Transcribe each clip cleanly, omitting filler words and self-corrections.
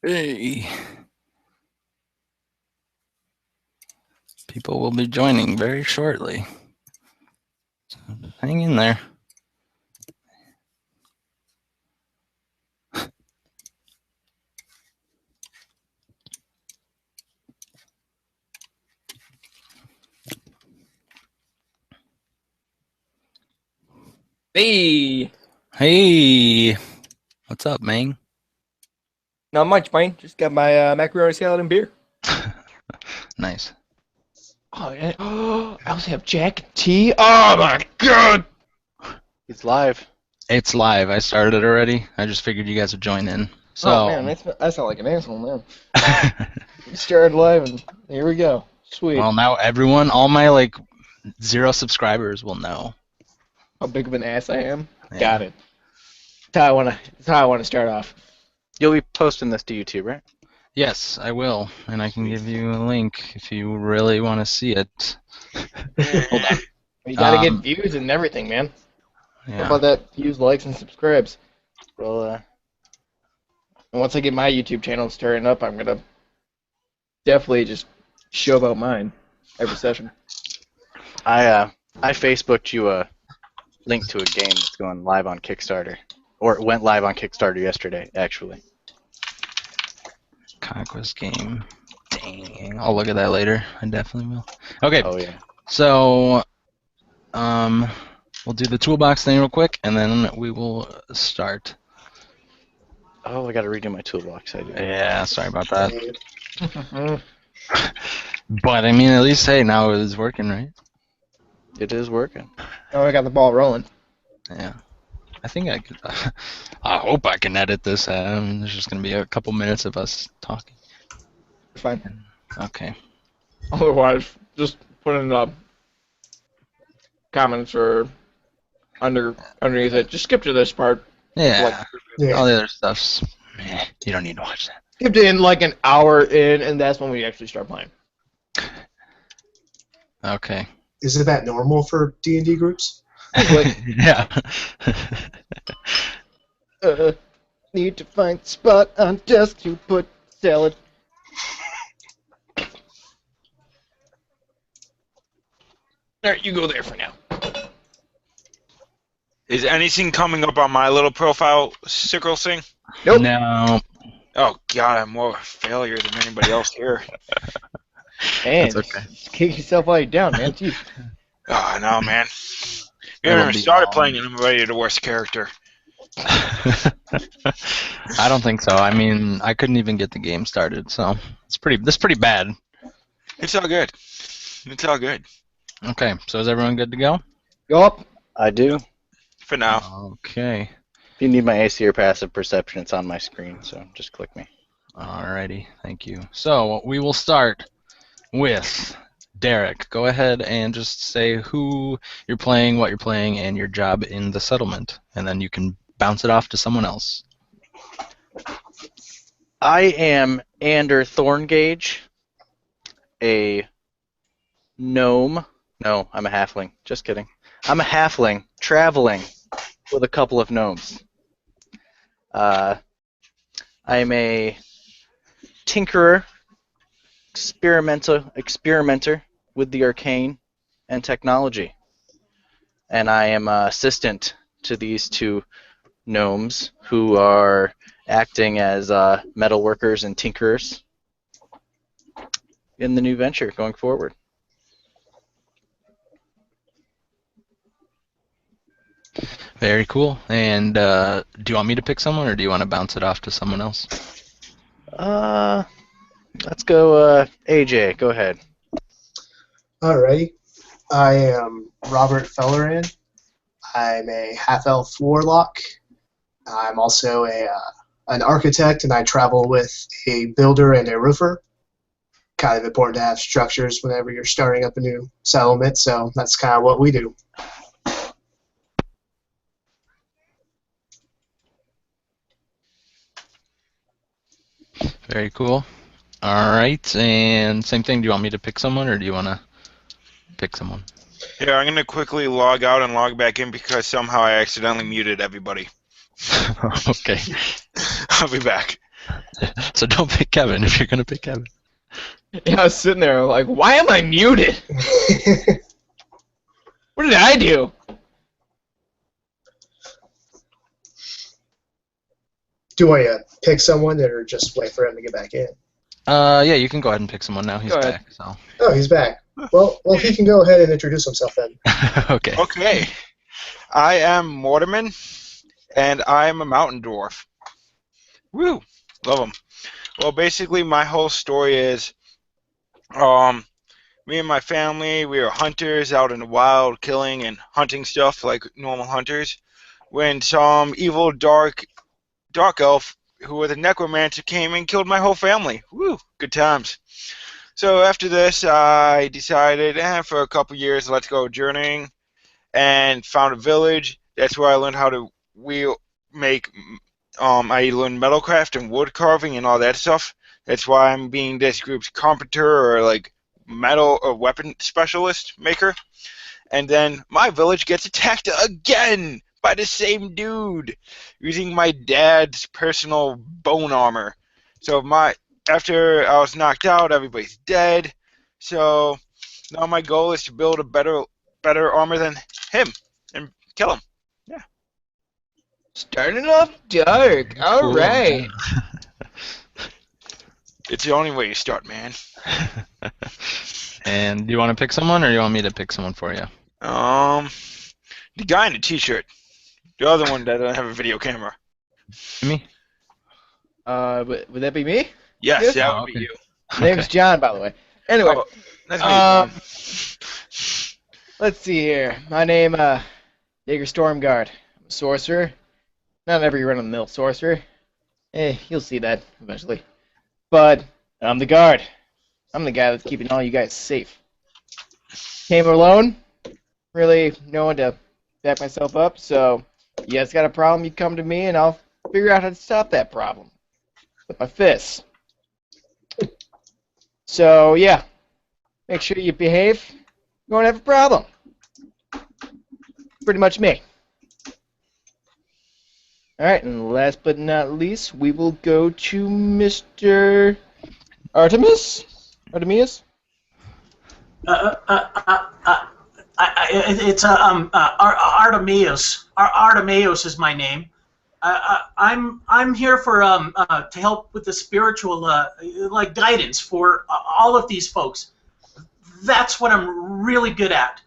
Hey. People will be joining very shortly. So hang in there. Hey, Hey. What's up, man? not much, man. Just got my macaroni salad and beer. Nice. Oh, and, I also have Jack and tea. Oh my god! He's live. It's live. I started it already. I just figured you guys would join in. So, Oh man, I sound like an asshole, man. We started live, and here we go. Sweet. well, now everyone, all my 0 subscribers will know. How big of an ass I am. Yeah. Got it. That's how I wanna start off. You'll be posting this to YouTube, right? Yes, I will, and I can give you a link if you really want to see it. Hold on. You gotta get views and everything, man. How Yeah. about that? Views, likes, and subscribes. Well, And once I get my YouTube channel starting up, I'm gonna definitely just show about mine every session. I Facebooked you a link to a game that's going live on Kickstarter, or it went live on Kickstarter yesterday, actually. Conquest game. Dang. I'll look at that later. I definitely will. Okay. Oh yeah. So, we'll do the toolbox thing real quick, and then we will start. Oh, I got to redo my toolbox. I do. Yeah, sorry about that. But I mean, at least hey, now it is working, right? It is working. Oh, I got the ball rolling. Yeah. I think I could. I hope I can edit this. There's just gonna be a couple minutes of us talking. Fine. Okay. Otherwise, just put in comments or underneath it. Just skip to this part. Yeah. Yeah. All the other stuff's. You don't need to watch that. Skip in like an hour in, and that's when we actually start playing. Okay. Isn't that normal for D&D groups? Yeah. Need to find spot on desk to put salad. Alright, you go there for now. Is anything coming up on my little profile sickle thing? Nope. No. Oh god, I'm more of a failure than anybody else here. Man, That's okay. just kick yourself while you're down, man. Jeez. Oh no, man. We It'll haven't even be started long. playing and I'm already the worst character. I don't think so. I mean, I couldn't even get the game started, so that's pretty bad. It's all good. It's all good. Okay, so is everyone good to go? Go up. I do. For now. Okay. If you need my AC or passive perception, it's on my screen, so just click me. Alrighty, thank you. So we will start with Derek. Go ahead and just say who you're playing, what you're playing, and your job in the settlement, and then you can bounce it off to someone else. I am Ander Thorngage, a gnome. No, I'm a halfling. Just kidding. I'm a halfling traveling with a couple of gnomes. I'm a tinkerer, experimenter with the arcane and technology. And I am assistant to these two gnomes who are acting as metal workers and tinkerers in the new venture going forward. Very cool. And do you want me to pick someone, or do you want to bounce it off to someone else? Let's go AJ, go ahead. Alrighty. I am Robert Felleran. I'm a half-elf warlock. I'm also an architect, and I travel with a builder and a roofer. Kind of important to have structures whenever you're starting up a new settlement, so that's kind of what we do. Very cool. Alright, and same thing, do you want me to pick someone, or do you want to pick someone? Yeah, I'm gonna quickly log out and log back in because somehow I accidentally muted everybody. Okay. I'll be back. So don't pick Kevin if you're gonna pick Kevin. Yeah, I was sitting there like, why am I muted? What did I do? Do I pick someone or just wait for him to get back in? Yeah, you can go ahead and pick someone now. He's Go ahead. back. So. Oh, he's back. Well, he can go ahead and introduce himself then. Okay. Okay. I am Mortimer, and I am a mountain dwarf. Woo! Love them. Well, basically, my whole story is, me and my family, we were hunters out in the wild, killing and hunting stuff like normal hunters. When some evil dark elf, who was a necromancer, came and killed my whole family. Woo! Good times. So after this, I decided, for a couple years, let's go journeying, and found a village. That's where I learned how to make. I learned metalcraft and wood carving and all that stuff. That's why I'm being this group's carpenter or like metal or weapon specialist maker. And then my village gets attacked again by the same dude using my dad's personal bone armor. So after I was knocked out, everybody's dead. So now my goal is to build a better armor than him and kill him. Yeah. Starting off dark. All Cool. right. It's the only way you start, man. And do you want to pick someone, or you want me to pick someone for you? The guy in the t-shirt. The other one that doesn't have a video camera. Me? Would that be me? Yes, Yes? that Oh, would be okay. you. Name's John, by the way. Anyway, Oh, that's me. let's see here. My name, Jaeger Stormguard. I'm a sorcerer. Not every run-of-the-mill sorcerer. You'll see that eventually. But I'm the guard. I'm the guy that's keeping all you guys safe. Came alone. Really no one to back myself up, so you guys got a problem, you come to me and I'll figure out how to stop that problem. With my fists. So yeah. Make sure you behave. You won't have a problem. Pretty much me. Alright, and last but not least, we will go to Mr. Artemis? Artemius? It's Artemius. Artemius is my name. I'm here for to help with the spiritual like guidance for all of these folks. That's what I'm really good at.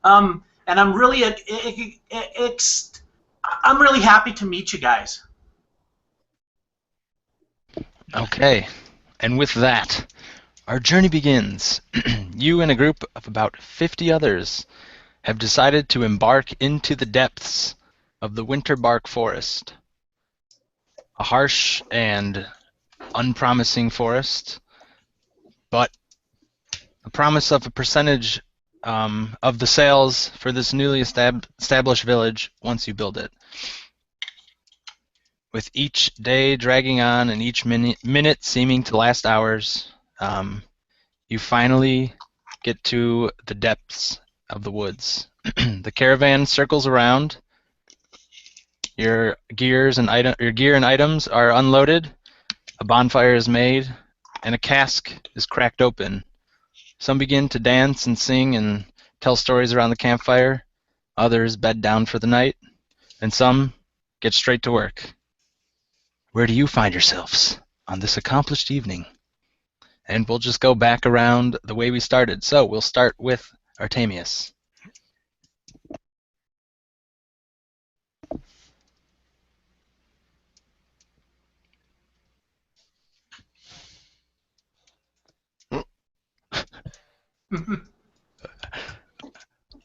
And I'm really I'm really happy to meet you guys. Okay. And with that, our journey begins. You and a group of about 50 others have decided to embark into the depths of the Winterbark forest. A harsh and unpromising forest, but a promise of a percentage of the sales for this newly established village once you build it. With each day dragging on and each minute seeming to last hours, you finally get to the depths of the woods. The caravan circles around. Your gear and items are unloaded. A bonfire is made, and a cask is cracked open. Some begin to dance and sing and tell stories around the campfire. Others bed down for the night, and some get straight to work. Where do you find yourselves on this accomplished evening? And we'll just go back around the way we started. So we'll start with Artemius.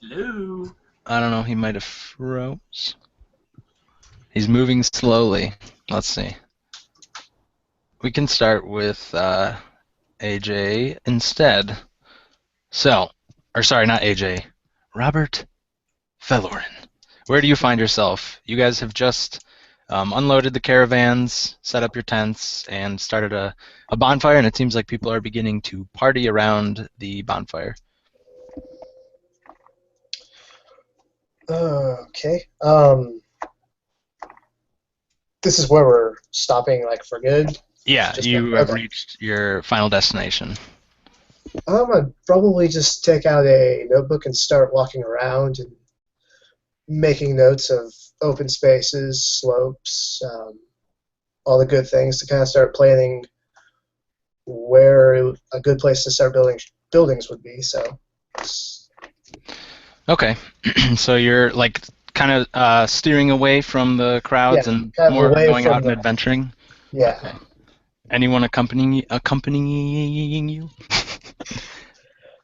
Hello. I don't know, he might have froze. He's moving slowly. Let's see. We can start with AJ instead. So, or sorry, not AJ. Robert Fellorin. Where do you find yourself? You guys have just unloaded the caravans, set up your tents, and started a bonfire, and it seems like people are beginning to party around the bonfire. Okay. This is where we're stopping, like, for good. Yeah, Just you have okay. reached your final destination. I'd probably just take out a notebook and start walking around and making notes of open spaces, slopes, all the good things to kind of start planning where a good place to start building buildings would be. So, Okay, so you're like kind of steering away from the yeah, crowds and kind of more away going out from and the adventuring. yeah. Okay. Anyone accompanying you?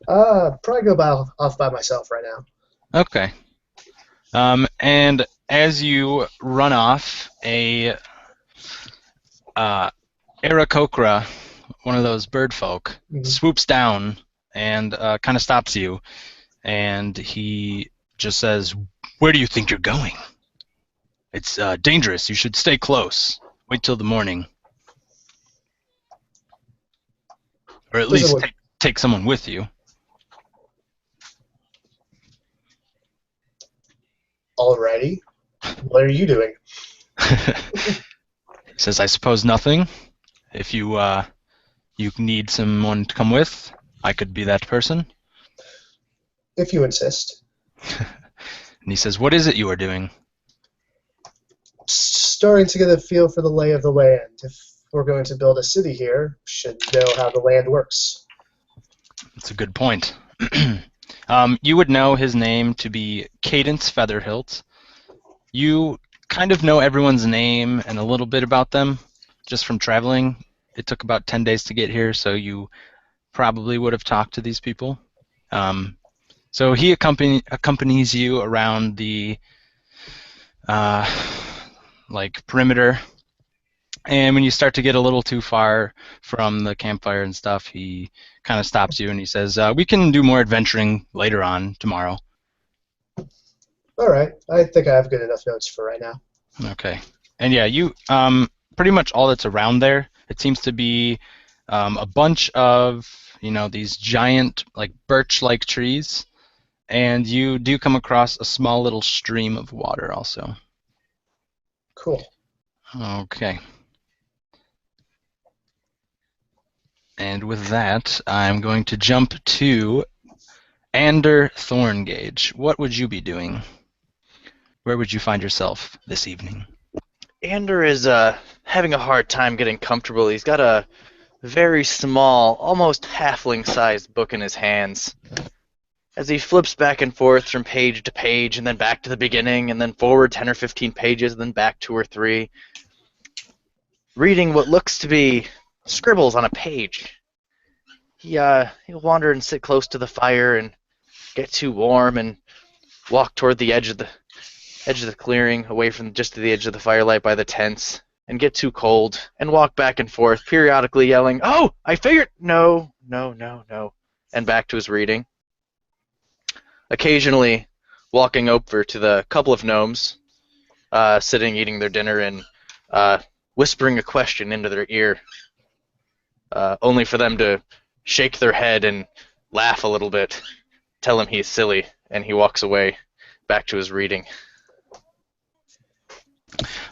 Probably go off by myself right now. Okay. And as you run off, a Aarakocra, one of those bird folk, Mhm. swoops down and kind of stops you, and he just says, "Where do you think you're going? It's dangerous. You should stay close. Wait till the morning, or at Doesn't least look take someone with you." already. What are you doing? He says, "I suppose nothing. If you need someone to come with, I could be that person." If you insist. And he says, "What is it you are doing?" Starting to get a feel for the lay of the land. If we're going to build a city here, should know how the land works. That's a good point. You would know his name to be Cadence Featherhilt. You kind of know everyone's name and a little bit about them just from traveling. It took about 10 days to get here, so you probably would have talked to these people. So he accompanies you around the uh, like perimeter, and when you start to get a little too far from the campfire and stuff, he kind of stops you and he says, "We can do more adventuring later on tomorrow." All right. I think I have good enough notes for right now. Okay. And yeah, you pretty much all that's around there. It seems to be a bunch of these giant like birch-like trees, and you do come across a small little stream of water also. Cool. Okay. And with that, I'm going to jump to Ander Thorngage. What would you be doing? Where would you find yourself this evening? Ander is having a hard time getting comfortable. He's got a very small, almost halfling-sized book in his hands. As he flips back and forth from page to page, and then back to the beginning, and then forward 10 or 15 pages, and then back 2 or 3, reading what looks to be scribbles on a page. He'll wander and sit close to the fire and get too warm and walk toward the edge of the clearing, away from just to the edge of the firelight by the tents, and get too cold and walk back and forth, periodically yelling, "Oh, I figured no, no, no, no," and back to his reading. Occasionally walking over to the couple of gnomes sitting eating their dinner and whispering a question into their ear, only for them to shake their head and laugh a little bit, tell him he's silly, and he walks away back to his reading.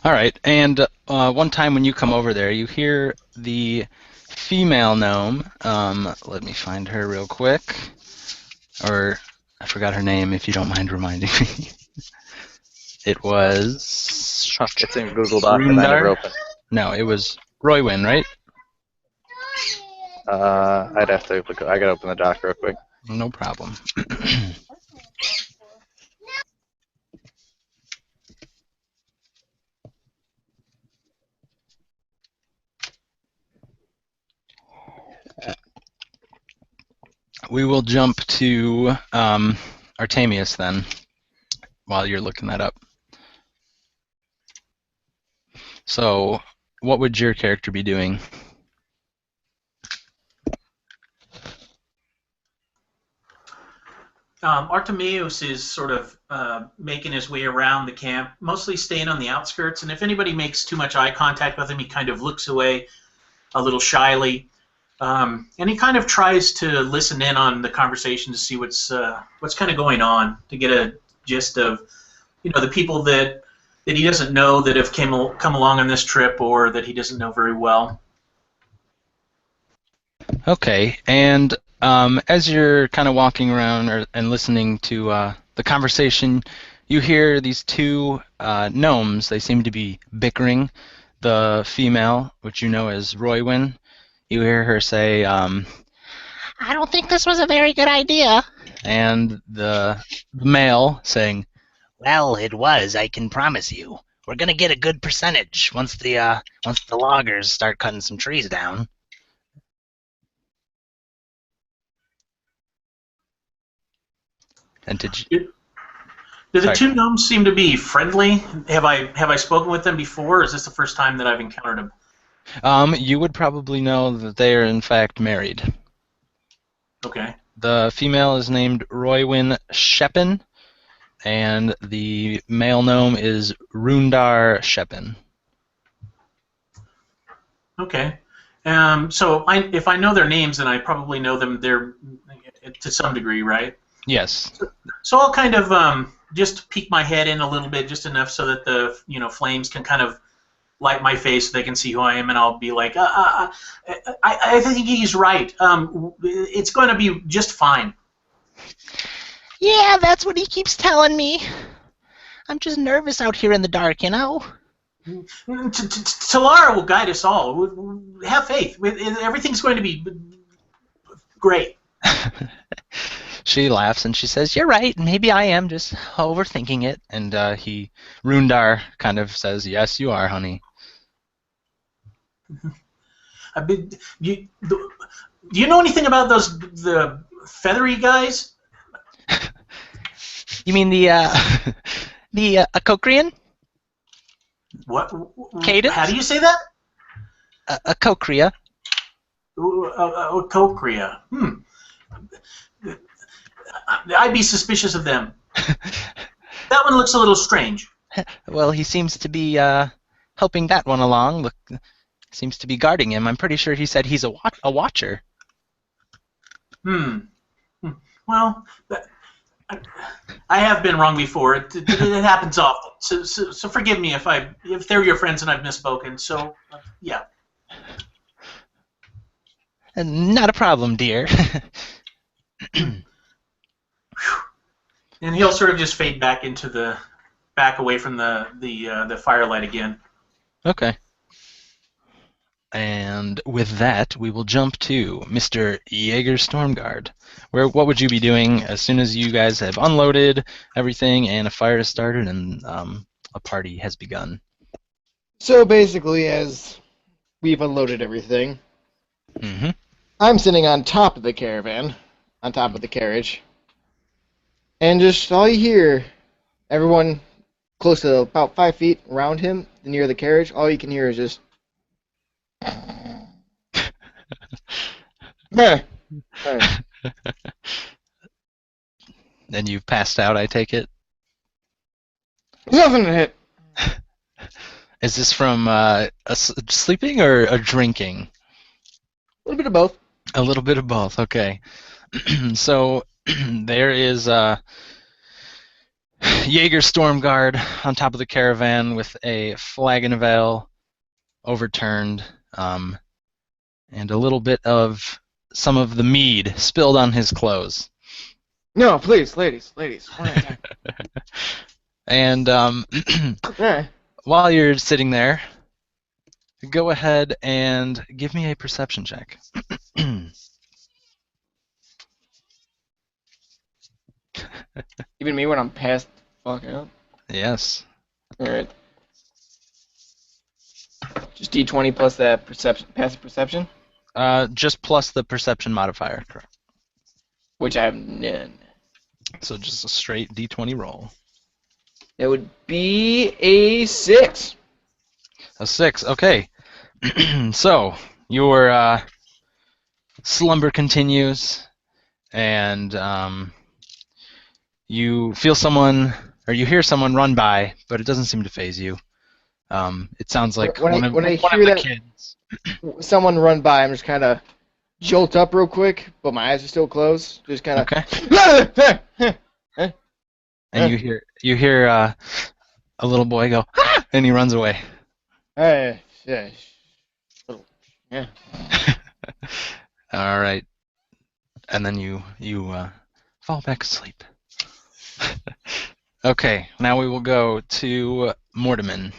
All right, and one time when you come over there, you hear the female gnome. Let me find her real quick. Or I forgot her name, if you don't mind reminding me. It was It's in Google Doc that I never Rundar? opened. No, it was Roywin, right? I'd have to look. I gotta open the doc real quick. No problem. We will jump to Artemius then, while you're looking that up. So, what would your character be doing? Artemius is sort of making his way around the camp, mostly staying on the outskirts. And if anybody makes too much eye contact with him, he kind of looks away a little shyly. And he kind of tries to listen in on the conversation to see what's kind of going on, to get a gist of, the people that he doesn't know that have come along on this trip, or that he doesn't know very well. Okay, and as you're kind of walking around and listening to the conversation, you hear these two gnomes. They seem to be bickering. The female, which you know as Roywin, you hear her say, I don't think this was a very good idea. And the male saying, well, it was, I can promise you. We're going to get a good percentage once the loggers start cutting some trees down. And did you, Do the Sorry. two gnomes seem to be friendly? Have I spoken with them before, or is this the first time that I've encountered them? You would probably know that they are in fact married. Okay. The female is named Roywin Sheppin, and the male gnome is Rundar Sheppin. Okay. So if I know their names, then I probably know them. They're to some degree, right? Yes. So I'll kind of just peek my head in a little bit, just enough so that the flames can kind of light my face, so they can see who I am, and I'll be like, I think he's right. It's going to be just fine. Yeah, that's what he keeps telling me. I'm just nervous out here in the dark, you know? Talara will guide us all. Have faith. Everything's going to be great. She laughs and she says, "You're right. Maybe I am just overthinking it." And Rundar kind of says, "Yes, you are, honey." Do you know anything about the feathery guys? You mean the Acocrean? What? Cadence? How do you say that? Acocrea. Cocrea. I'd be suspicious of them. That one looks a little strange. Well, he seems to be helping that one along. Look, seems to be guarding him. I'm pretty sure he said he's a watcher. Well, I have been wrong before. It happens often. So forgive me if they're your friends and I've misspoken. So yeah. Not a problem, dear. And he'll sort of just fade back into back away from the firelight again. Okay. And with that, we will jump to Mr. Jaeger Stormguard. What would you be doing as soon as you guys have unloaded everything and a fire has started and a party has begun? So basically, as we've unloaded everything, Mm-hmm. I'm sitting on top of the caravan, on top of the carriage, and just all you hear, everyone close to about 5 feet around him, near the carriage, all you can hear is just... And you've passed out, I take it? Nothing to hit. Is this from sleeping or drinking? A little bit of both. A little bit of both, okay. So there is Jaeger Stormguard on top of the caravan with a flagon of ale overturned, and a little bit of some of the mead spilled on his clothes. No, please, ladies. One at a time. And Yeah. while you're sitting there, go ahead and give me a perception check. Even me when I'm past fucking up. Yes. Alright. Just D20 plus that perception, passive perception, Just plus the perception modifier, correct. which I have none. So just a straight D20 roll. It would be a 6. A 6, okay. So, your slumber continues, and you feel someone, or you hear someone run by, but it doesn't seem to faze you. It sounds like When one I of hear the that- kids. Someone run by, I'm just kind of jolt up real quick, but my eyes are still closed. Just kind of. Okay. And you hear a little boy go, "Ah!" and he runs away. Yeah. All right. And then you fall back asleep. Okay, now we will go to Mortimer.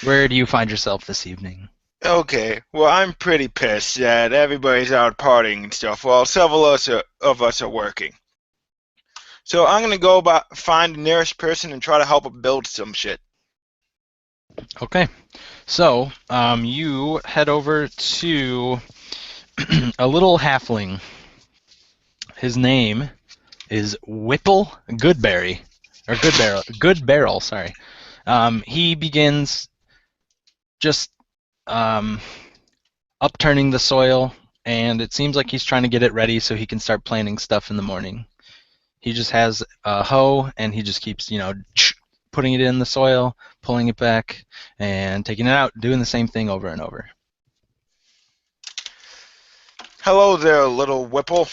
Where do you find yourself this evening? Okay, well, I'm pretty pissed that everybody's out partying and stuff while several of us are working. So I'm gonna go find the nearest person and try to help them build some shit. Okay, so you head over to a little halfling. His name is Whipple Goodberry, or Good Barrel. Sorry. He begins just upturning the soil, and it seems like he's trying to get it ready so he can start planting stuff in the morning. He just has a hoe, and he just keeps, putting it in the soil, pulling it back, and taking it out, doing the same thing over and over. Hello there, little Whipple.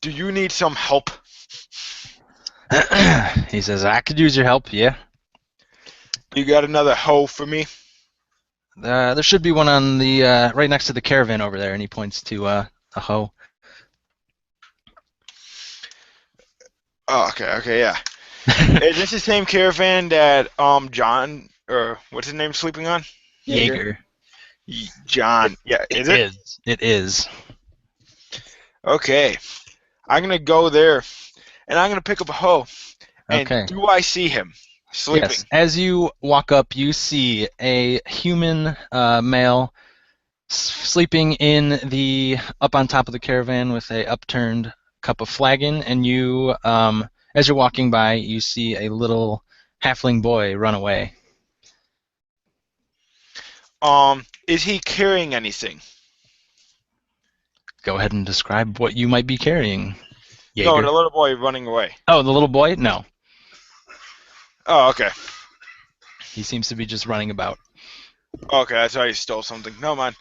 Do you need some help? He says, I could use your help, yeah. You got another hoe for me? There should be one on the right next to the caravan over there, and he points to a hoe. Oh, okay, yeah. Is this the same caravan that John, or what's his name, sleeping on? Jaeger. John, yeah, is it? It is. Okay. I'm gonna go there, and I'm gonna pick up a hoe. And Okay. do I see him sleeping? Yes. As you walk up, you see a human male sleeping up on top of the caravan with a upturned cup of flagon, and you, as you're walking by, you see a little halfling boy run away. Is he carrying anything? Go ahead and describe what you might be carrying, Jaeger. No, the little boy running away. Oh, the little boy? No. Oh, okay. He seems to be just running about. Okay, I thought he stole something. No, man.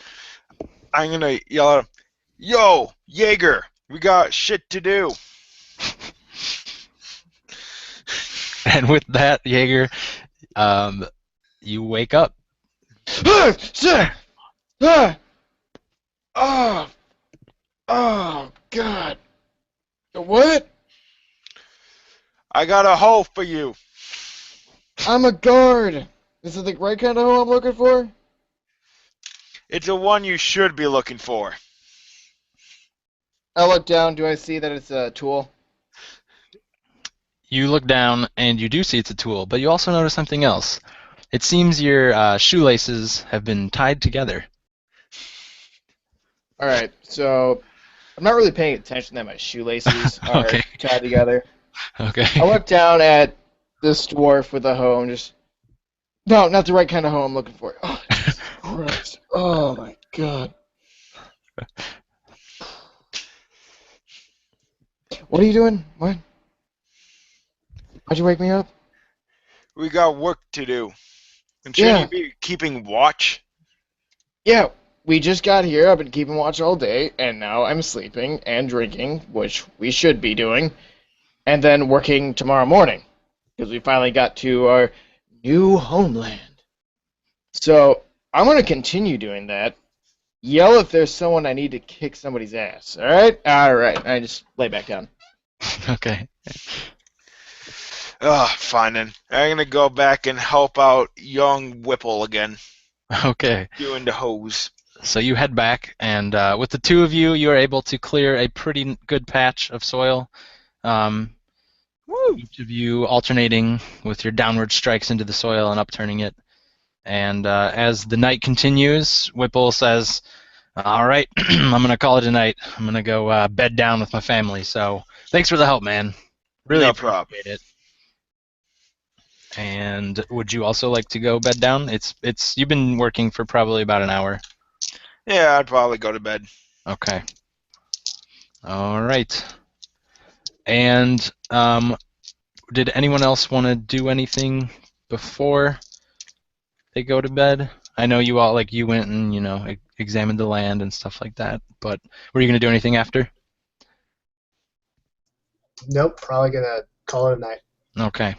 I'm gonna yell at him, Yo, Jaeger, we got shit to do. And with that, Jaeger, you wake up. Sir! Oh, God. What? I got a hoe for you. I'm a guard. Is it the right kind of hoe I'm looking for? It's the one you should be looking for. I look down. Do I see that it's a tool? You look down, and you do see it's a tool, but you also notice something else. It seems your shoelaces have been tied together. All right, so I'm not really paying attention that my shoelaces are Okay. tied together. Okay. I look down at this dwarf with a hoe and just... No, not the right kind of hoe I'm looking for. Oh, Jesus Christ. Oh, my God. What are you doing? What? Why'd you wake me up? We got work to do. And shouldn't you be keeping watch? Yeah, we just got here. I've been keeping watch all day, and now I'm sleeping and drinking, which we should be doing, and then working tomorrow morning, because we finally got to our new homeland. So I'm going to continue doing that. Yell if there's someone I need to kick somebody's ass. All right? All right. I just lay back down. Okay. Fine then. I'm gonna go back and help out young Whipple again, Okay. doing the hose. So you head back, and with the two of you, you are able to clear a pretty good patch of soil. Each of you alternating with your downward strikes into the soil and upturning it. And as the night continues, Whipple says, all right, I'm going to call it a night. I'm going to go bed down with my family. So thanks for the help, man. Really No problem. appreciate it. And would you also like to go bed down? It's you've been working for probably about an hour. Yeah, I'd probably go to bed. Okay. All right. And did anyone else want to do anything before they go to bed? I know you all, you went and, examined the land and stuff like that, but were you going to do anything after? Nope, probably gonna call it a night. Okay.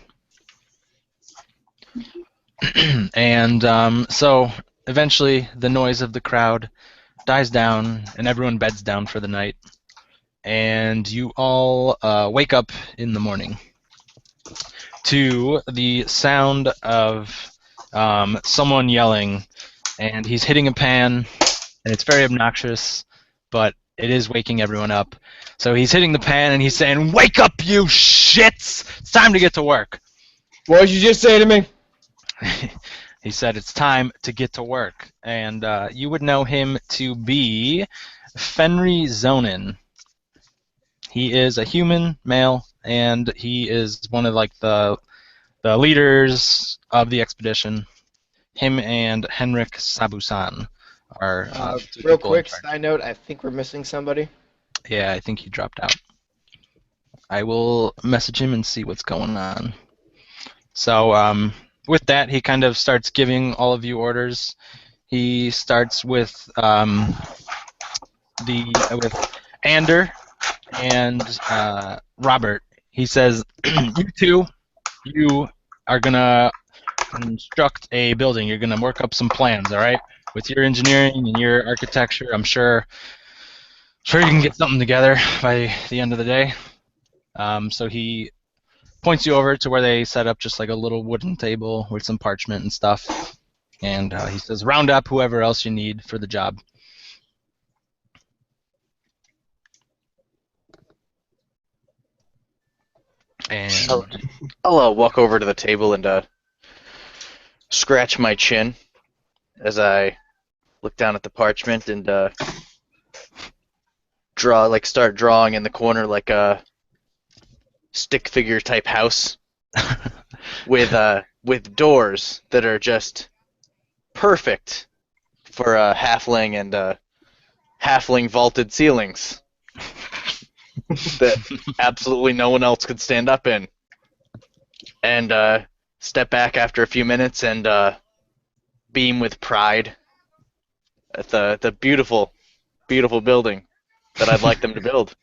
And so eventually the noise of the crowd dies down, and everyone beds down for the night. And you all wake up in the morning to the sound of someone yelling, and he's hitting a pan, and it's very obnoxious, but it is waking everyone up. So he's hitting the pan, and he's saying, "Wake up, you shits! It's time to get to work." What did you just say to me? He said it's time to get to work, and you would know him to be Fenry Zonin. He is a human male, and he is one of like the leaders of the expedition. Him and Henrik Sabusan are two Real people in quick charge. side note, I think we're missing somebody. Yeah, I think he dropped out. I will message him and see what's going on. So with that, he kind of starts giving all of you orders. He starts with with Ander and Robert. He says, "You two, you are gonna construct a building. You're gonna work up some plans, all right? With your engineering and your architecture, I'm sure you can get something together by the end of the day." So he points you over to where they set up just like a little wooden table with some parchment and stuff. And he says, "Round up whoever else you need for the job." And I'll walk over to the table and scratch my chin as I look down at the parchment and start drawing in the corner like a stick figure type house with doors that are just perfect for a halfling and halfling vaulted ceilings that absolutely no one else could stand up in. And step back after a few minutes and beam with pride at the beautiful, beautiful building that I'd like them to build.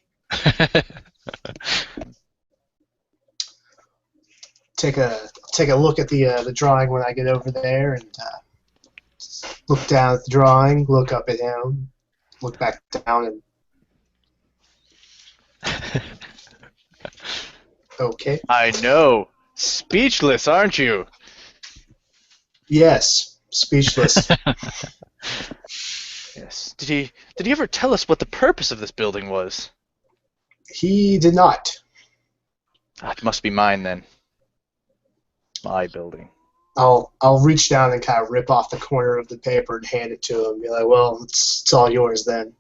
Take a look at the drawing when I get over there, and look down at the drawing, look up at him, look back down, and okay. I know. Speechless, aren't you? Yes, speechless. Yes. Did he ever tell us what the purpose of this building was? He did not. It must be mine then. My building. I'll reach down and kind of rip off the corner of the paper and hand it to him. Be like, well, it's all yours then.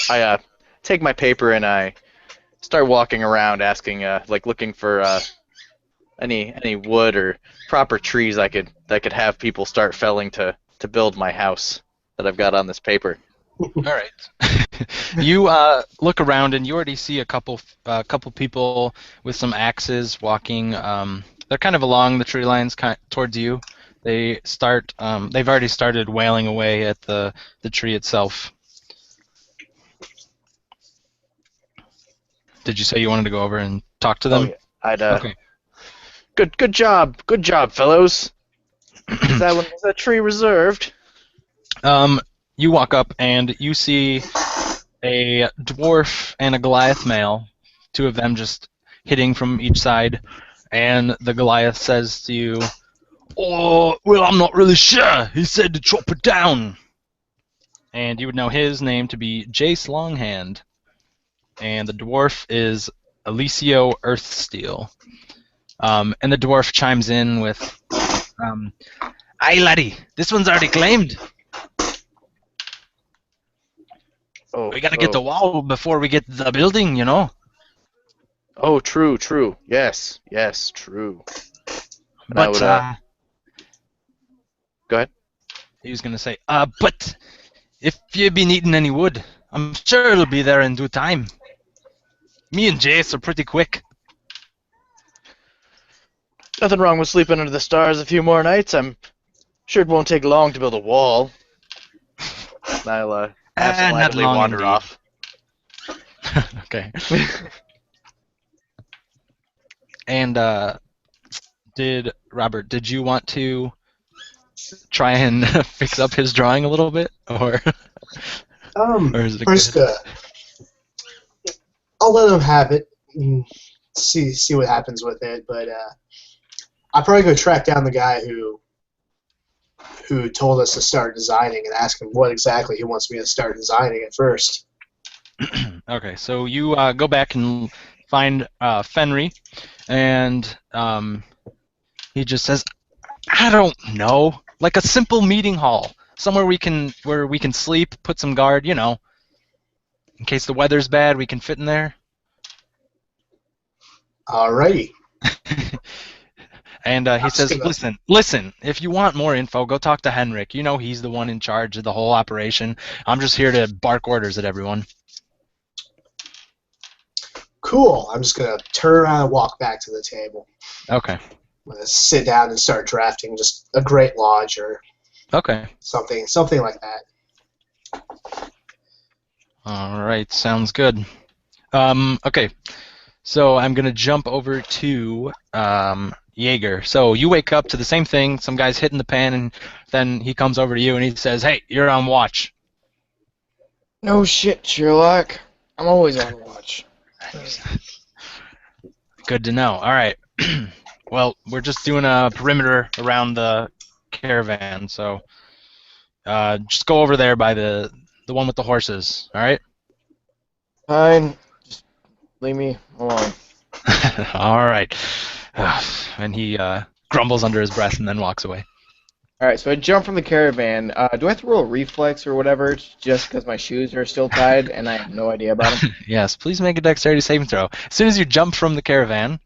I take my paper and I start walking around, asking, looking for any wood or proper trees that could have people start felling to build my house that I've got on this paper. all right. You look around and you already see a couple people with some axes walking. They're kind of along the tree lines towards you. They've already started wailing away at the tree itself. Did you say you wanted to go over and talk to them? Oh, yeah. I'd Okay. Good job, fellows. Was that tree reserved? You walk up and you see a dwarf and a Goliath male, two of them just hitting from each side, and the Goliath says to you, "Oh, well, I'm not really sure. He said to chop it down." And you would know his name to be Jace Longhand. And the dwarf is Alicio Earthsteel. And the dwarf chimes in with, "Aye, laddie, this one's already claimed. Oh, We gotta get the wall before we get the building, you know." Oh, true. Yes, true. And But, I would, go ahead. he was gonna say, but if you've been eating any wood, I'm sure it'll be there in due time. Me and Jace are pretty quick. Nothing wrong with sleeping under the stars a few more nights. I'm sure it won't take long to build a wall. And I'll absentmindedly not long wander indeed. off. Okay. And Robert, did you want to try and fix up his drawing a little bit, or is it First, good? I'll let him have it and see what happens with it. But I'll probably go track down the guy who told us to start designing and ask him what exactly he wants me to start designing at first. Okay, so you go back and find Fenry, and he just says, "I don't know, like a simple meeting hall, somewhere where we can sleep, put some guard, you know, in case the weather's bad, we can fit in there." Alrighty. And he I'm just says, gonna- listen, if you want more info, go talk to Henrik. You know he's the one in charge of the whole operation. I'm just here to bark orders at everyone. Cool. I'm just gonna turn around and walk back to the table. Okay. I'm gonna sit down and start drafting just a great lodge or Okay. something like that. All right, sounds good. Okay, so I'm going to jump over to Jaeger. So you wake up to the same thing. Some guy's hitting the pan, and then he comes over to you and he says, "Hey, you're on watch." No shit, Sherlock. I'm always on watch. Good to know. All right. Well, we're just doing a perimeter around the caravan, so just go over there by the one with the horses. All right. Fine. Just leave me alone. All right. And he grumbles under his breath and then walks away. Alright, so I jump from the caravan. Do I have to roll a reflex or whatever just because my shoes are still tied and I have no idea about them? Yes, please make a dexterity saving throw. As soon as you jump from the caravan,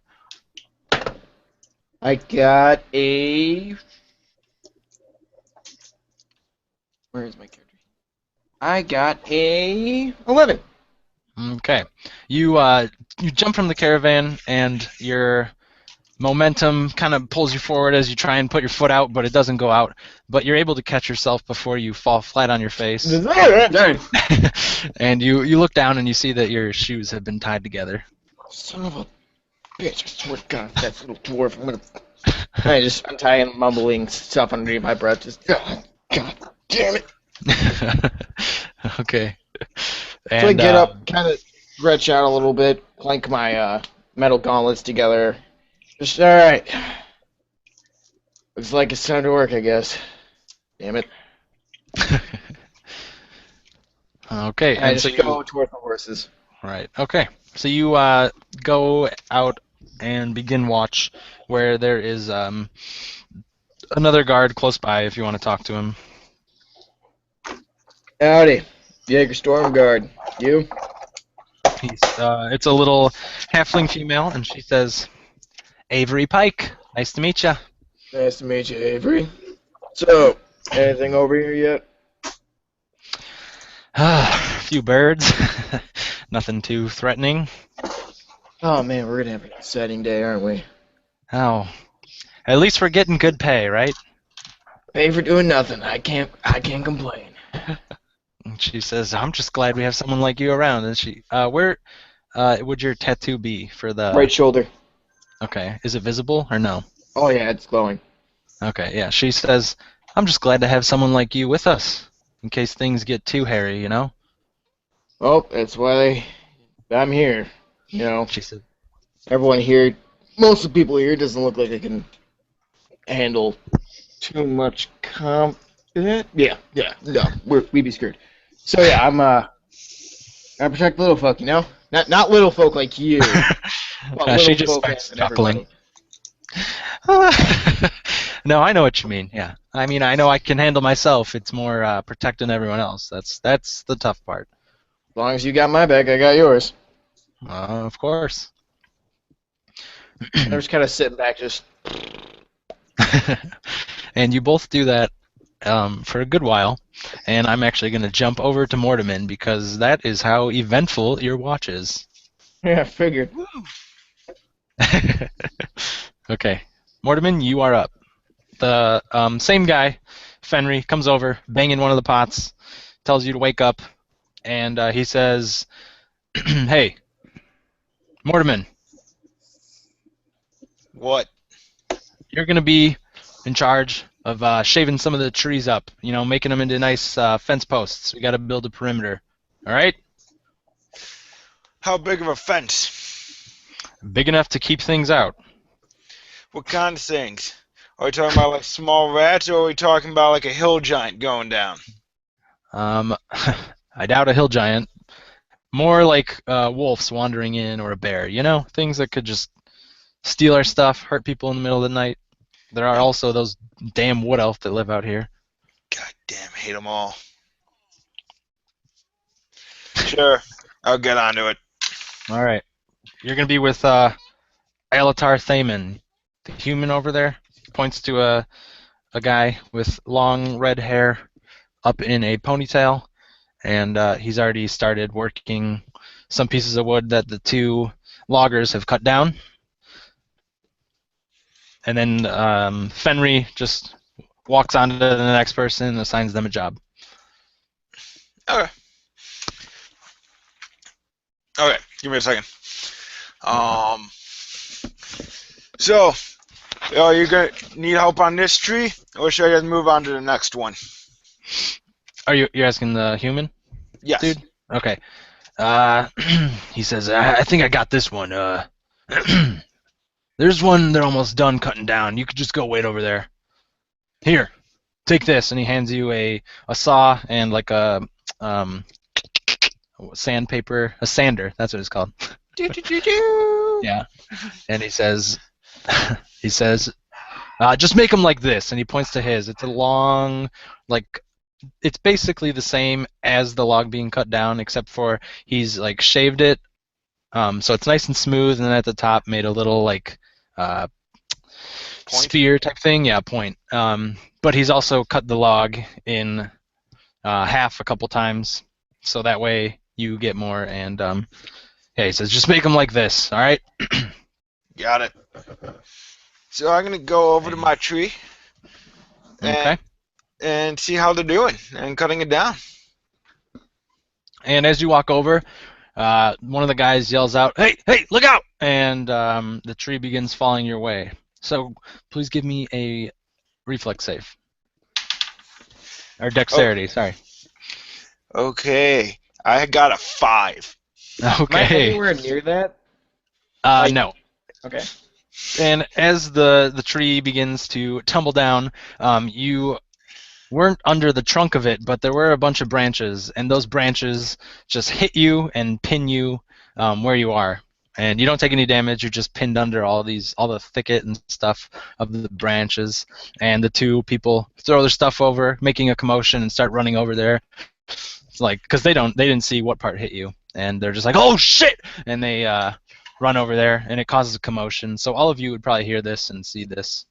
I got a... Where is my character? I got a 11. okay, you jump from the caravan and your momentum kind of pulls you forward as you try and put your foot out, but it doesn't go out. But you're able to catch yourself before you fall flat on your face. And you look down and you see that your shoes have been tied together. Son of a bitch, I swear to God, that little dwarf, I'm gonna... I just untie and mumbling stuff underneath my breath, just... God damn it. Okay. So I get up, kind of stretch out a little bit, clank my metal gauntlets together. Just, alright. Looks like it's time to work, I guess. Damn it. Okay, And I and so just you go toward the horses. right. Okay, so you go out and begin watch, where there is another guard close by if you want to talk to him. Howdy. Jaeger Storm Guard. You? It's a little halfling female, and she says, "Avery Pike, nice to meet you." Nice to meet you, Avery. So, anything over here yet? A few birds, nothing too threatening. Oh man, we're gonna have an exciting day, aren't we? Oh, at least we're getting good pay, right? Pay for doing nothing. I can't complain. And she says, "I'm just glad we have someone like you around." And she, where would your tattoo be for the? Right shoulder. Okay, is it visible or no? Oh yeah, it's glowing. Okay, yeah. She says, "I'm just glad to have someone like you with us, in case things get too hairy, you know." Oh, that's why I'm here. You know, She said, everyone here, most of the people here, doesn't look like they can handle too much Yeah, no, we'd be screwed. So yeah, I'm I protect little folk, you know, not little folk like you. But she little just folk starts and chuckling. everybody. No, I know what you mean. Yeah, I mean, I know I can handle myself. It's more protecting everyone else. That's the tough part. As long as you got my back, I got yours. Of course. I'm just kind of sitting back, just. And you both do that for a good while, and I'm actually going to jump over to Mortimer because that is how eventful your watch is. Yeah, I figured. Okay, Mortimer, you are up. The same guy, Fenry, comes over, banging one of the pots, tells you to wake up, and he says, "Hey, Mortimer, What? you're going to be in charge shaving some of the trees up, making them into nice fence posts. We got to build a perimeter. All right? How big of a fence? Big enough to keep things out. What kind of things? Are we talking about like small rats, or are we talking about like a hill giant going down? I doubt a hill giant. More like wolves wandering in or a bear, things that could just steal our stuff, hurt people in the middle of the night. There are also those damn wood elf that live out here. God damn, hate them all. Sure, I'll get onto it. All right. You're going to be with Alatar Thaman, the human over there. He points to a guy with long red hair up in a ponytail, and he's already started working some pieces of wood that the two loggers have cut down. And then Fenry just walks on to the next person and assigns them a job. Okay. Okay, give me a second. So, you're gonna need help on this tree, or should I just move on to the next one? You're asking the human? Yes. Dude? Okay. He says, I think I got this one. There's one they're almost done cutting down. You could just go wait over there. Here, take this. And he hands you a saw and like a sandpaper, a sander. That's what it's called. Yeah. And he says, just make them like this. And he points to his. It's a long, it's basically the same as the log being cut down, except for he's shaved it, so it's nice and smooth, and then at the top made a little sphere type thing. Yeah, point. But he's also cut the log in half a couple times, so that way you get more. And he says, just make them like this. All right. Got it. So I'm gonna go over to my tree. Okay. And see how they're doing and cutting it down. And as you walk over, one of the guys yells out, "Hey, look out!" And the tree begins falling your way. So please give me a reflex save. Or dexterity, sorry. Okay. I got a 5. Okay. Am I anywhere near that? No. Okay. And as the tree begins to tumble down, you weren't under the trunk of it, but there were a bunch of branches, and those branches just hit you and pin you where you are. And you don't take any damage, you're just pinned under all the thicket and stuff of the branches. And the two people throw their stuff over, making a commotion, and start running over there. It's because they didn't see what part hit you. And they're just like, "Oh shit!" And they run over there, and it causes a commotion. So all of you would probably hear this and see this.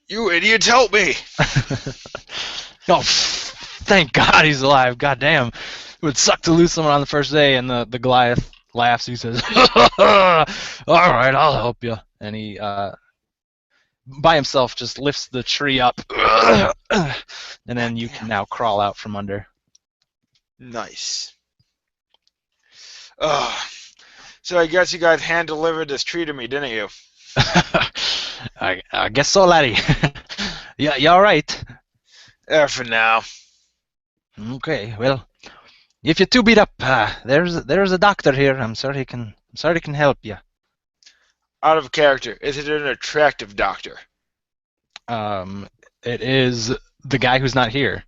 You idiots, help me! Oh, thank God he's alive. God damn. It would suck to lose someone on the first day. And the Goliath laughs. He says, "All right, I'll help you." And he, by himself, just lifts the tree up. And then you can now crawl out from under. Nice. So I guess you guys hand-delivered this tree to me, didn't you? I guess so, laddie. Yeah, you all right? For now. Okay, well, if you're too beat up, there's a doctor here. I'm sorry he can help you. Out of character, is it an attractive doctor? It is the guy who's not here.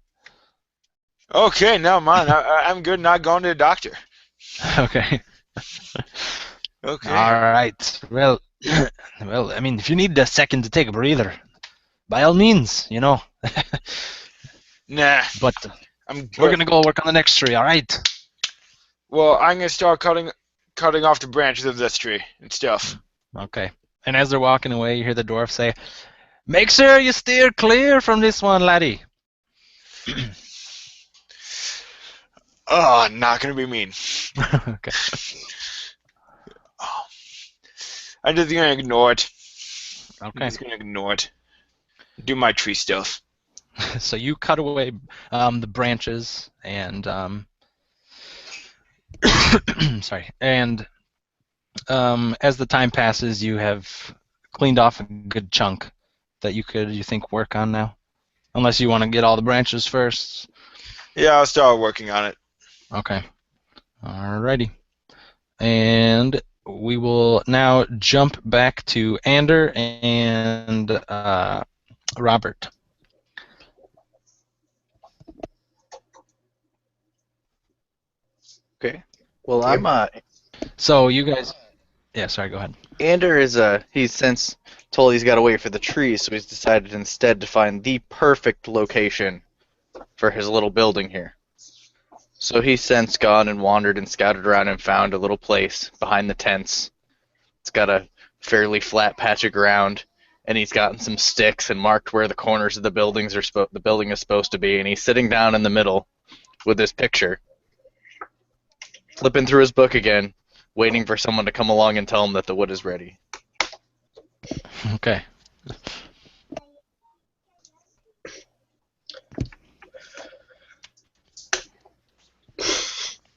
Okay, no, mind. I'm good not going to the doctor. Okay. Okay. All right. Well, I mean, if you need a second to take a breather, by all means, Nah. But I'm good. we're gonna go work on the next tree. All right. Well, I'm gonna start cutting off the branches of this tree and stuff. Okay. And as they're walking away, you hear the dwarf say, "Make sure you steer clear from this one, laddie." Oh, not gonna be mean. Okay. I'm just gonna ignore it. Okay. I'm just gonna ignore it. Do my tree stuff. So you cut away the branches and sorry, and as the time passes, you have cleaned off a good chunk that you think work on now, unless you want to get all the branches first. Yeah, I'll start working on it. Okay. Alrighty. And we will now jump back to Ander and Robert. Okay. Well, Yep. I'm So you guys, yeah, sorry, go ahead. Ander is he's since told he's got to wait for the trees, so he's decided instead to find the perfect location for his little building here. So he's since gone and wandered and scouted around and found a little place behind the tents. It's got a fairly flat patch of ground, and he's gotten some sticks and marked where the corners of the buildings are the building is supposed to be, and he's sitting down in the middle with his picture, flipping through his book again, waiting for someone to come along and tell him that the wood is ready. Okay.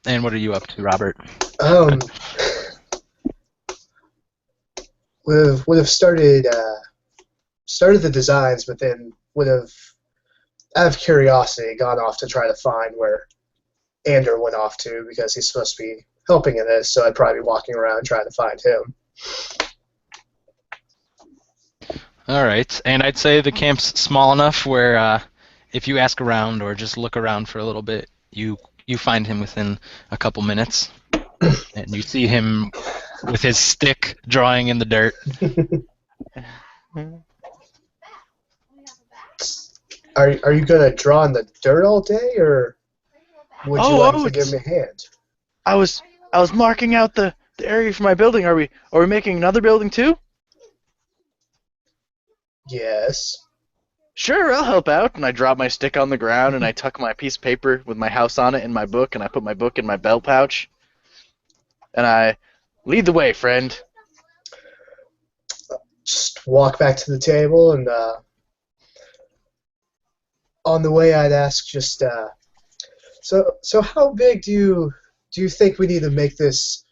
And what are you up to, Robert? Would have started the designs, but then would have, out of curiosity, gone off to try to find where Ander went off to, because he's supposed to be helping in this. So I'd probably be walking around trying to find him. All right, and I'd say the camp's small enough where if you ask around or just look around for a little bit, you find him within a couple minutes, and you see him with his stick drawing in the dirt. Are you gonna draw in the dirt all day, or would you like to give me a hand? I was marking out the area for my building. Are we making another building too? Yes. Sure, I'll help out. And I drop my stick on the ground and I tuck my piece of paper with my house on it in my book, and I put my book in my belt pouch. And I lead the way, friend. Just walk back to the table, and on the way I'd ask just so how big do you think we need to make this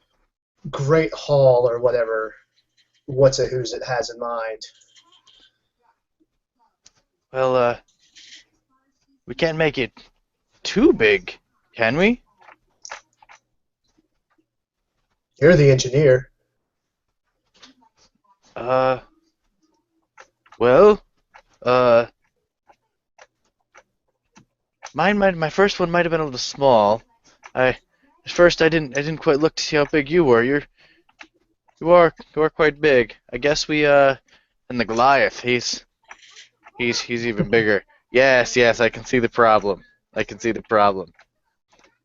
great hall, or whatever what's it who's it has in mind? Well, we can't make it too big, can we? You're the engineer. Well, my first one might have been a little small. At first I didn't quite look to see how big you were. You are quite big. I guess and the Goliath, he's even bigger. Yes, I can see the problem.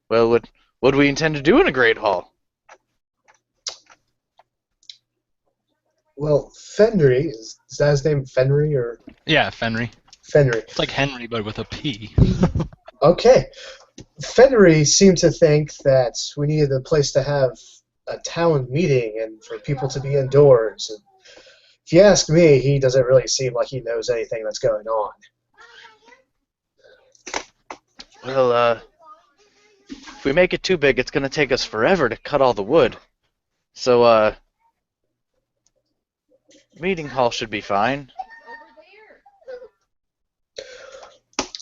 Well, what do we intend to do in a great hall? Well, Fenry, is that his name, Fenry, or? Yeah, Fenry. Fenry. It's like Henry, but with a P. Okay. Fenry seemed to think that we needed a place to have a town meeting and for people to be indoors. And if you ask me, he doesn't really seem like he knows anything that's going on. Well, if we make it too big, it's going to take us forever to cut all the wood. So, meeting hall should be fine.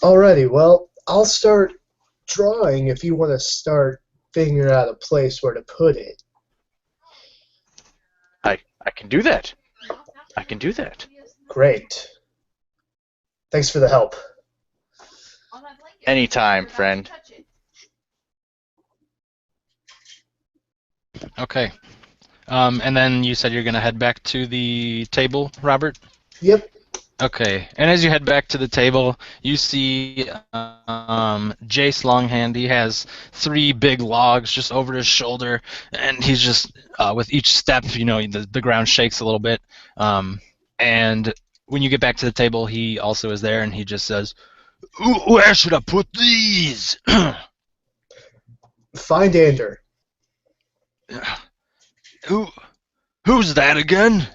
Alrighty, well, I'll start drawing if you want to start figuring out a place where to put it. I can do that. Great. Thanks for the help. Anytime, friend. Okay. And then you said you're going to head back to the table, Robert? Yep. Okay. And as you head back to the table, you see Jace Longhand. He has 3 big logs just over his shoulder, and he's just, with each step, the ground shakes a little bit. And when you get back to the table, he also is there, and he just says, "Where should I put these?" Find Ander. Who's that again?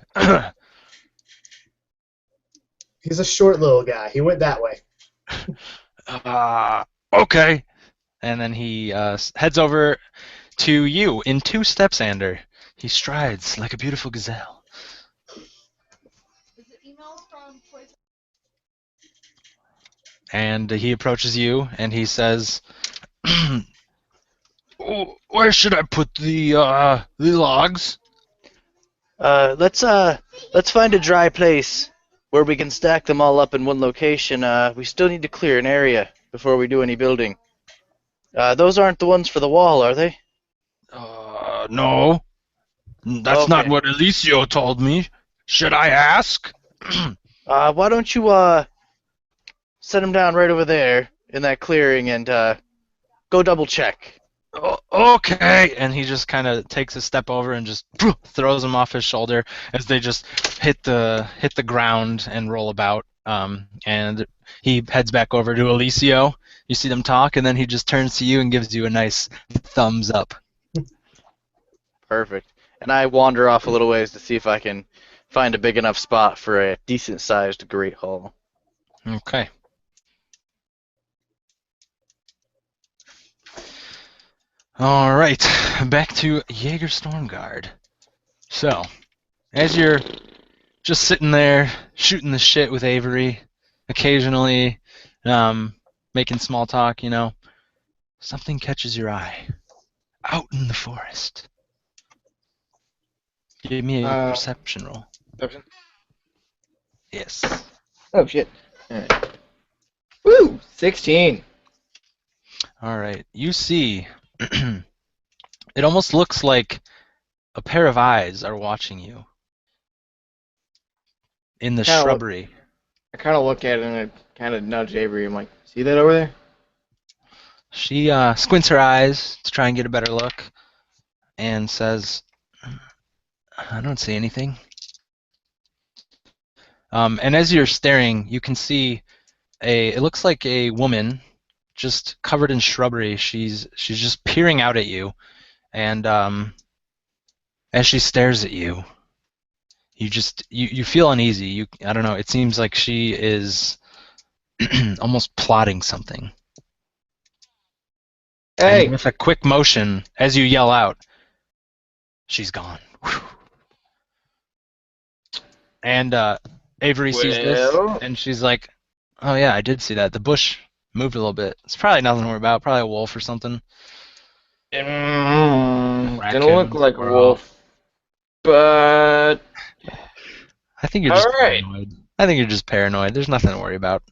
He's a short little guy. He went that way. Okay. And then he heads over to you in 2 steps, Ander. He strides like a beautiful gazelle. and he approaches you and he says, "Oh, where should I put the logs?" Let's find a dry place where we can stack them all up in one location. We still need to clear an area before we do any building. Those aren't the ones for the wall, are they? No. That's not Okay. what Alicio told me. Should I ask? Why don't you set them down right over there in that clearing and go double check. Okay. And he just kind of takes a step over and just throws them off his shoulder as they just hit the ground and roll about. And he heads back over to Alicio. You see them talk, and then he just turns to you and gives you a nice thumbs up. Perfect. And I wander off a little ways to see if I can find a big enough spot for a decent-sized great hall. Okay. All right, back to Jaeger Stormguard. So, as you're just sitting there shooting the shit with Avery, occasionally making small talk, something catches your eye out in the forest. Give me a perception roll. Perception? Yes. Oh, shit. Alright. Woo! 16. All right. You see, it almost looks like a pair of eyes are watching you in the shrubbery. I kind of look at it and I kind of nudge Avery. I'm like, see that over there? She squints her eyes to try and get a better look and says, "I don't see anything." And as you're staring, you can see it looks like a woman just covered in shrubbery. She's just peering out at you, and as she stares at you, you feel uneasy. I don't know. It seems like she is almost plotting something. Hey! And with a quick motion, as you yell out, she's gone. And Avery sees this, and she's like, "Oh yeah, I did see that. The bush moved a little bit. It's probably nothing to worry about. Probably a wolf or something." Didn't look Raccoon, like a squirrel. wolf, but I think you're just all right. paranoid. I think you're just paranoid. There's nothing to worry about.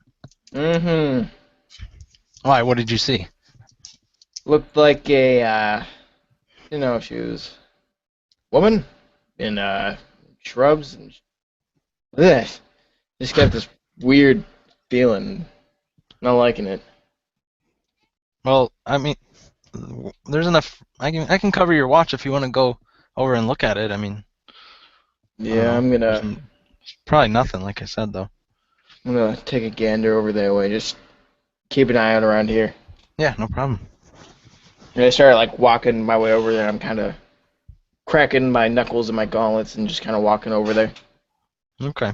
Mm-hmm. Why? What did you see? Looked like a, she was woman in shrubs and ugh. Just got this weird feeling. Not liking it. Well, I mean, there's enough. I can cover your watch if you want to go over and look at it. I mean, Yeah, I'm gonna probably nothing, like I said, though. take a gander over that way. Just keep an eye out around here. Yeah, no problem. And I start walking my way over there. I'm kind of cracking my knuckles and my gauntlets and just kind of walking over there. Okay.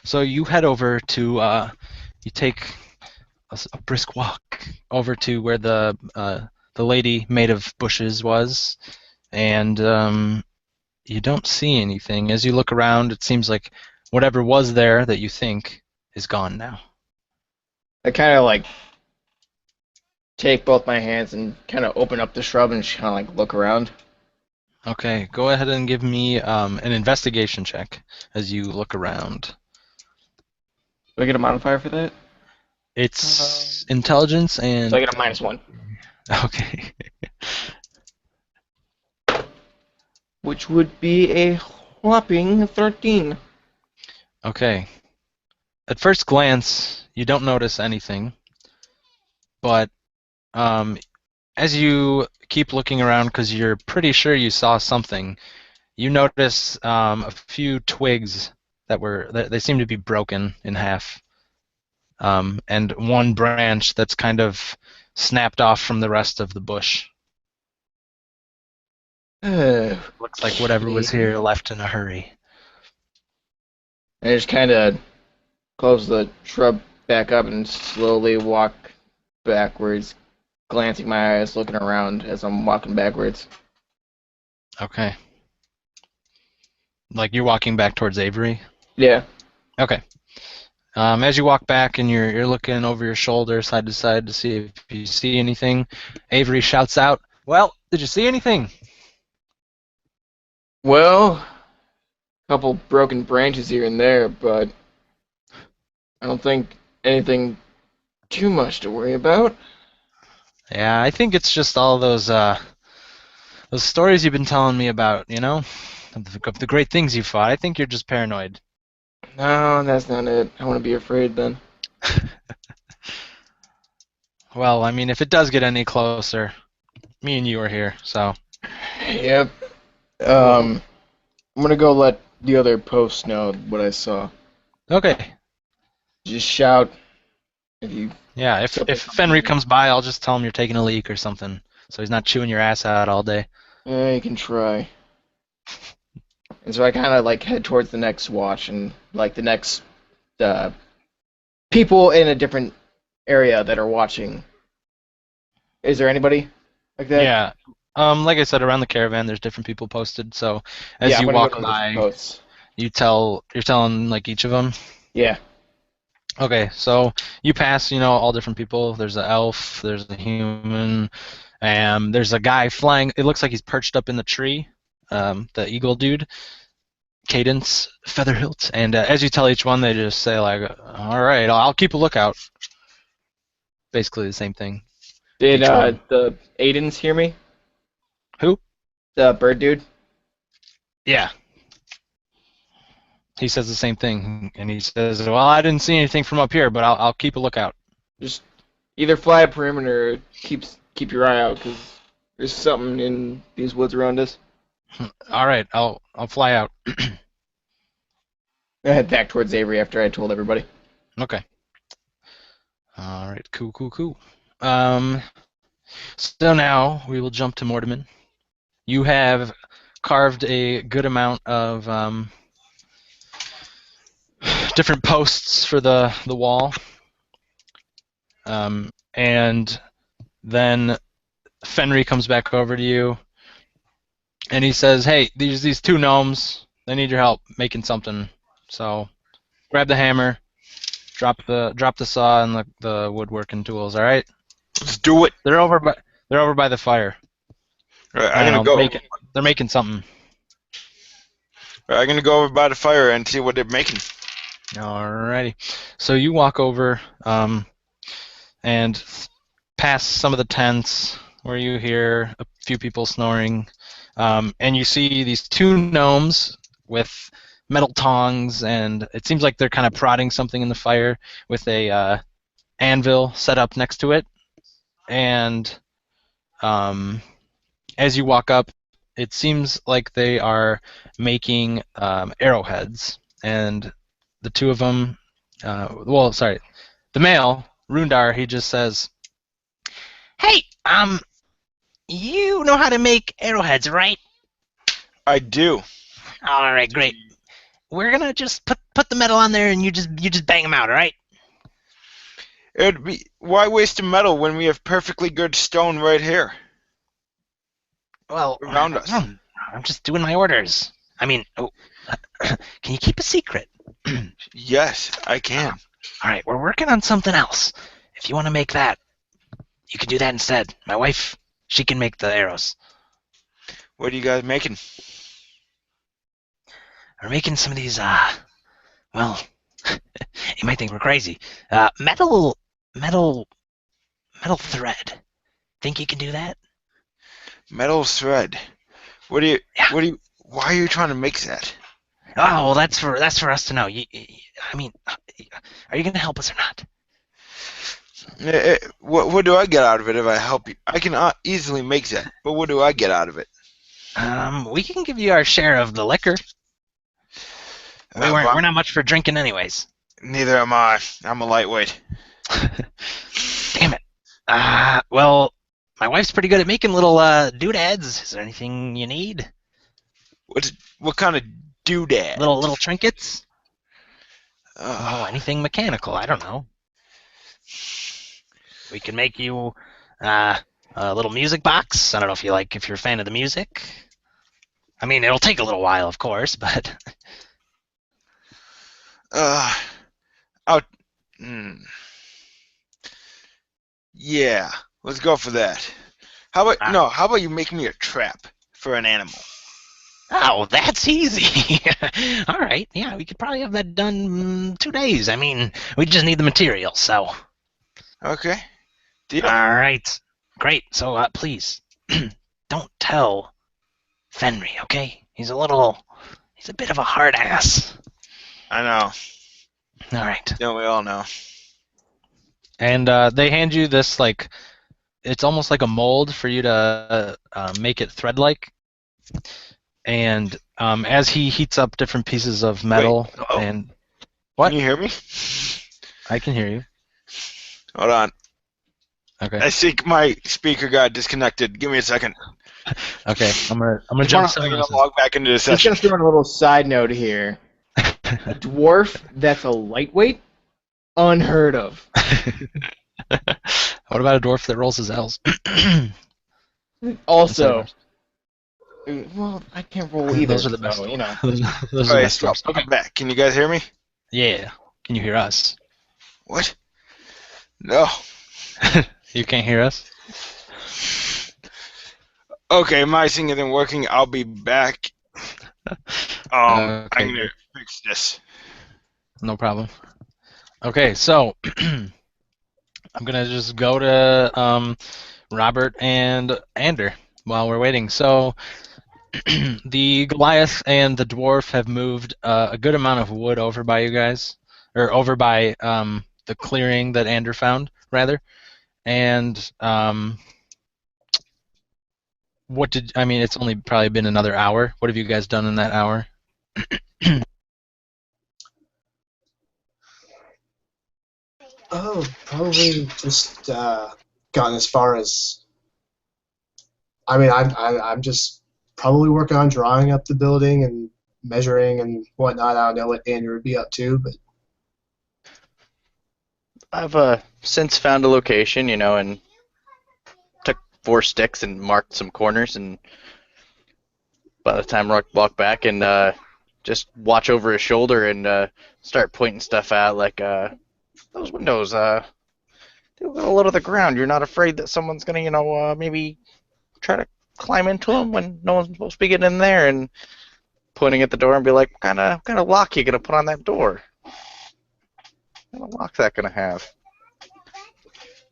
So you head over to you take a brisk walk over to where the lady made of bushes was, and you don't see anything. As you look around, it seems like whatever was there that you think is gone now. I kind of take both my hands and kind of open up the shrub and just kind of look around. Okay, go ahead and give me an investigation check as you look around. Do I get a modifier for that? It's intelligence and... So I get a -1. Okay. Which would be a whopping 13. Okay. At first glance, you don't notice anything, but as you keep looking around because you're pretty sure you saw something, you notice a few twigs they seem to be broken in half, and one branch that's kind of snapped off from the rest of the bush. Looks like whatever was here left in a hurry. I just kind of close the shrub back up and slowly walk backwards, glancing my eyes, looking around as I'm walking backwards. Okay. Like you're walking back towards Avery? Yeah. Okay. As you walk back and you're looking over your shoulder side to side to see if you see anything, Avery shouts out, "Well, did you see anything?" Well, a couple broken branches here and there, but I don't think anything too much to worry about. Yeah, I think it's just all those stories you've been telling me about, of the great things you fought. I think you're just paranoid. No, that's not it. I want to be afraid then. Well, I mean, if it does get any closer, me and you are here, so. Yep. I'm gonna go let the other posts know what I saw. Okay. Just shout if you. Yeah, if Fenry comes by, I'll just tell him you're taking a leak or something, so he's not chewing your ass out all day. Yeah, you can try. And so I kind of like head towards the next watch and like the next people in a different area that are watching. Is there anybody like that? Yeah. Like I said, around the caravan, there's different people posted. So as Yeah, I'm you gonna go walk to the different by, posts. you're telling like each of them. Yeah. Okay, so you pass, all different people. There's an elf, there's a human, and there's a guy flying. It looks like he's perched up in the tree. The eagle dude, Cadence Featherhilt. And as you tell each one, they just say like, "All right, I'll keep a lookout." Basically the same thing. Did Each one. the Aidens hear me? Who? The bird dude? Yeah. He says the same thing, and he says, "Well, I didn't see anything from up here, but I'll keep a lookout." Just either fly a perimeter or keep your eye out because there's something in these woods around us. All right, I'll fly out. I head back towards Avery after I told everybody. Okay. All right, cool. So now we will jump to Mortimer. You have carved a good amount of different posts for the wall, and then Fenry comes back over to you, and he says, "Hey, these two gnomes. They need your help making something. So grab the hammer, drop the saw and the woodworking tools. All right, Let's do it. they're over by the fire. All right, I I'm don't gonna know, go. they're making something. All right, I'm gonna go over by the fire and see what they're making. Alrighty. So you walk over and past some of the tents where you hear a few people snoring, and you see these two gnomes with metal tongs, and it seems like they're kind of prodding something in the fire with a anvil set up next to it. And as you walk up, it seems like they are making arrowheads, and the two of them, the male Rundar, he just says, Hey, you know how to make arrowheads, right? I do. All right, great. We're gonna just put the metal on there, and you just bang them out, all right? It'd be why waste the metal when we have perfectly good stone right here Well, around us? I'm just doing my orders. I mean, can you keep a secret? Yes, I can. All right, we're working on something else. If you want to make that, you can do that instead. My wife, she can make the arrows. What are you guys making? We're making some of these, well, you might think we're crazy. Metal thread. Think you can do that? Metal thread. What do you? Yeah. What do you? Why are you trying to make that? Oh, well, that's for us to know. I mean, are you going to help us or not? What do I get out of it if I help you? I can easily make that, but what do I get out of it? We can give you our share of the liquor. We're not much for drinking anyways. Neither am I. I'm a lightweight. Damn it. Well, my wife's pretty good at making little doodads. Is there anything you need? What kind of doodad? Little trinkets? Oh, anything mechanical. I don't know. We can make you a little music box. I don't know if you're a fan of the music. I mean, it'll take a little while, of course, but I Hmm. Yeah, let's go for that. How about Ah. no? How about you make me a trap for an animal? Oh, that's easy. All right. Yeah, we could probably have that done 2 days. I mean, we just need the material, so. Okay, deal. All right. Great. So, please, don't tell Fenry, okay? He's a bit of a hard ass. I know. All right. Don't we all know? And they hand you this like it's almost like a mold for you to make it thread-like. And as he heats up different pieces of metal oh. and what? Can you hear me? I can hear you. Hold on. Okay. I think my speaker got disconnected. Give me a second. Okay. I'm gonna jump. I'm gonna log back into the Just session. gonna throw in a little side note here. A dwarf that's a lightweight, unheard of. What about a dwarf that rolls his L's? Also, well, I can't roll either. Those are the best. So, you know. Those are the Alright, best so dwarfs. I'm back. Can you guys hear me? Yeah. Can you hear us? What? No. You can't hear us? Okay, my thing isn't working. I'll be back. I'm gonna good. fix this. No problem. Okay, so I'm gonna just go to Robert and Ander while we're waiting. So the Goliath and the dwarf have moved a good amount of wood over by you guys, or over by the clearing that Ander found, rather. And it's only probably been another hour. What have you guys done in that hour? Oh, probably just gotten as far as. I mean, I'm just probably working on drawing up the building and measuring and whatnot. I don't know what Andrew would be up to, but I've since found a location, and took 4 sticks and marked some corners. And by the time I walk back and just watch over his shoulder and start pointing stuff out, like those windows, they look a little low to the ground. You're not afraid that someone's gonna, maybe try to climb into them when no one's supposed to be getting in there? And pointing at the door and be like, what kind of lock you gonna put on that door? What kind of lock's that gonna have?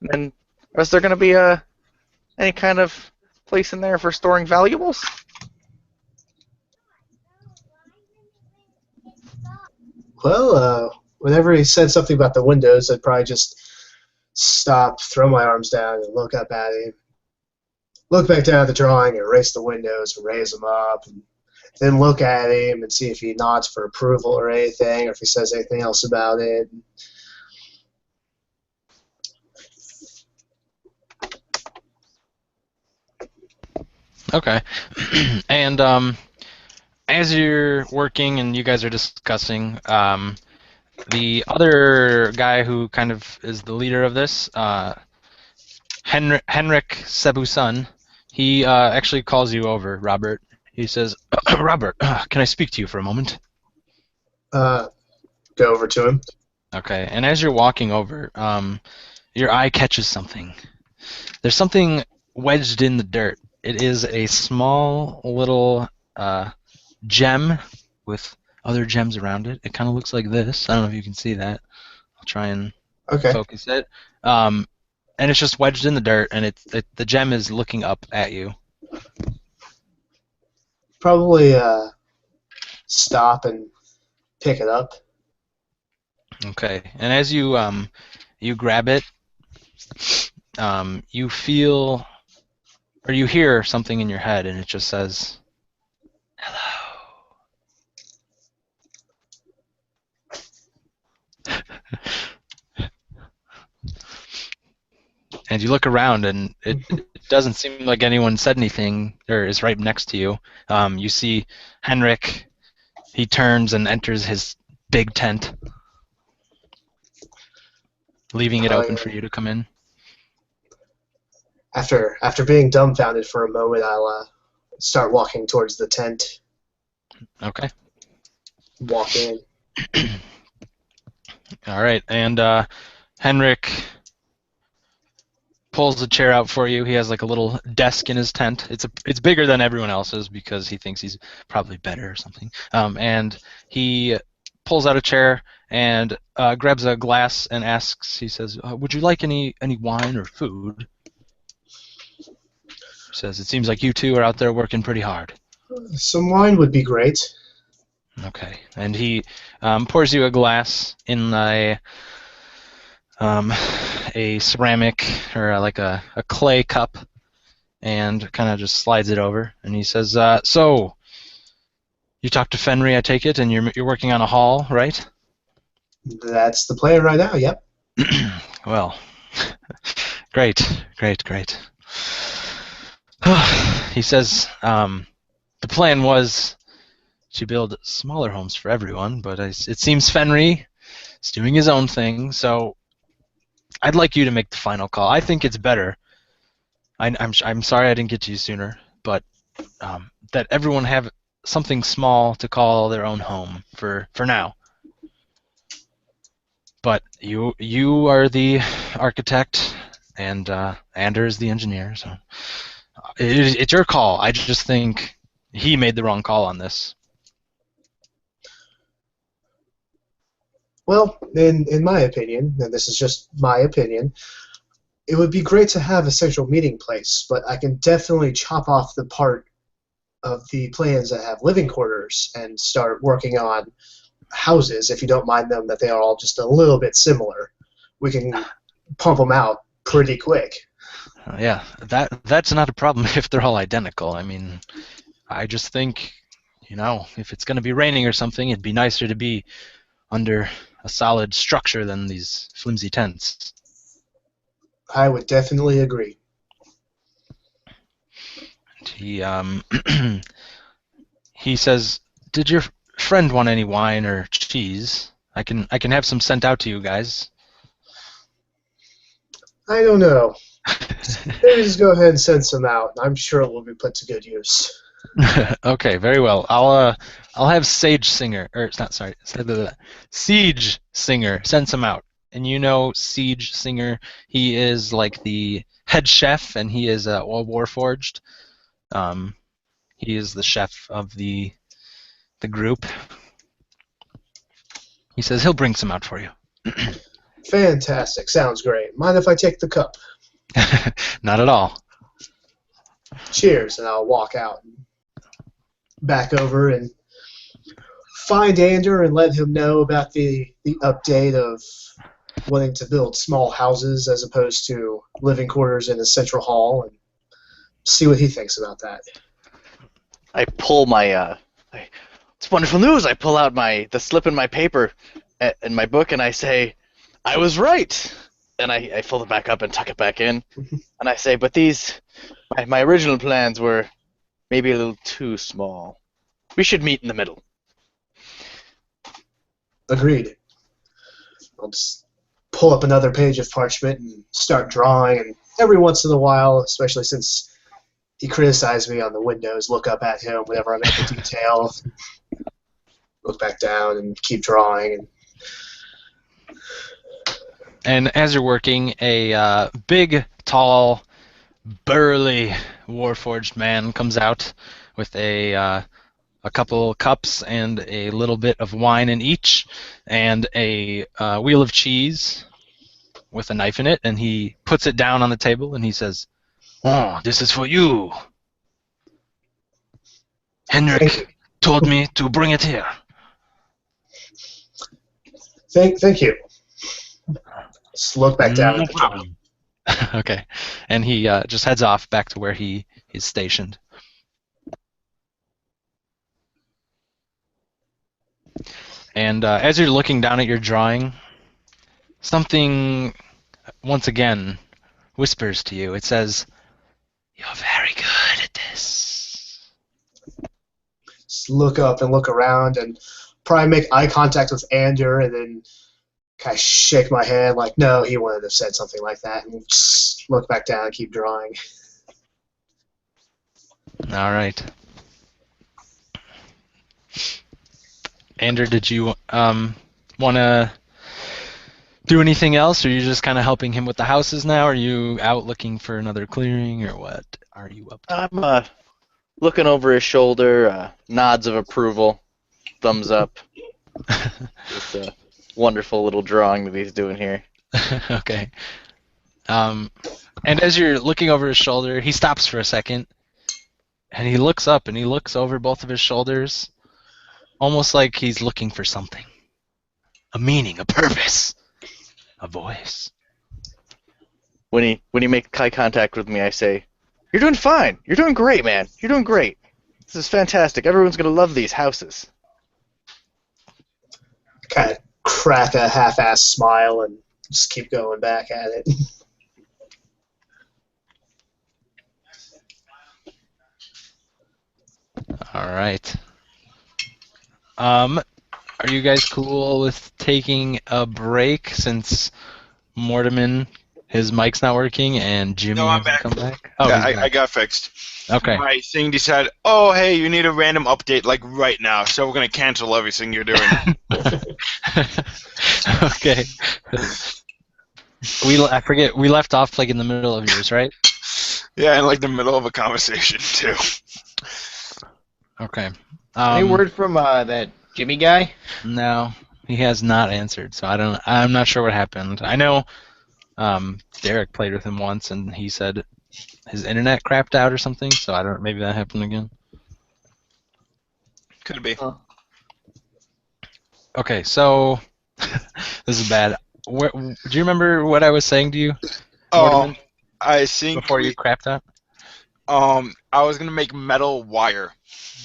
And then, is there gonna be any kind of place in there for storing valuables? well, whenever he said something about the windows, I'd probably just stop, throw my arms down, and look up at him. Look back down at the drawing, erase the windows, and raise them up, and then look at him and see if he nods for approval or anything, or if he says anything else about it. Okay. And as you're working and you guys are discussing, the other guy who kind of is the leader of this, Henrik Sebusun, he actually calls you over, Robert. He says, Robert, can I speak to you for a moment? Go over to him. Okay, and as you're walking over, your eye catches something. There's something wedged in the dirt. It is a small little gem with other gems around it. It kind of looks like this. I don't know if you can see that. I'll try and focus it. And it's just wedged in the dirt, and the gem is looking up at you. Probably stop and pick it up. Okay, and as you grab it, you feel or you hear something in your head, and it just says, "Hello." And you look around, and it doesn't seem like anyone said anything or is right next to you. You see Henrik. He turns and enters his big tent, leaving it open for you to come in. After being dumbfounded for a moment, I'll start walking towards the tent. Okay. Walk in. All right, and Henrik pulls a chair out for you. He has like a little desk in his tent. It's bigger than everyone else's because he thinks he's probably better or something. And he pulls out a chair and grabs a glass and asks. He says, "Would you like any wine or food?" He says, "It seems like you two are out there working pretty hard." Some wine would be great. Okay, and he pours you a glass in a ceramic or like a clay cup, and kind of just slides it over. And he says, "So, you talked to Fenry, I take it, and you're working on a hall, right?" That's the plan right now, yep. Well, great. He says, the plan was to build smaller homes for everyone, but it seems Fenry is doing his own thing, so I'd like you to make the final call. I think it's better. I'm sorry I didn't get to you sooner, but that everyone have something small to call their own home for now. But you are the architect, and Anders the engineer, so it's your call. I just think he made the wrong call on this. Well, in my opinion, and this is just my opinion, it would be great to have a central meeting place, but I can definitely chop off the part of the plans that have living quarters and start working on houses, if you don't mind them, that they are all just a little bit similar. We can pump them out pretty quick. Yeah, that's not a problem if they're all identical. I mean, I just think, if it's going to be raining or something, it'd be nicer to be under a solid structure than these flimsy tents. I would definitely agree. He he says, "Did your friend want any wine or cheese? I can have some sent out to you guys." I don't know. Maybe just go ahead and send some out. I'm sure it will be put to good use. Okay, very well. I'll have Sage Singer, or not, sorry, Siege Singer send some out. And Siege Singer, he is like the head chef, and he is Warforged. He is the chef of the group. He says he'll bring some out for you. Fantastic. Sounds great. Mind if I take the cup? Not at all. Cheers, and I'll walk out. Back over and find Ander and let him know about the update of wanting to build small houses as opposed to living quarters in a central hall, and see what he thinks about that. I pull my it's wonderful news. I pull out the slip in my paper in my book, and I say, "I was right." And I fold it back up and tuck it back in, and I say, "But my original plans were maybe a little too small. We should meet in the middle." Agreed. I'll just pull up another page of parchment and start drawing, and every once in a while, especially since he criticized me on the windows, look up at him whenever I'm at the detail, look back down and keep drawing. And as you're working, a big, tall, burly Warforged man comes out with a couple cups and a little bit of wine in each, and a wheel of cheese with a knife in it, and he puts it down on the table, and he says, "Oh, this is for you. Henrik told me to bring it here." Thank you. Just look back down No at the problem. Okay, and he just heads off back to where he is stationed. And as you're looking down at your drawing, something once again whispers to you. It says, "You're very good at this." Just look up and look around and probably make eye contact with Ander and then kind of shake my head like, no, he wouldn't have said something like that, and just look back down and keep drawing. All right. Ander, did you want to do anything else, or are you just kind of helping him with the houses now? Are you out looking for another clearing, or what are you up to? I'm looking over his shoulder, nods of approval, thumbs up. This wonderful little drawing that he's doing here. Okay. And as you're looking over his shoulder, he stops for a second, and he looks up, and he looks over both of his shoulders, almost like he's looking for something. A meaning, a purpose, a voice. When he makes eye contact with me, I say, "You're doing fine. You're doing great, man. You're doing great. This is fantastic. Everyone's gonna love these houses." Kind of crack a half-ass smile and just keep going back at it. All right. Are you guys cool with taking a break since Mortimer, his mic's not working, and Jimmy No, I'm hasn't back. come back? Oh, Yeah, he's I back. got fixed. Okay. My thing decided, oh, hey, you need a random update, like, right now, so we're going to cancel everything you're doing. Okay. I forget. We left off like in the middle of yours, right? Yeah, in, like, the middle of a conversation, too. Okay. Any word from that Jimmy guy? No, he has not answered. So I'm not sure what happened. I know Derek played with him once, and he said his internet crapped out or something. So I don't. Maybe that happened again. Could be. Okay, so this is bad. Do you remember what I was saying to you Mortimer, I think before you crapped out? I was going to make metal wire.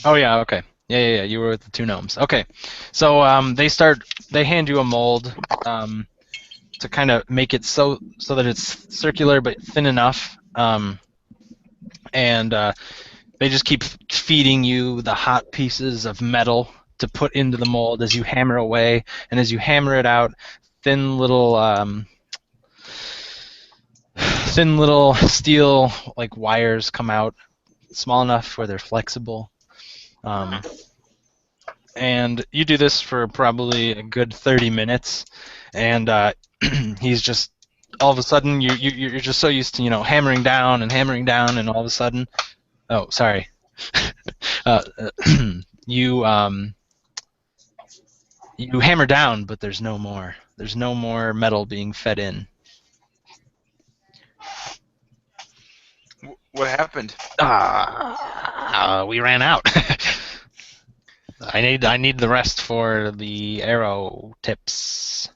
Oh yeah, okay. Yeah. You were with the two gnomes. Okay, so they hand you a mold to kind of make it so that it's circular but thin enough, and they just keep feeding you the hot pieces of metal to put into the mold as you hammer away, and as you hammer it out, thin little steel like wires come out, small enough where they're flexible. And you do this for probably a good 30 minutes, and he's just all of a sudden you're just so used to hammering down, and all of a sudden, oh sorry, you hammer down, but there's no more metal being fed in. What happened? We ran out. I need the rest for the arrow tips.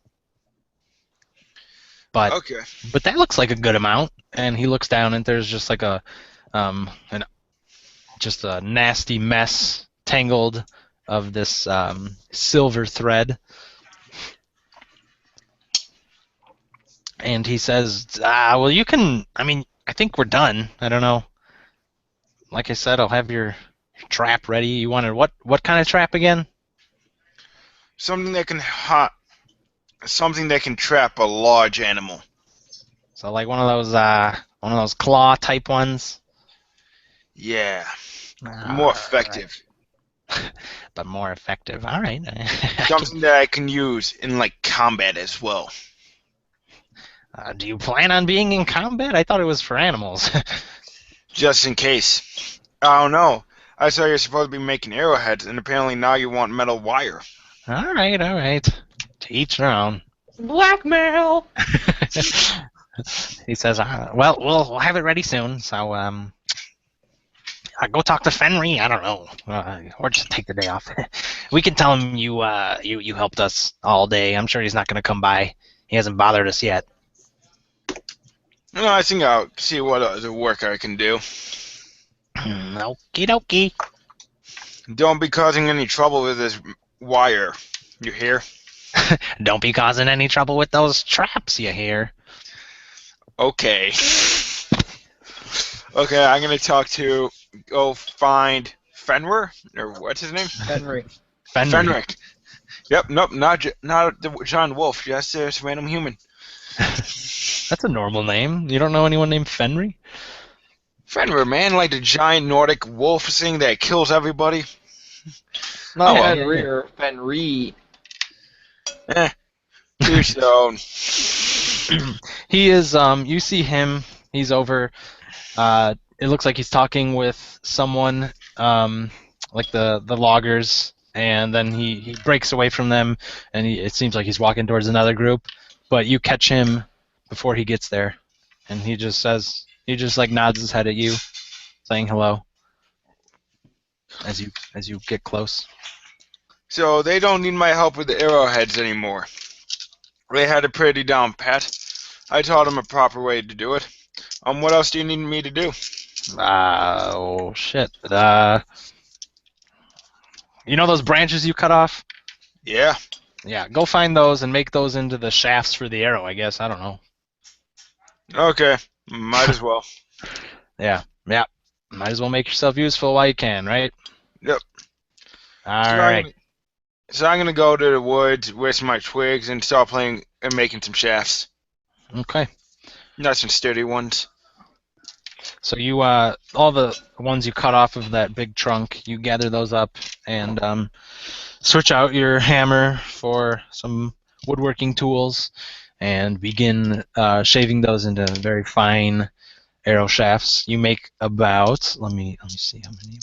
But Okay. but that looks like a good amount. And he looks down, and there's just like a nasty mess tangled of this silver thread. And he says, well, you can. I mean, I think we're done. I don't know. Like I said, I'll have your trap ready. You wanted what kind of trap again? Something that can trap a large animal. So like one of those claw type ones. Yeah. More effective. Right. But more effective. All right. Something that I can use in like combat as well. Do you plan on being in combat? I thought it was for animals. Just in case. I don't know. I saw you're supposed to be making arrowheads, and apparently now you want metal wire. All right. To each their own. Blackmail! He says, well, we'll have it ready soon. So go talk to Fenry. I don't know, or just take the day off. We can tell him you helped us all day. I'm sure he's not going to come by. He hasn't bothered us yet. No, I think I'll see what other work I can do. Okie dokie. Don't be causing any trouble with this wire. You hear? Don't be causing any trouble with those traps, you hear? Okay. Okay, I'm gonna go find Fenrir, or what's his name? Henry. Fenric. Yep, nope, not the John Wolf, just this random human. That's a normal name. You don't know anyone named Fenry? Fenrir, man, like the giant Nordic wolf thing that kills everybody. Not Oh, well. Fenrir, Fenry. Too soon. He is. You see him. He's over. It looks like he's talking with someone, like the loggers, and then he breaks away from them, and it seems like he's walking towards another group. But you catch him before he gets there, and he just like nods his head at you, saying hello. As you get close. So they don't need my help with the arrowheads anymore. They had it pretty down pat. I taught them a proper way to do it. What else do you need me to do? Oh shit. You know those branches you cut off? Yeah. Yeah, go find those and make those into the shafts for the arrow, I guess. I don't know. Okay. Might as well. Yeah. Might as well make yourself useful while you can, right? Yep. Alright. So I'm gonna go to the woods with some my twigs and start playing and making some shafts. Okay. Nice and sturdy ones. So you all the ones you cut off of that big trunk, you gather those up and switch out your hammer for some woodworking tools and begin shaving those into very fine arrow shafts. You make about, let me see how many you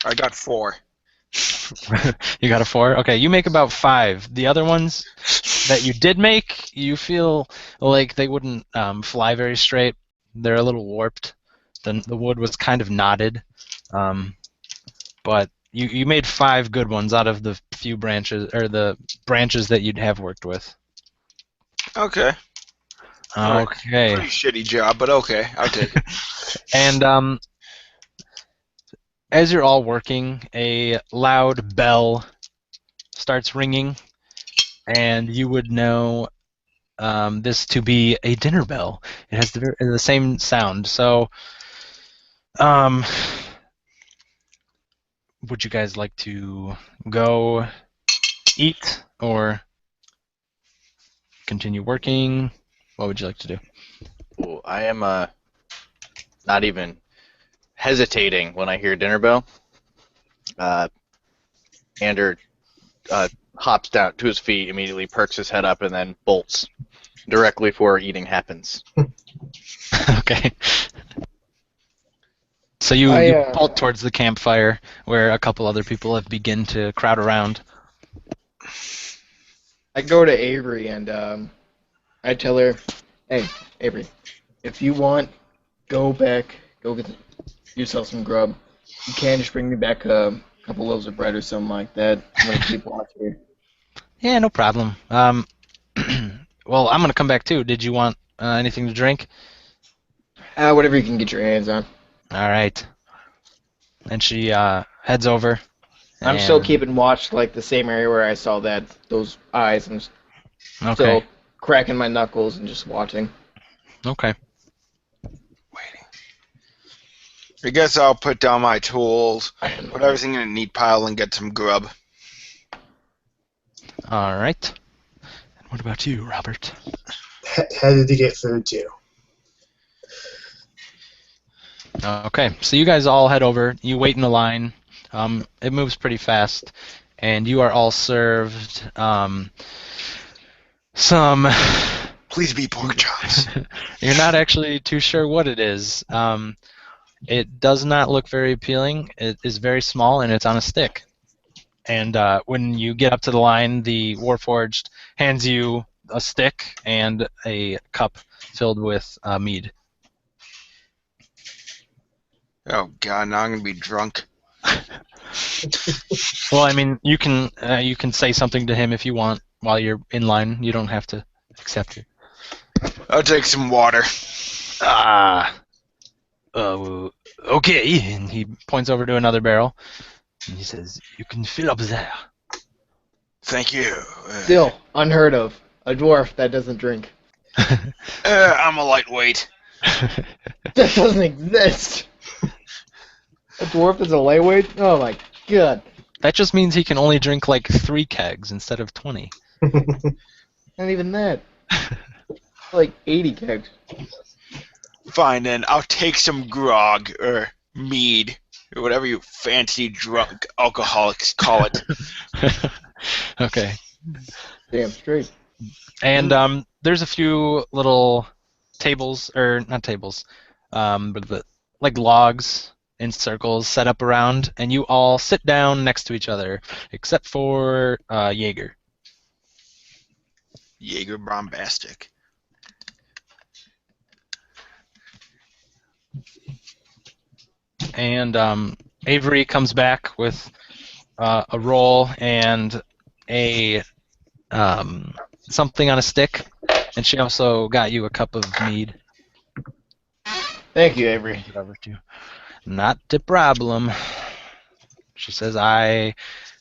I got 4. make. You got a 4? Okay, you make about 5. The other ones that you did make, you feel like they wouldn't fly very straight. They're a little warped. The wood was kind of knotted. But you made 5 good ones out of the few branches, or the branches that you'd have worked with. Okay. Okay. Pretty shitty job, but okay. I'll take it. And as you're all working, a loud bell starts ringing, and you would know this to be a dinner bell. It has the same sound. So, would you guys like to go eat or continue working? What would you like to do? Ooh, I am not even hesitating when I hear dinner bell. Ander hops down to his feet, immediately perks his head up, and then bolts directly before eating happens. Okay. So you bolt towards the campfire where a couple other people have begun to crowd around. I go to Avery and I tell her, "Hey, Avery, if you want, go back, go get yourself some grub. You can just bring me back a couple loaves of bread or something like that. I'm gonna keep watch here." Yeah, no problem. Well, I'm gonna come back too. Did you want anything to drink? Whatever you can get your hands on. All right. And she heads over. I'm still keeping watch, like the same area where I saw those eyes. I'm still cracking my knuckles and just watching. Okay. Waiting. I guess I'll put down my tools, put everything in a neat pile, and get some grub. All right. And what about you, Robert? Headed to get food too. Okay, so you guys all head over. You wait in a line. It moves pretty fast, and you are all served some. Please be pork chops. You're not actually too sure what it is. It does not look very appealing. It is very small, and it's on a stick. And when you get up to the line, the Warforged hands you a stick and a cup filled with mead. Oh god, now I'm gonna be drunk. Well, I mean, you can say something to him if you want while you're in line. You don't have to accept it. I'll take some water. Okay. And he points over to another barrel, and he says, "You can fill up there." Thank you. Still unheard of. A dwarf that doesn't drink. I'm a lightweight. That doesn't exist. A dwarf is a lightweight? Oh my god. That just means he can only drink like 3 kegs instead of 20. Not even that. Like 80 kegs. Fine then, I'll take some grog, or mead, or whatever you fancy drunk alcoholics call it. Okay. Damn straight. And there's a few little tables, or not tables, like logs in circles set up around, and you all sit down next to each other, except for Jaeger. Jaeger bombastic. And Avery comes back with a roll and a something on a stick, and she also got you a cup of mead. Thank you, Avery. Hand it over to you. Not a problem. She says, I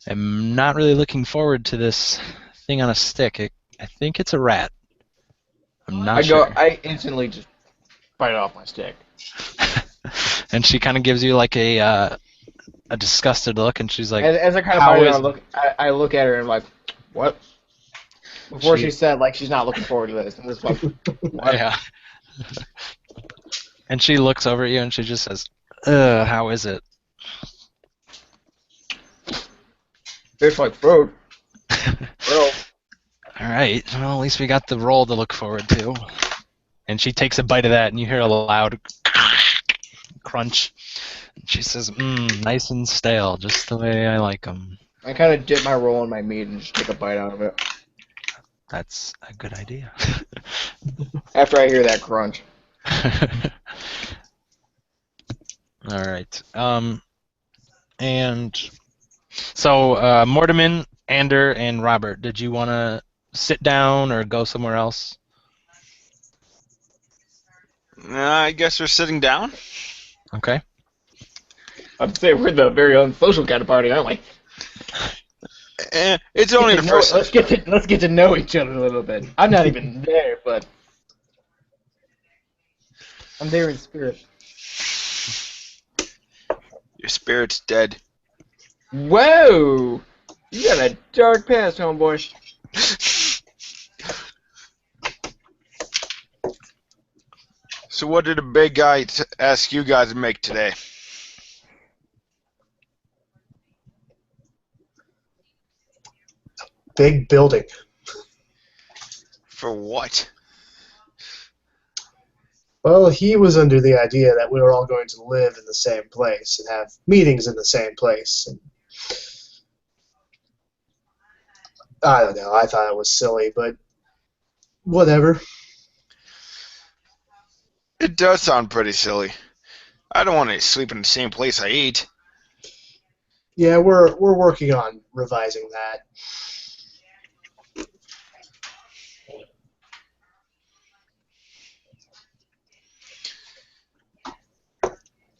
am not really looking forward to this thing on a stick. I think it's a rat. I'm not sure. I instantly just bite off my stick. And she kind of gives you like a disgusted look, and she's like, As I kind of "How bite it, is I look at her and I'm like, what? Before she said, like, she's not looking forward to this. And it's like, what? Yeah. And she looks over at you and she just says, "Ugh, how is it?" Tastes like fruit. Bro. All right. Well, at least we got the roll to look forward to. And she takes a bite of that, and you hear a loud crunch. And she says, nice and stale, just the way I like them. I kind of dip my roll in my meat and just take a bite out of it. That's a good idea. After I hear that crunch. All right. And so Mortimer, Ander, and Robert, did you want to sit down or go somewhere else? I guess we're sitting down. Okay. I'd say we're the very unsocial kind of party, aren't we? It's only the first. Let's get to know each other a little bit. I'm not even there, but I'm there in spirit. Your spirit's dead. Whoa! You got a dark past, homeboy. So what did the big guy ask you guys to make today? Big building. For what? Well, he was under the idea that we were all going to live in the same place and have meetings in the same place. And I don't know. I thought it was silly, but whatever. It does sound pretty silly. I don't want to sleep in the same place I eat. Yeah, we're working on revising that.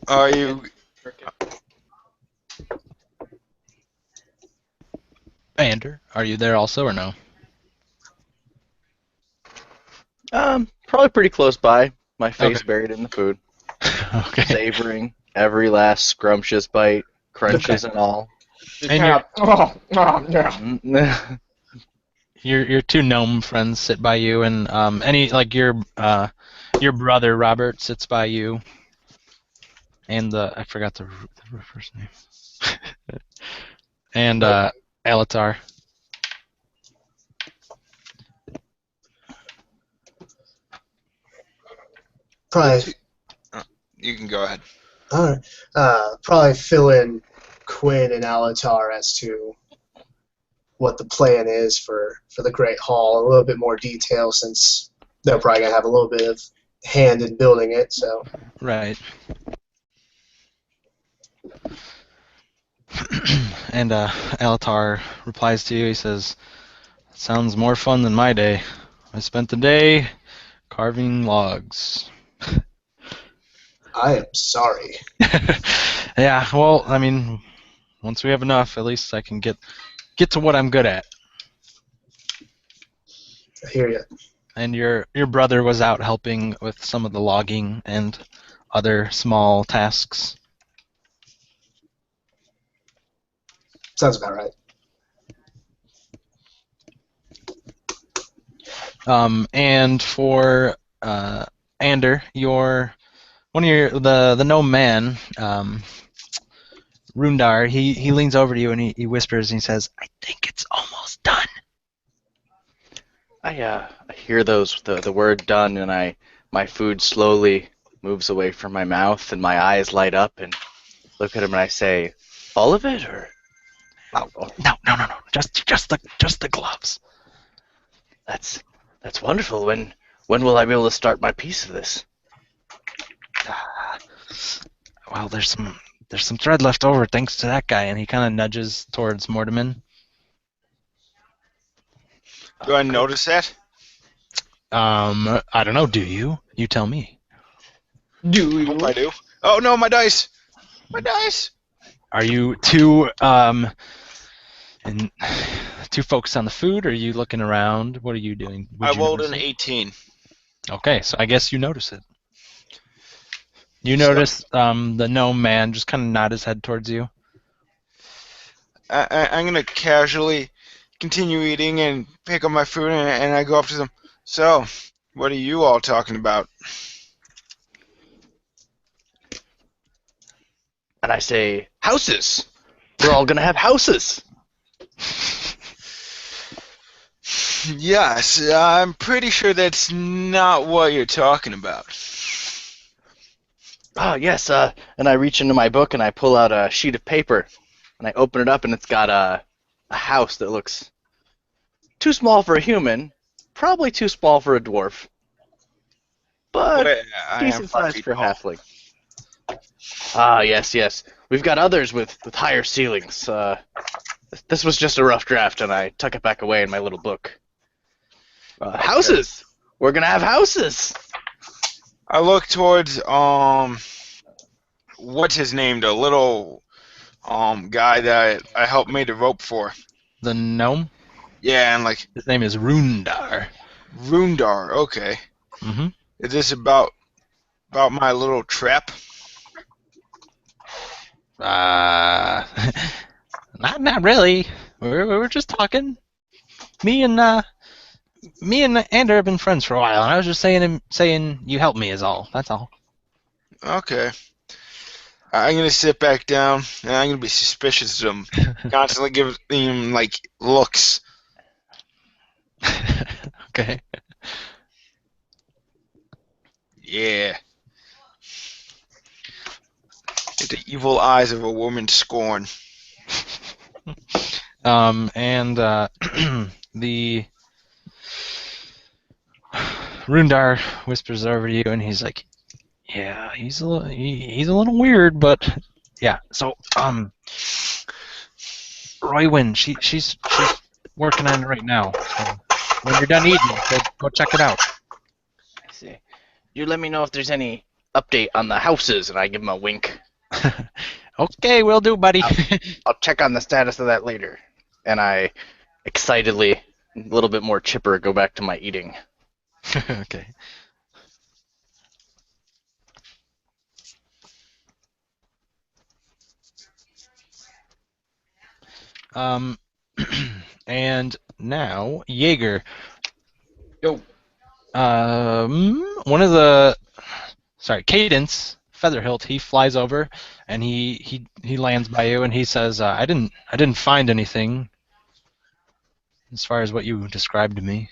Are you? Ander, are you there also or no? Probably pretty close by. My face Okay. buried in the food, Okay. savoring every last scrumptious bite, crunches and all. Just And kind of, no. Your two gnome friends sit by you, and your brother Robert sits by you, and I forgot the first name, and Alatar. Probably, You can go ahead. all right. Probably fill in Quinn and Alatar as to what the plan is for the Great Hall. A little bit more detail since they're probably gonna have a little bit of hand in building it. So Right. And Alatar replies to you. He says, "Sounds more fun than my day. I spent the day carving logs." I am sorry. Yeah, well, I mean, once we have enough, at least I can get to what I'm good at. I hear you. And your brother was out helping with some of the logging and other small tasks. Sounds about right. And for Ander, the gnome man, Rundar, he leans over to you and he whispers and he says, "I think it's almost done." I hear the word done, and my food slowly moves away from my mouth, and my eyes light up, and look at him, and I say, "All of it, or Oh, no. Just the gloves. that's wonderful. When will I be able to start my piece of this?" Uh, well, there's some thread left over thanks to that guy, and he kind of nudges towards Mortimer. Do I notice that? I don't know. Do you? You tell me. Do I hope you? I do. Oh no, my dice! My dice! Are you too and too focused on the food, or are you looking around? What are you doing? I Would you rolled notice an it? 18. Okay, so I guess you notice it. You So notice the gnome man just kind of nod his head towards you. I'm gonna casually continue eating and pick up my food, and I go up to them. So, what are you all talking about? And I say, "Houses. We're all gonna have houses." Yes, I'm pretty sure that's not what you're talking about. Oh yes. And I reach into my book and I pull out a sheet of paper, and I open it up, and it's got a house that looks too small for a human, probably too small for a dwarf, but Well, I am decent 5 size feet for a tall. halfling. Ah, yes. We've got others with higher ceilings. This was just a rough draft, and I tuck it back away in my little book. Houses! We're gonna have houses! I look towards what's his name, the little guy that I helped made the rope for. The gnome. Yeah, and like His name is Rundar. Rundar. Okay, Mm-hmm. is this about my little trap? Uh, not really. We were just talking. Me and Ander have been friends for a while, and I was just saying you helped me is all. That's all. Okay. I'm gonna sit back down, and I'm gonna be suspicious of him, constantly giving him like looks. Okay. Yeah. With the evil eyes of a woman's scorn. And the Rundar whispers over to you, and he's like, "Yeah, he's he's a little weird, but yeah." So Roywin, she's working on it right now. So when you're done eating, go check it out. I see. You let me know if there's any update on the houses, and I give him a wink. Okay, will do, buddy. I'll check on the status of that later. And I excitedly, a little bit more chipper, go back to my eating. Okay. And now Jaeger. Yo. Cadence Featherhilt. He flies over, and he lands by you, and he says, "I didn't find anything as far as what you described to me,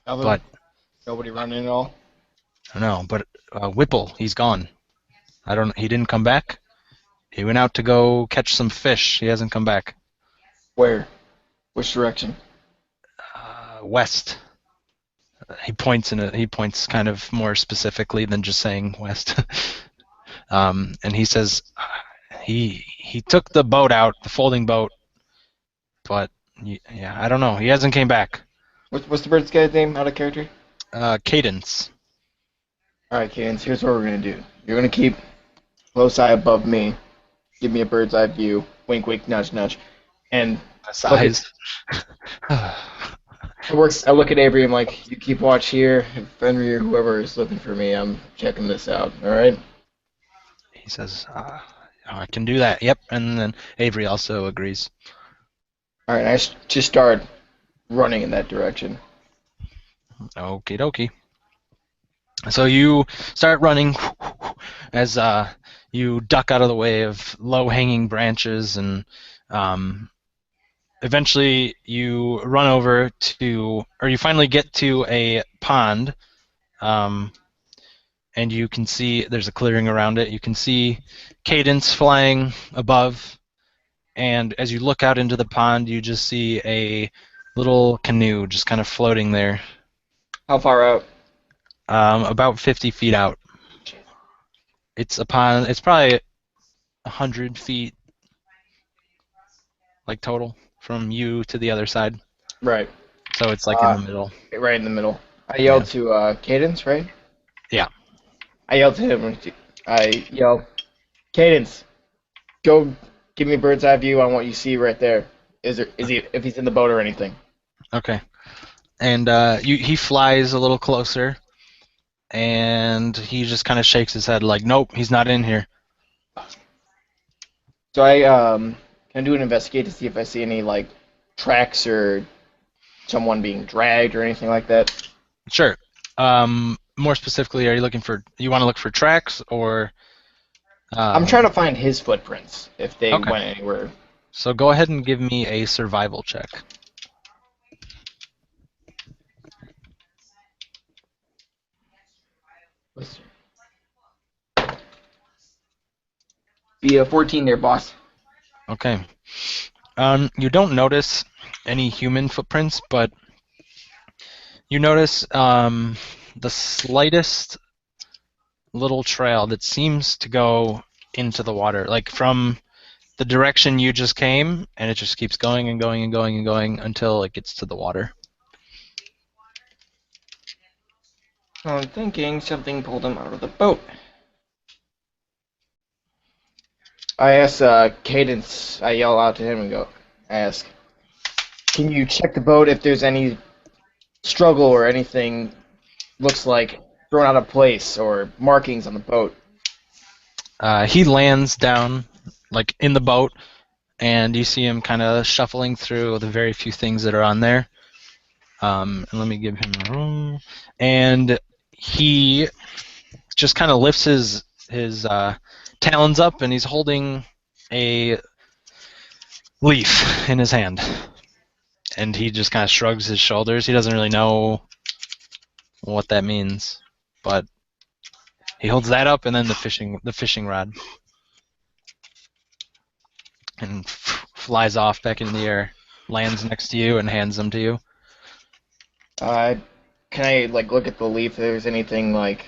Nothing? but Nobody running at all? I don't know. But Whipple, he's gone. He didn't come back. He went out to go catch some fish. He hasn't come back. Where? Which direction? West." He points kind of more specifically than just saying west. And he says he took the boat out, the folding boat, but yeah, I don't know. He hasn't came back. What's the bird's guy's name out of character? Cadence. Alright, Cadence, here's what we're gonna do. You're gonna keep close eye above me. Give me a bird's eye view. Wink, wink, nudge, nudge. And Size. it works. I look at Avery. I'm like, you keep watch here. If Henry or whoever is looking for me, I'm checking this out. All right. He says, I can do that. Yep. And then Avery also agrees. All right. I just start running in that direction. Okie dokie. So you start running as you duck out of the way of low-hanging branches and eventually you run over to, or you finally get to a pond, and you can see there's a clearing around it. You can see Cadence flying above, and as you look out into the pond, you just see a little canoe just kind of floating there, How far out? about 50 feet out. It's a pond. It's probably 100 feet, like total, from you to the other side. Right. So it's like in the middle. Right in the middle. I Yeah. yelled to Cadence, right? Yeah. I yelled to him. I yell, Cadence, go give me a bird's eye view on what you see right there. Is he if he's in the boat or anything? Okay. And he flies a little closer, and he just kind of shakes his head like, nope, he's not in here. So I can I do an investigate to see if I see any like tracks or someone being dragged or anything like that. Sure. More specifically, are you looking for? You want to look for tracks, or? I'm trying to find his footprints if they Okay. went anywhere. So go ahead and give me a survival check. Let's be a 14 there, boss. Okay. You don't notice any human footprints, but you notice the slightest little trail that seems to go into the water, like from the direction you just came, and it just keeps going and going and going and going until it gets to the water. I'm thinking something pulled him out of the boat. I ask Cadence, I yell out to him and I ask, can you check the boat if there's any struggle or anything looks like thrown out of place or markings on the boat? He lands down, like in the boat, and you see him kind of shuffling through the very few things that are on there. And let me give him a roll. And he just kind of lifts his talons up, and he's holding a leaf in his hand. And he just kind of shrugs his shoulders. He doesn't really know what that means, but he holds that up, and then the fishing rod, and flies off back in the air, lands next to you, and hands them to you. Can I like look at the leaf if there's anything like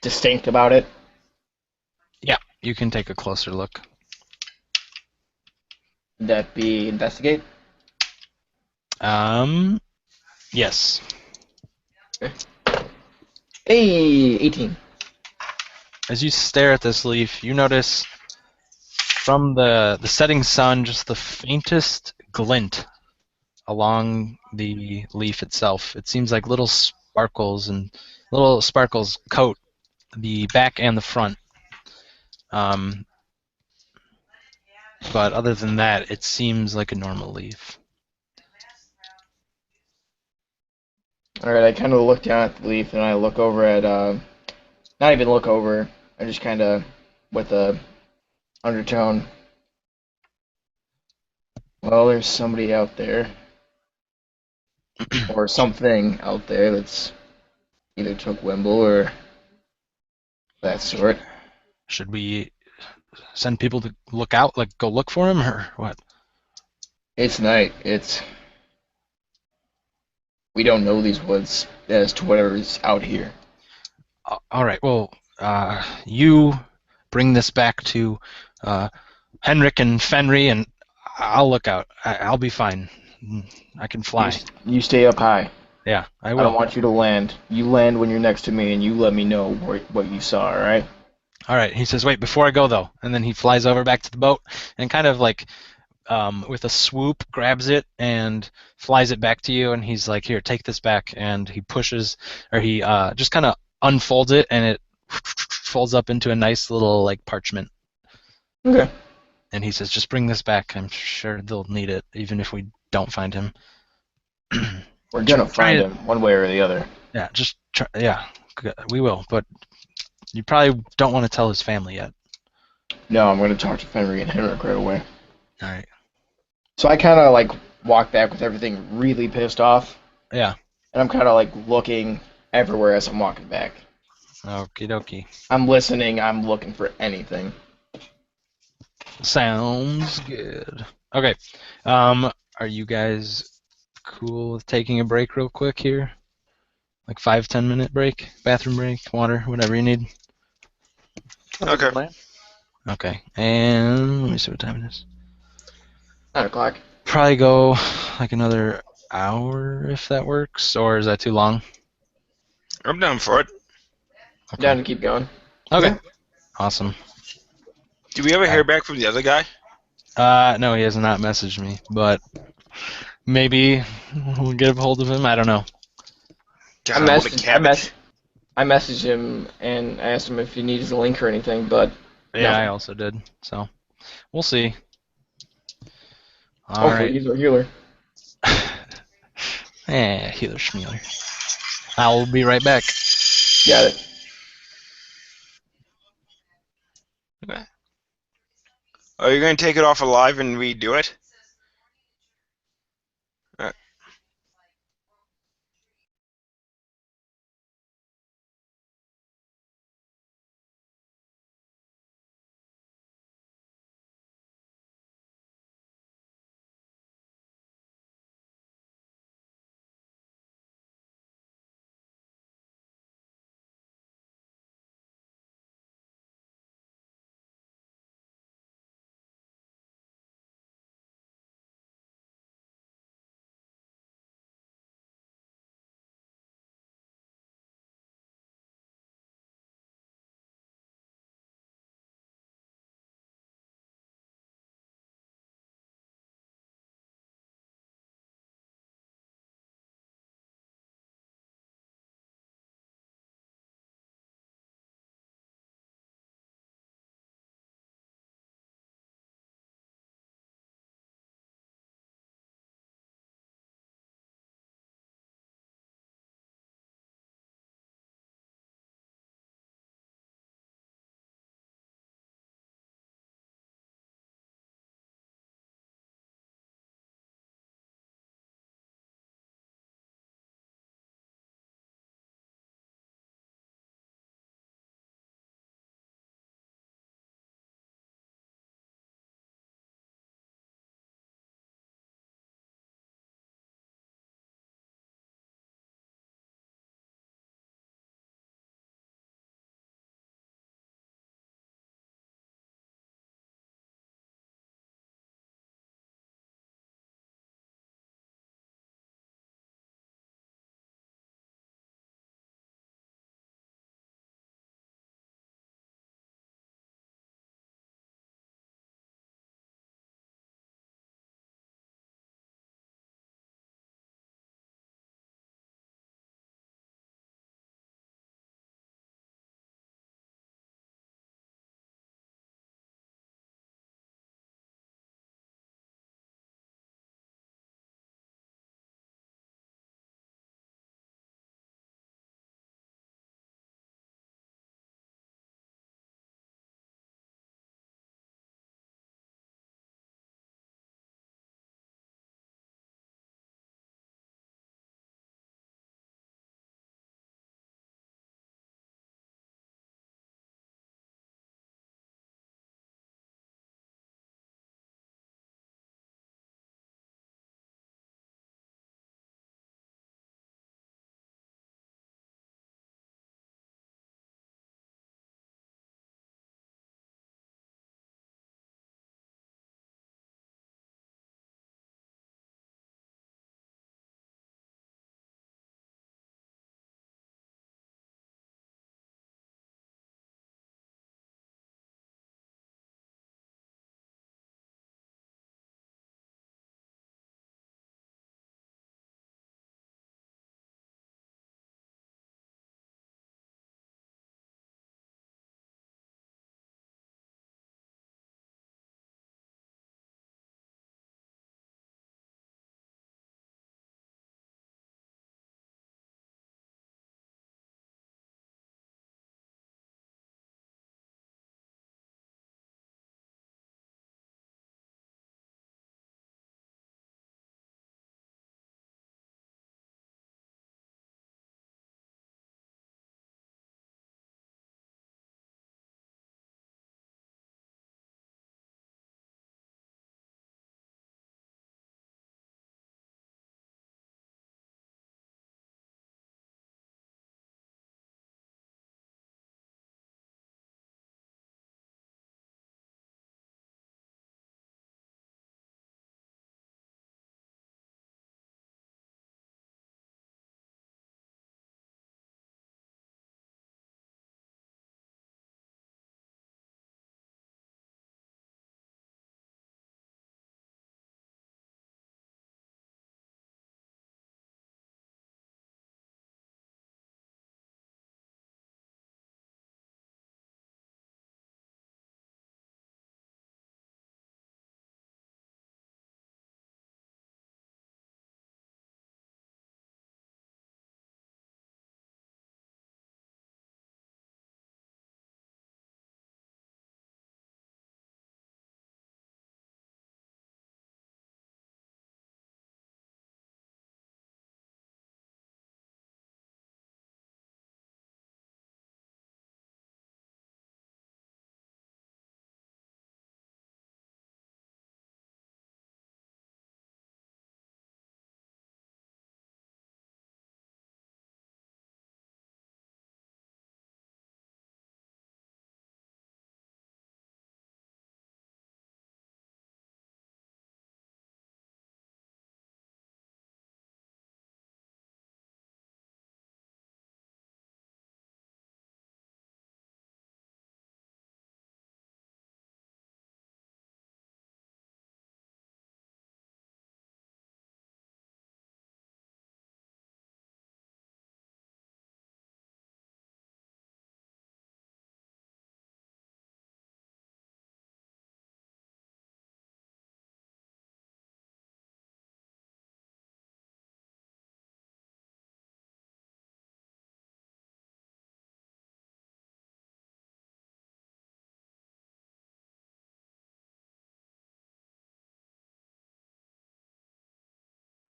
distinct about it? Yeah, you can take a closer look. Would that be investigate? Yes. Hey, 18. As you stare at this leaf, you notice from the setting sun just the faintest glint along the leaf itself. It seems like little sparkles coat the back and the front. But other than that, it seems like a normal leaf. Alright, I kind of look down at the leaf and I look over at, not even look over, I just kind of, with a undertone, well, there's somebody out there, or something out there that's either took Wimble or that sort. Should we send people to look out, like go look for him, or what? It's night, we don't know these woods as to whatever's out here. All right. Well, you bring this back to Henrik and Fenry, and I'll look out. I'll be fine. I can fly. You stay up high. Yeah, I I will. don't want you to land. You land when you're next to me, and you let me know what you saw, alright? All right. He says, "Wait, before I go though," and then he flies over back to the boat and kind of like, with a swoop, grabs it and flies it back to you. And he's like, "Here, take this back." And he pushes, or he just kind of unfolds it, and it folds up into a nice little like parchment. Okay. And he says, "Just bring this back. I'm sure they'll need it, even if we don't find him." We're gonna Try find it. him, one way or the other. Yeah, just try. Yeah, we will. But you probably don't want to tell his family yet. No, I'm gonna talk to Fenry and Henrik right away. All right. So I kind of like walk back with everything really pissed off, Yeah. and I'm kind of like looking everywhere as I'm walking back. Okie dokie. I'm listening. I'm looking for anything. Sounds good. Okay. Are you guys cool with taking a break real quick here? Like 5-10 minute break, bathroom break, water, whatever you need. Sounds like a Okay. plan. Okay. And let me see what time it is. 9 o'clock. Probably go like another hour if that works, or is that too long? I'm down for it. Down Okay. to keep going. Okay. Yeah. Awesome. Do we ever hear back from the other guy? No, he has not messaged me, but maybe we'll get a hold of him. I don't know. God, what a cabbage. I messaged him and asked him if he needs a link or anything, but Yeah, I nothing. also did. So we'll see. All Hopefully right. he's a healer. Healer schmealer. I'll be right back. Got it. Are you going to take it off alive and redo it?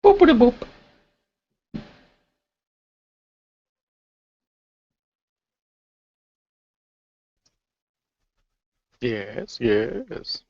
Boopity boop. Yes, yes.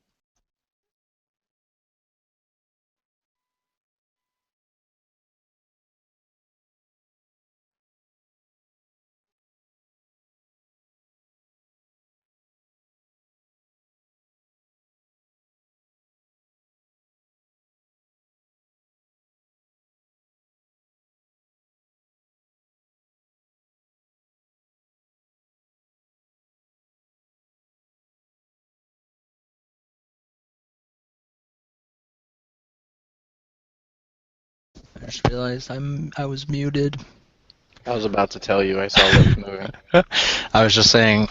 I just realized I was muted. I was about to tell you. I saw lips moving. I was just saying.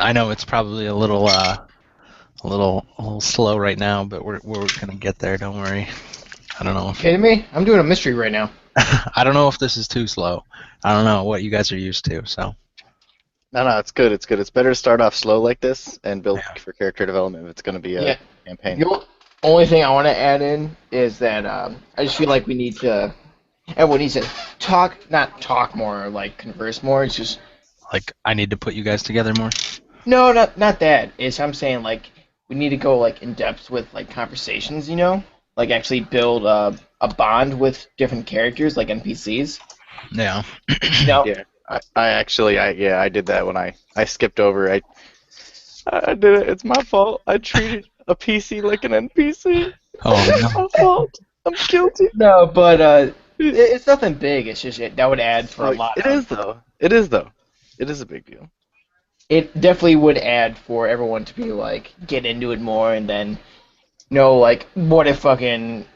I know it's probably a little slow right now, but we're gonna get there. Don't worry. I don't know if Kidding me? I'm doing a mystery right now. I don't know if this is too slow. I don't know what you guys are used to. So No, it's good. It's good. It's better to start off slow like this and build Yeah. for character development if it's going to be a Yeah. campaign. The only thing I want to add in is that I just feel like we need to. Everyone needs to not talk more, like converse more. It's just like I need to put you guys together more. no, not that. It's I'm saying like we need to go like in depth with like conversations. Like actually build a bond with different characters, like NPCs. Yeah. Yeah, I did that when I skipped over. I did it. It's my fault. I treated a PC like an NPC. Oh It's no. my fault. I'm guilty. No, but it's nothing big. It's just that would add for a lot. It is though. It is though. It is a big deal. It definitely would add for everyone to be like get into it more, and then like what if fucking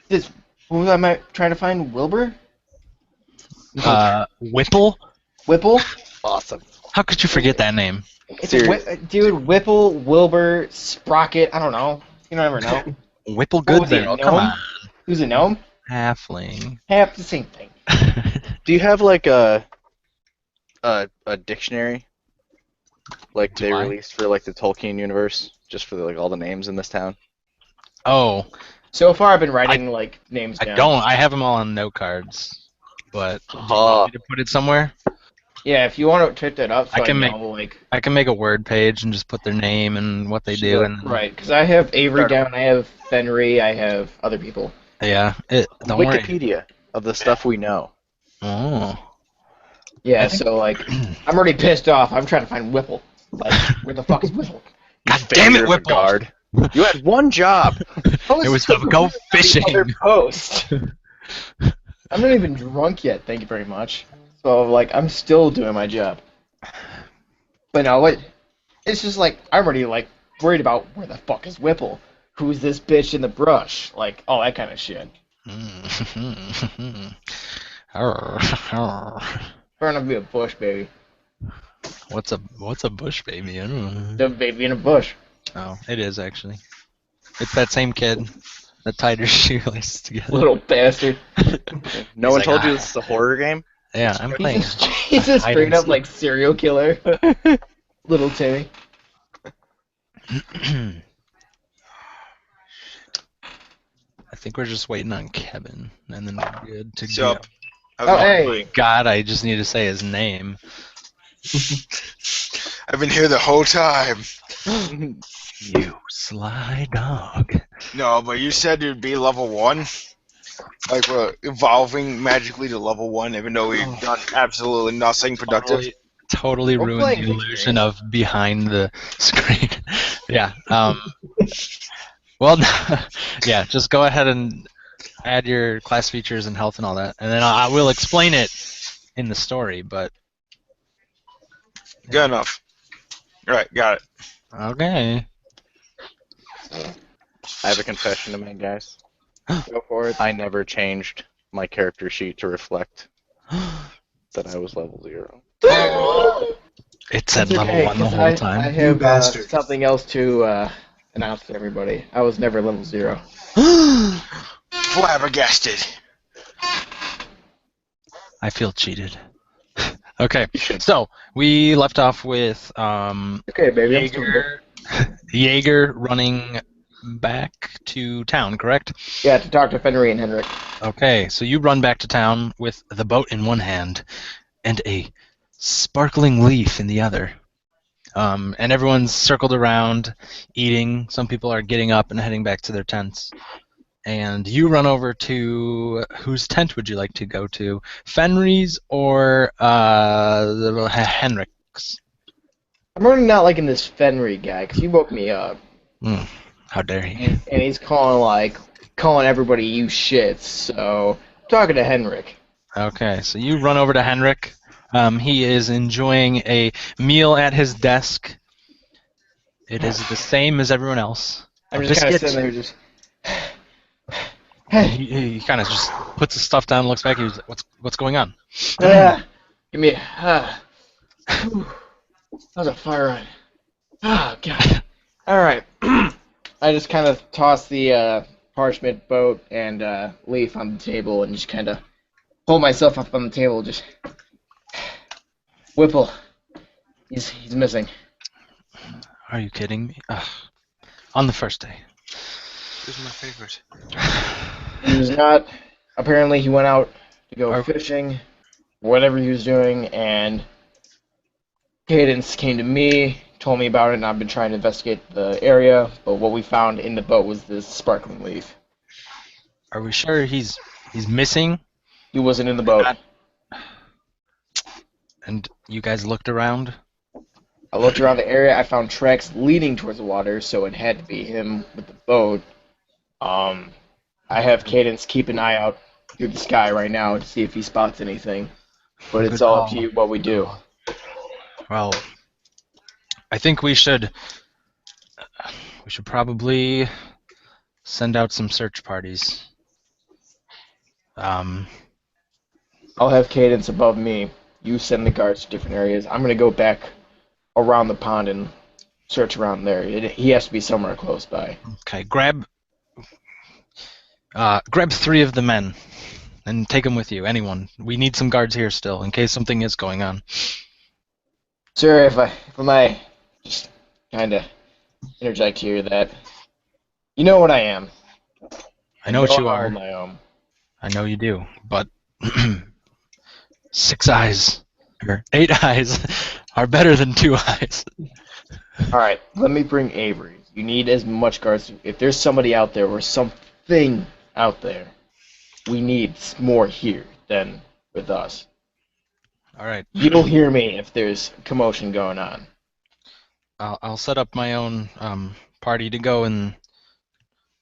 this? Who am I trying to find? Wilbur? Whipple? Whipple? Awesome. How could you forget that name? It's Seriously. dude. Whipple, Wilbur, Sprocket. I don't know. You never know. Whipple What was he, a Goodbarrel. Come gnome? on. Who's a gnome? Halfling. Half the same thing. Do you have like a dictionary like Do they I? released for like the Tolkien universe, just for like all the names in this town? Oh, So far, I've been writing like names I down. don't. I have them all on note cards. But do you Oh. want me to put it somewhere? Yeah, if you want to type that up, so I can know, like I can make a word page and just put their name and what they do. And right, because I have Avery Start. down, I have Fenry, I have other people. Yeah. Don't worry. Wikipedia of the stuff we know. Oh. Yeah, I think- so like I'm already pissed off. I'm trying to find Whipple. Like, where the fuck is Whipple? God damn it, Failure of a Whipple! guard. You had one job. It was to go fishing. Other post. I'm not even drunk yet. Thank you very much. So like I'm still doing my job. But no, what? It's just like I'm already like worried about where the fuck is Whipple? Who's this bitch in the brush? Like all that kind of shit. Trying to be a bush baby. What's a bush baby? I don't know. The baby in a bush. Oh, it is actually. It's that same kid that tied her shoelaces together. Little bastard. No He's one like, told you "Ah." this is a horror game? Yeah, I'm playing. He's a hide straight and up seek. like serial killer. Little Timmy. I think we're just waiting on Kevin, and then we're good to So, go. Oh hey. God, I just need to say his name. I've been here the whole time. You sly dog. No, but you said it'd be level 1. Like we're evolving magically to level 1, even though we've done absolutely nothing productive. Totally We're ruined playing the video illusion games. of behind the screen. Yeah. Well, yeah. Just go ahead and add your class features and health and all that, and then I will explain it in the story. But Good enough. Right, got it. okay. I have a confession to make, guys. Go for it. I never changed my character sheet to reflect that I was level 0. It said It's level okay, 1 the 'cause whole I time. have bastard. something else to announce to everybody. I was never level 0. Flabbergasted. I feel cheated. Okay, so we left off with Okay, baby. I'm still good. Jaeger running back to town, correct? Yeah, to talk to Fenry and Henrik. Okay, so you run back to town with the boat in one hand and a sparkling leaf in the other. And everyone's circled around, eating. Some people are getting up and heading back to their tents. And you run over to whose tent would you like to go to? Fenry's or Henrik's? I'm really not liking this Fenry guy because he woke me up, How dare he? and he's calling everybody you shits. So I'm talking to Henrik. Okay, so you run over to Henrik. He is enjoying a meal at his desk. It is the same as everyone else. I'm A just kind of biscuit. sitting there, just. And he kind of just puts his stuff down and looks back. He's like, what's going on? Give me. That was a fire run. Oh god. All right. I just kind of toss the parchment boat and leaf on the table and just kind of pull myself up on the table. Just Whipple. He's missing. Are you kidding me? Ugh. On the first day. This is my favorite. He was not. Apparently, he went out to go Are- fishing, whatever he was doing, and Cadence came to me, told me about it, and I've been trying to investigate the area. But what we found in the boat was this sparkling leaf. Are we sure he's missing? He wasn't in the boat. And you guys looked around? I looked around the area. I found tracks leading towards the water, so it had to be him with the boat. I have Cadence keep an eye out through the sky right now to see if he spots anything. But it's Good all up to call. you what we do. Well, I think we should probably send out some search parties. I'll have Cadence above me. You send the guards to different areas. I'm gonna go back around the pond and search around there. He has to be somewhere close by. Okay, grab 3 of the men and take them with you. Anyone. We need some guards here still in case something is going on. Sir, if I might just kind of interject here that you know what I am. I know what you I are. hold my own. I know you do, but 6 eyes or 8 eyes are better than 2 eyes. All right, let me bring Avery. You need as much guards. If there's somebody out there or something out there, we need more here than with us. All right. You'll hear me if there's commotion going on. I'll set up my own party to go and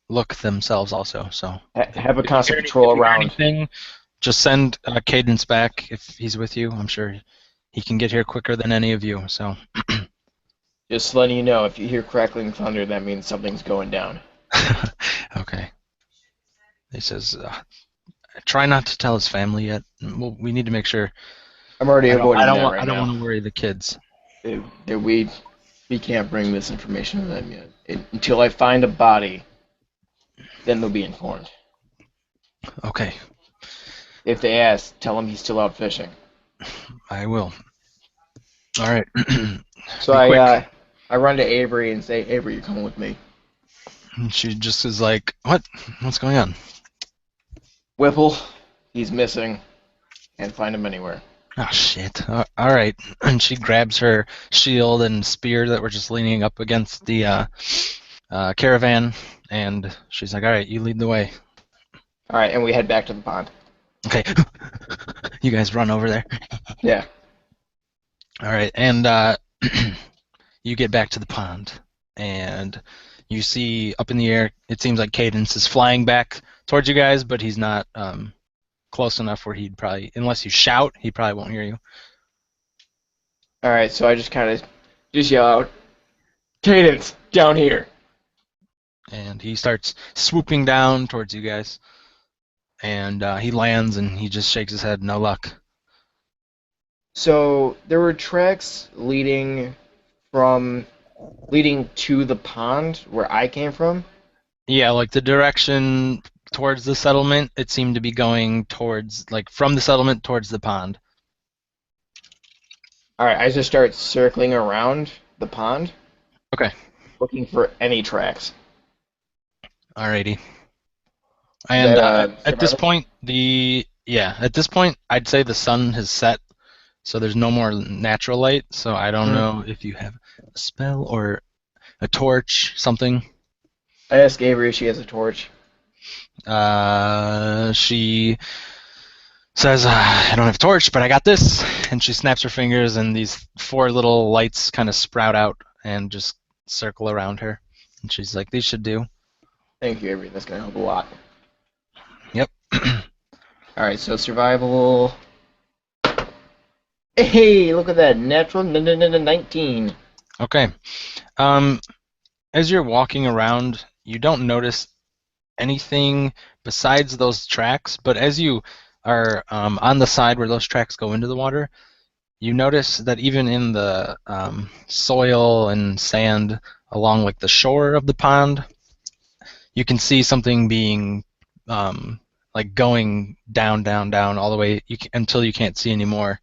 look themselves also. So Have a if you constant hear patrol if you hear around. anything, just send Cadence back if he's with you. I'm sure he can get here quicker than any of you. So Just letting you know, if you hear crackling thunder, that means something's going down. okay. He says, try not to tell his family yet. We need to make sure. I'm already avoiding that right I don't now. want to worry the kids. We can't bring this information to them yet. Until I find a body, then they'll be informed. Okay, If they ask, tell them he's still out fishing. I will. All right. So Be quick. I run to Avery and say, Avery, you're coming with me. And she just is like, what? What's going on? Whipple, he's missing. Can't find him anywhere. Oh, shit. All right. And she grabs her shield and spear that were just leaning up against the caravan, and she's like, all right, you lead the way. All right, and we head back to the pond. Okay. You guys run over there. Yeah. All right, and you get back to the pond, and you see up in the air, it seems like Cadence is flying back towards you guys, but he's not close enough where he'd probably, unless you shout, he probably won't hear you. All right, so I just kind of just yell out, Cadence, down here. And he starts swooping down towards you guys, and he lands, and he just shakes his head, no luck. So there were tracks leading to the pond where I came from. Yeah, like the direction towards the settlement, it seemed to be going towards, like, from the settlement towards the pond. All right, I just start circling around the pond. Okay. Looking for any tracks. Alrighty. Is And that at this survival? point, at this point, I'd say the sun has set, so there's no more natural light. So I don't Hmm. know if you have a spell or a torch, something. I asked Avery if she has a torch. She says, "I don't have a torch, but I got this." And she snaps her fingers, and these four little lights kind of sprout out and just circle around her. And she's like, "These should do." Thank you, Avery. That's gonna help a lot. Yep. All right, so survival. Hey, look at that natural 19. Okay. Um, as you're walking around, you don't notice anything besides those tracks, but as you are on the side where those tracks go into the water, you notice that even in the soil and sand along like the shore of the pond, you can see something being like going down, down, down all the way until you can't see anymore.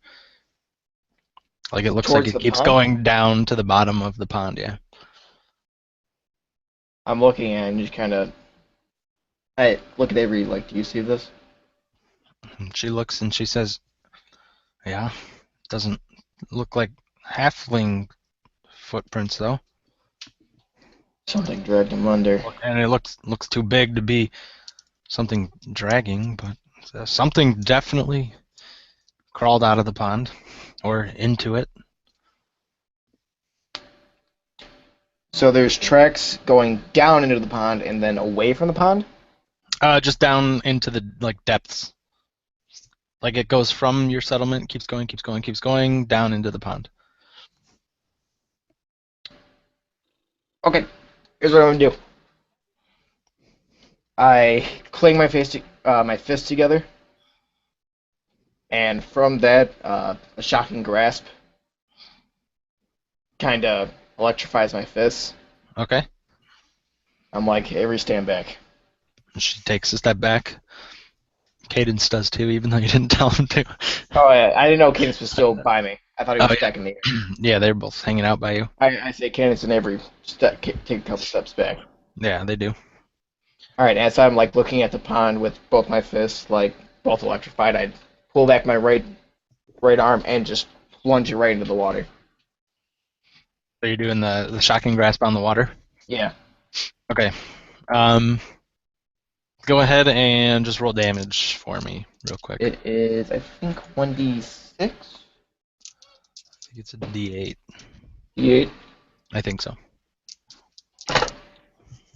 Like it looks like Towards it the keeps pond? going down to the bottom of the pond. Yeah. I'm looking at it and just kind of. Hey, look at Avery. Like, do you see this? And she looks and she says, "Yeah, doesn't look like halfling footprints though, Something dragged him under. and it looks too big to be something dragging, but something definitely crawled out of the pond or into it." So there's tracks going down into the pond and then away from the pond? Just down into the like depths. Like it goes from your settlement, keeps going, keeps going, keeps going down into the pond. Okay, here's what I'm gonna do. I cling my fist together, and from that, a shocking grasp kind of electrifies my fists. Okay. I'm like, Avery, stand back. She takes a step back. Cadence does too, even though you didn't tell him to. Oh, yeah, I didn't know Cadence was still by me. I thought he Oh was yeah. back in the air. Yeah, they're both hanging out by you. I say Cadence and Avery take a couple steps back. Yeah, they do. All right, as I'm like looking at the pond with both my fists like both electrified, I pull back my right arm and just plunge it right into the water. So you're doing the shocking grasp on the water. Yeah. Okay. Go ahead and just roll damage for me, real quick. It is, I think, 1d6? I think it's a D8. D8 I think so.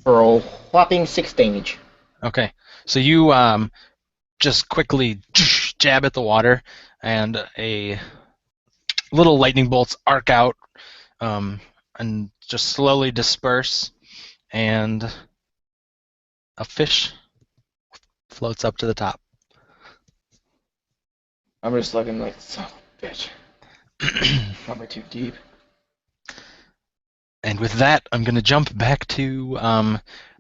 for a whopping 6 damage. Okay. So you just quickly jab at the water, and a little lightning bolts arc out and just slowly disperse, and a fish floats up to the top. I'm just looking like, son of a bitch. Probably too deep. And with that, I'm going to jump back to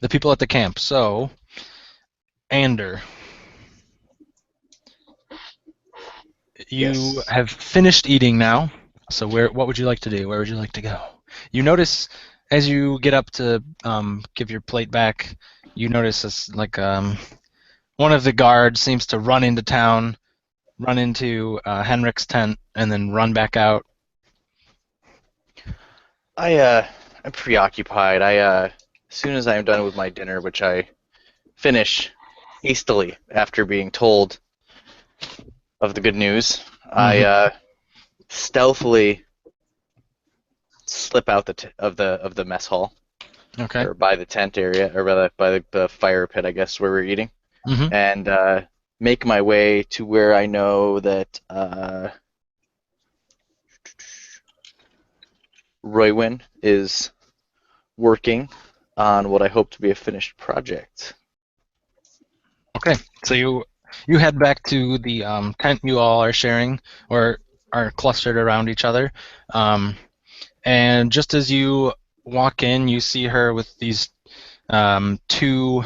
the people at the camp. So, Ander, you Yes. have finished eating now. So, what would you like to do? Where would you like to go? You notice as you get up to give your plate back, you notice this, like one of the guards seems to run into town, run into Henrik's tent, and then run back out. I'm preoccupied. As soon as I am done with my dinner, which I finish hastily after being told of the good news, I stealthily slip out of the mess hall, Okay. or by the tent area, or rather by the fire pit, I guess, where we're eating, Mm-hmm. and make my way to where I know that Roywin is working on what I hope to be a finished project. Okay, so you head back to the tent you all are sharing, or are clustered around each other, and just as you walk in, you see her with these two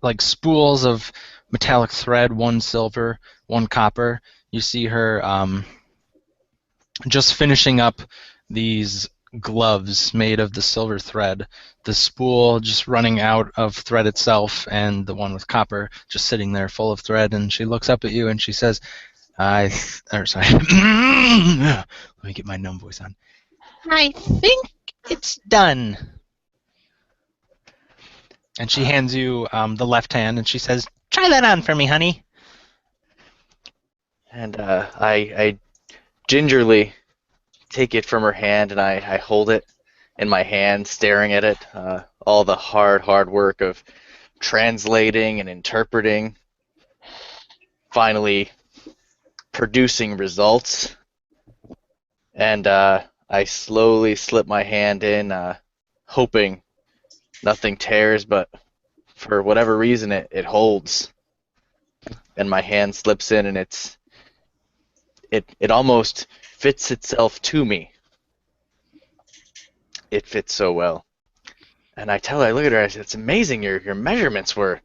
like spools of metallic thread, one silver, one copper. You see her just finishing up these gloves made of the silver thread, the spool just running out of thread itself, and the one with copper just sitting there full of thread. And she looks up at you and she says, sorry. Let me get my gnome voice on. I think it's done. And she hands you the left hand and she says, try that on for me, honey. And I gingerly take it from her hand and I hold it in my hand, staring at it. All the hard work of translating and interpreting, finally producing results. And I slowly slip my hand in, hoping nothing tears, but for whatever reason it holds. And my hand slips in and it almost fits itself to me. It fits so well. And I tell her, I look at her, I say, it's amazing, your measurements were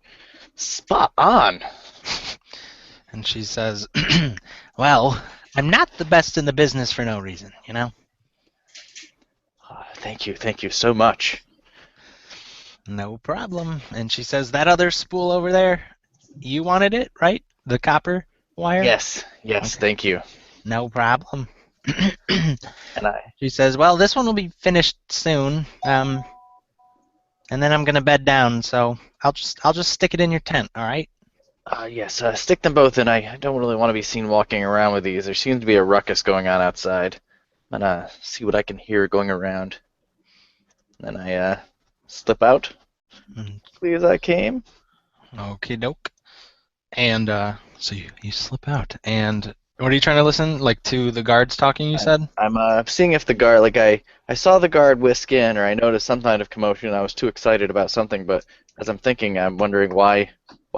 spot on. And she says, well, I'm not the best in the business for no reason, you know? Thank you so much. No problem. And she says, that other spool over there, you wanted it, right? The copper wire? Yes, Okay. Thank you. No problem. And She says, well, this one will be finished soon. And then I'm gonna bed down, so I'll just stick it in your tent, all right? yes, stick them both in. I don't really want to be seen walking around with these. There seems to be a ruckus going on outside. I'm gonna see what I can hear going around. Then I slip out, quickly as I came. Okie doke. And so you slip out. And what are you trying to listen? Like to the guards talking, you said? I'm seeing if the guard, like I saw the guard whisk in, or I noticed some kind of commotion. I was too excited about something, but as I'm thinking, I'm wondering why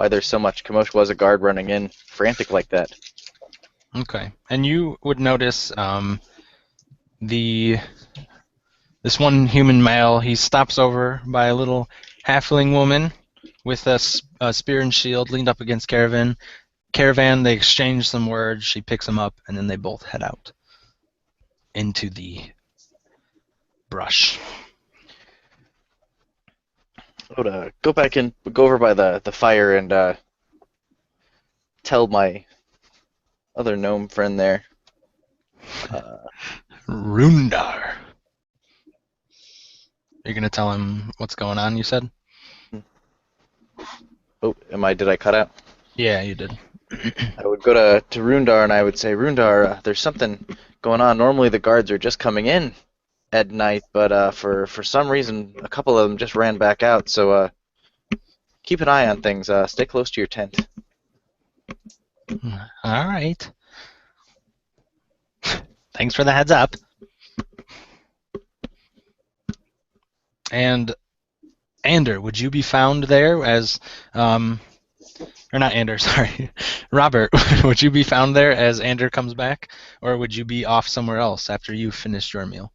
there's so much commotion. Was a guard running in frantic like that? Okay. And you would notice this one human male, he stops over by a little halfling woman with a spear and shield leaned up against Caravan. They exchange some words, she picks him up, and then they both head out into the brush. I would go back and go over by the fire and tell my other gnome friend there. Rundar. You're gonna tell him what's going on, you said? Oh, did I cut out? Yeah, you did. I would go to Rundar and I would say, Rundar, there's something going on. Normally the guards are just coming in at night, but for some reason a couple of them just ran back out. So keep an eye on things. Stay close to your tent. All right. Thanks for the heads up. And Ander, would you be found there as or not Ander, sorry. Robert, would you be found there as Ander comes back, or would you be off somewhere else after you finished your meal?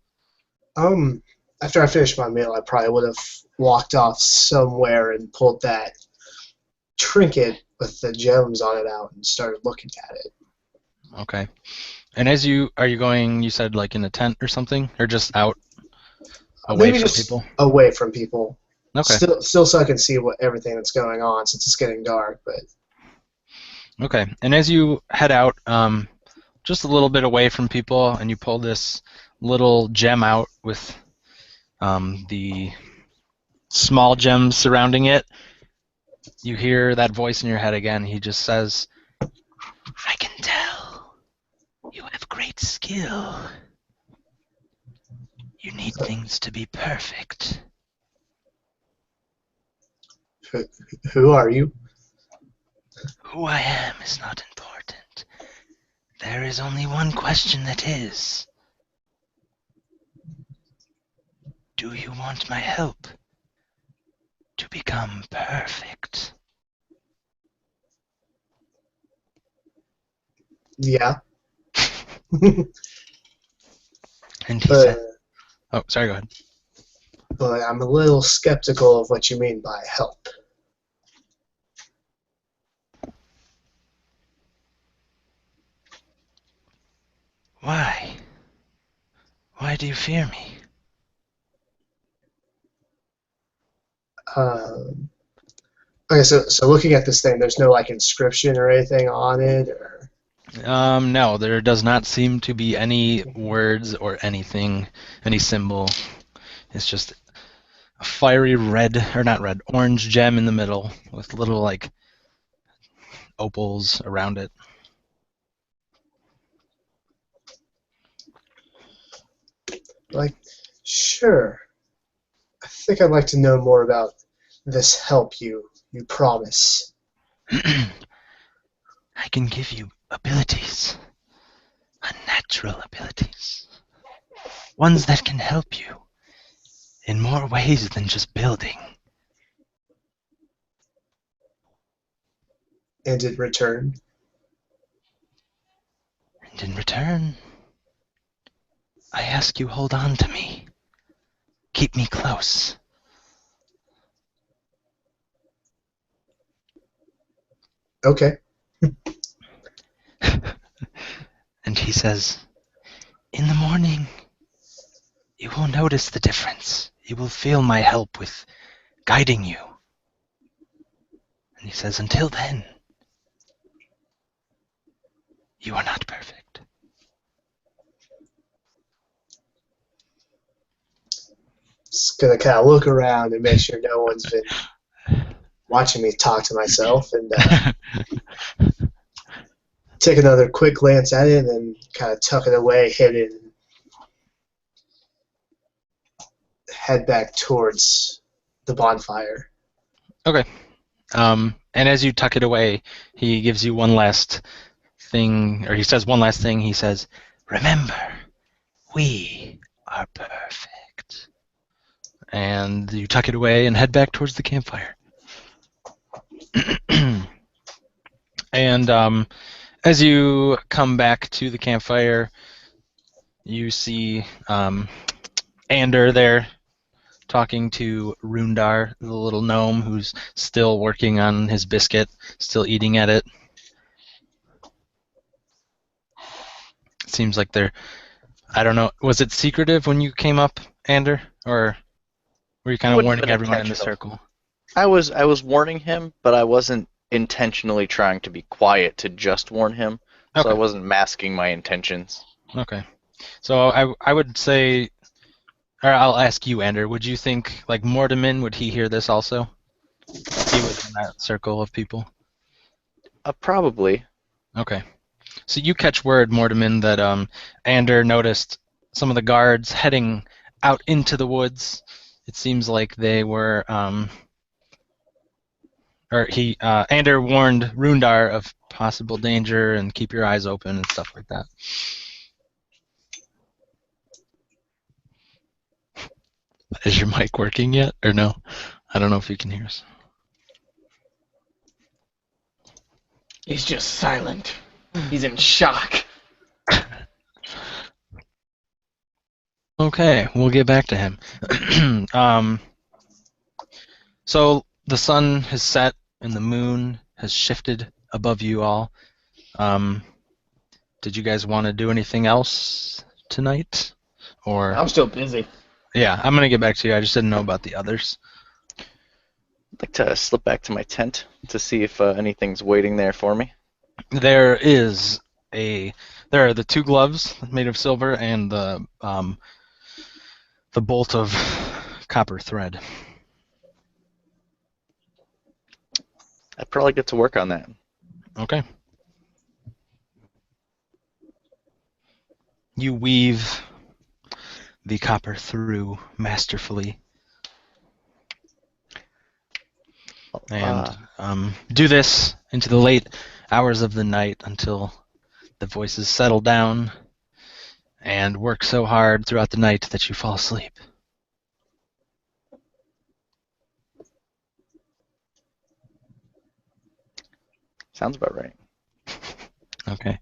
After I finished my meal, I probably would have walked off somewhere and pulled that trinket with the gems on it out and started looking at it. Okay. And are you going, you said like in a tent or something, or just out away Maybe from just people? away from people. Okay. Still so I can see everything that's going on since it's getting dark, but Okay. And as you head out, just a little bit away from people, and you pull this little gem out with the small gems surrounding it, you hear that voice in your head again. He just says, I can tell you have great skill. You need things to be perfect. who are you? Who I am is not important. There is only one question that is. Do you want my help to become perfect? Yeah. And he said, oh, sorry, go ahead. But I'm a little skeptical of what you mean by help. Why? Why do you fear me? Okay, so looking at this thing, there's no like inscription or anything on it, or No, there does not seem to be any words or anything, any symbol. It's just a fiery red, or not red, orange gem in the middle with little like opals around it. like, sure. I think I'd like to know more about this help you promise. I can give you abilities, unnatural abilities, ones that can help you in more ways than just building. And in return, And in return, I ask you hold on to me. Keep me close. okay. And he says, in the morning, you will notice the difference. You will feel my help with guiding you. And he says, until then, you are not perfect. Just gonna kind of look around and make sure no one's been watching me talk to myself, and take another quick glance at it, and then kind of tuck it away, hit it, and head back towards the bonfire. Okay. And as you tuck it away, he gives you one last thing, or he says one last thing. He says, remember, we are perfect. And you tuck it away and head back towards the campfire. And as you come back to the campfire, you see Ander there talking to Rundar, the little gnome who's still working on his biscuit, still eating at it. It seems like they're, I don't know, was it secretive when you came up, Ander? Or were you kind of Wouldn't have warning been everyone in the intentional. circle? I was warning him, but I wasn't intentionally trying to be quiet to just warn him. So Okay. I wasn't masking my intentions. Okay. So I would say, or I'll ask you, Ander, would you think, like, Mortimer, would he hear this also? He was in that circle of people? Probably. Okay. So you catch word, Mortimer, that Ander noticed some of the guards heading out into the woods. It seems like they were, Ander warned Rundar of possible danger and keep your eyes open and stuff like that. Is your mic working yet, or no? I don't know if you can hear us. He's just silent. He's in shock. Okay, we'll get back to him. So the sun has set and the moon has shifted above you all. Did you guys want to do anything else tonight? Or I'm still busy. yeah, I'm gonna get back to you. I just didn't know about the others. I'd like to slip back to my tent to see if anything's waiting there for me. There are the two gloves made of silver and the bolt of copper thread. I'd probably get to work on that. Okay. You weave the copper through masterfully, and do this into the late hours of the night until the voices settle down, and work so hard throughout the night that you fall asleep. Sounds about right. Okay.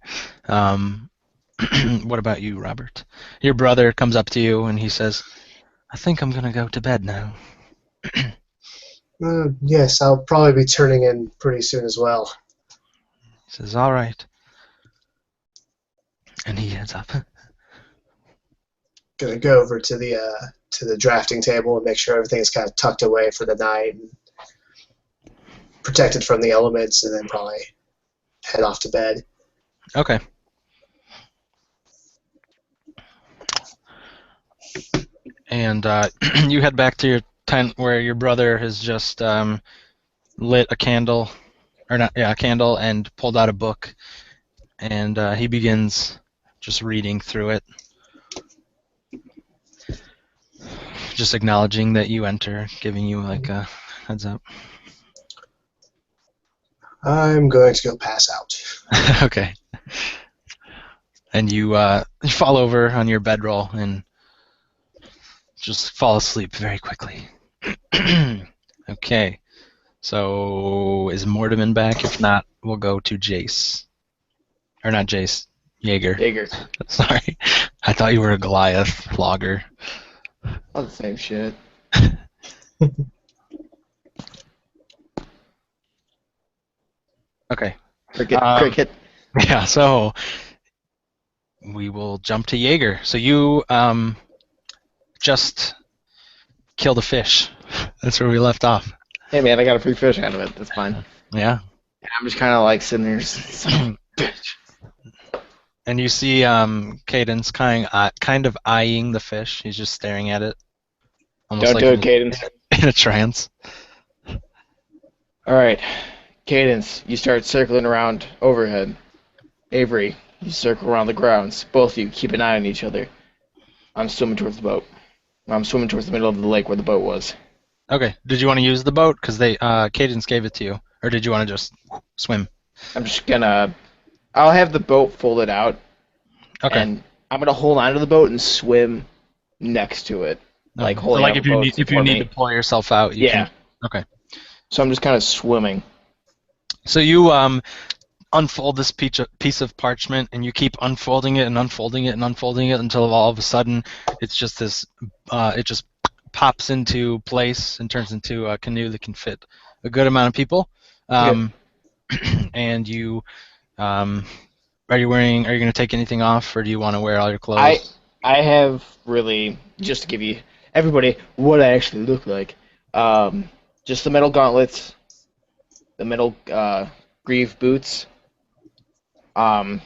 What about you, Robert? Your brother comes up to you and he says, I think I'm going to go to bed now. Yes, I'll probably be turning in pretty soon as well. He says, all right. And he heads up. gonna go over to the drafting table and make sure everything is kind of tucked away for the night, and protected from the elements, and then probably head off to bed. Okay. And you head back to your tent where your brother has just lit a candle, a candle, and pulled out a book, and he begins just reading through it, just acknowledging that you enter, giving you like a heads up. I'm going to go pass out. Okay. And you fall over on your bedroll and just fall asleep very quickly. Okay. So is Mortimer back? If not, we'll go to Jace. Or not Jace, Jaeger. Jaeger. Sorry. I thought you were a Goliath logger. All the same shit. Okay. Cricket. Yeah, so we will jump to Jaeger. So you just killed a fish. That's where we left off. Hey man, I got a free fish out of it. That's fine. Yeah. I'm just kind of like sitting there, son of a bitch. And you see Cadence kind of eyeing the fish. He's just staring at it. Almost Don't like do it, Cadence. in a trance. All right, Cadence, you start circling around overhead. Avery, you circle around the grounds. Both of you keep an eye on each other. I'm swimming towards the boat. I'm swimming towards the middle of the lake where the boat was. Okay. Did you want to use the boat? Because Cadence gave it to you. Or did you want to just swim? I'm just gonna... I'll have the boat folded out. Okay. And I'm gonna hold onto the boat and swim next to it. Like holding like out if the you boat need support me. to pull yourself out, you Yeah. can. Okay. So I'm just kind of swimming. So you unfold this piece of parchment, and you keep unfolding it and unfolding it and unfolding it until all of a sudden it's just this. It just pops into place and turns into a canoe that can fit a good amount of people. And you, are you going to take anything off, or do you want to wear all your clothes? I have really, just to give you everybody what I actually look like, just the metal gauntlets, the metal greave boots, kind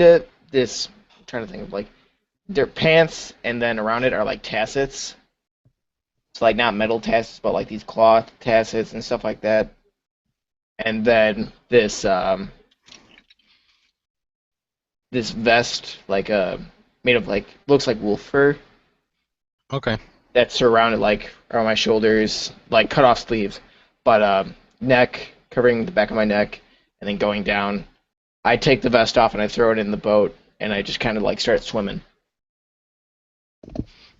of this, I'm trying to think of like, they're pants, and then around it are like tassets. It's like not metal tassets, but like these cloth tassets and stuff like that. And then this this vest, like made of like, looks like wolf fur. Okay. That's surrounded like around my shoulders, like cut off sleeves, but neck covering the back of my neck, and then going down. I take the vest off and I throw it in the boat, and I just kind of like start swimming.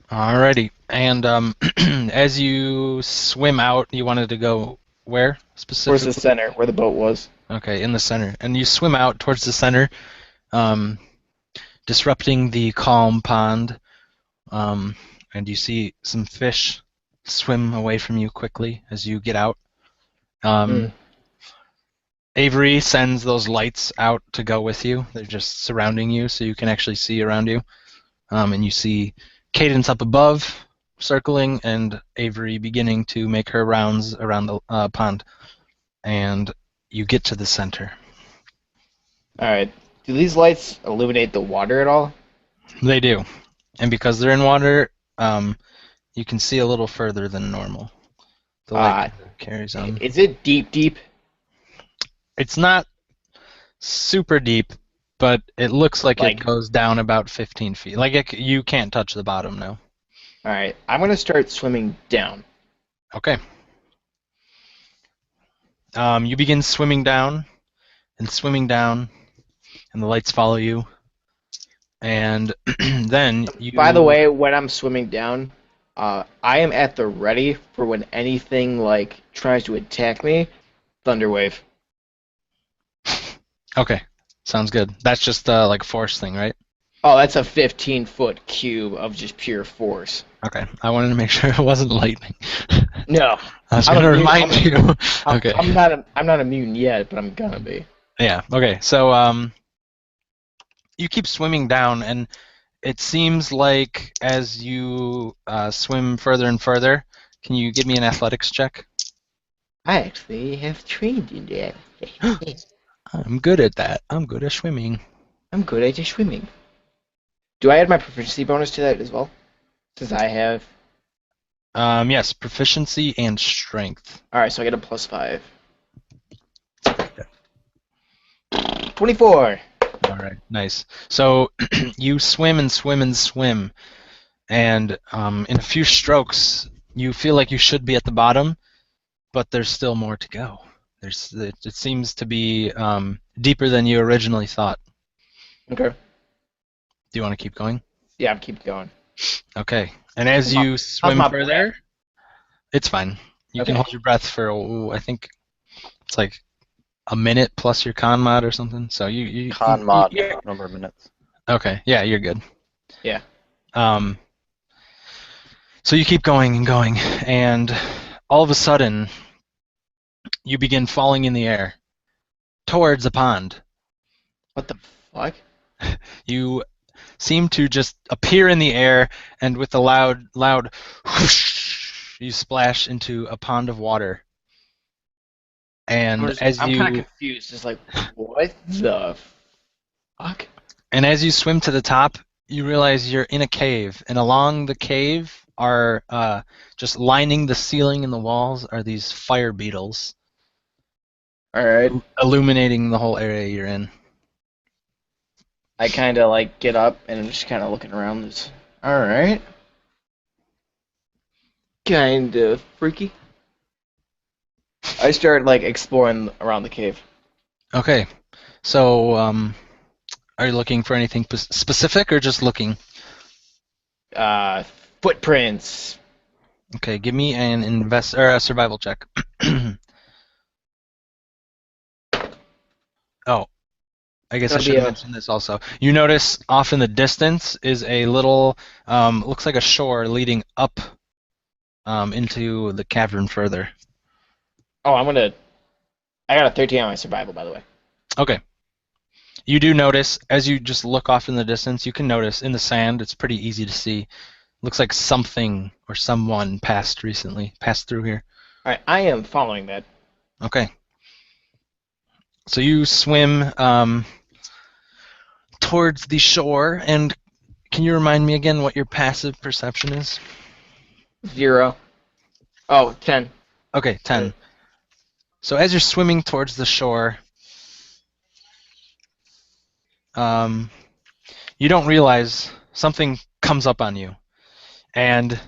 Alrighty. And as you swim out, you wanted to go where specifically? Towards the center, where the boat was. Okay, in the center. And you swim out towards the center, disrupting the calm pond, and you see some fish swim away from you quickly as you get out. Avery sends those lights out to go with you. They're just surrounding you so you can actually see around you. And you see Cadence up above, circling, and Avery beginning to make her rounds around the pond. And you get to the center. Alright. Do these lights illuminate the water at all? They do. And because they're in water, you can see a little further than normal. The light carries on. Is it deep, deep? It's not super deep, but it looks like it goes down about 15 feet. Like you can't touch the bottom now. Alright, I'm going to start swimming down. Okay. You begin swimming down, and the lights follow you. And then you... By the way, when I'm swimming down, I am at the ready for when anything like tries to attack me. Thunderwave. Okay, sounds good. That's just like a force thing, right? Oh, that's a 15-foot cube of just pure force. Okay, I wanted to make sure it wasn't lightning. No. I was going to remind you. Okay. I'm not immune yet, but I'm gonna be. Yeah. Okay. So you keep swimming down, and it seems like as you swim further and further, can you give me an athletics check? I actually have trained in that. I'm good at that. I'm good at swimming. I'm good at just swimming. Do I add my proficiency bonus to that as well? Since I have. Yes, proficiency and strength. Alright, so I get a +5. 24! All right, nice. So you swim and swim and swim, and in a few strokes, you feel like you should be at the bottom, but there's still more to go. It seems to be deeper than you originally thought. Okay. Do you want to keep going? Yeah, I'm keep going. Okay. And as you swim my further, breath? it's fine. You can Okay. hold your breath for, I think it's like a minute plus your con mod or something. So Con mod, you're- number of minutes. okay, yeah, you're good. Yeah. So you keep going and going, and all of a sudden, you begin falling in the air towards a pond. What the fuck? You seem to just appear in the air, and with a loud whoosh, you splash into a pond of water. And I'm kind of confused. It's like, what the fuck? And as you swim to the top, you realize you're in a cave, and along the cave are just lining the ceiling and the walls are these fire beetles, Alright. illuminating the whole area you're in. I kind of like get up and I'm just kind of looking around this. Alright. Kind of freaky. I start like exploring around the cave. Okay, so are you looking for anything specific or just looking? Footprints. Okay, give me an a survival check. Oh, I guess I That'll should be have a- mentioned this also. You notice off in the distance is a little, looks like a shore leading up into the cavern further. Oh, I got a 13 on my survival, by the way. Okay. You do notice, as you just look off in the distance, you can notice in the sand, it's pretty easy to see. Looks like something or someone passed through here. Alright, I am following that. Okay. So you swim towards the shore, and can you remind me again what your passive perception is? 0. Oh, 10. Okay, 10. So as you're swimming towards the shore, you don't realize something comes up on you, and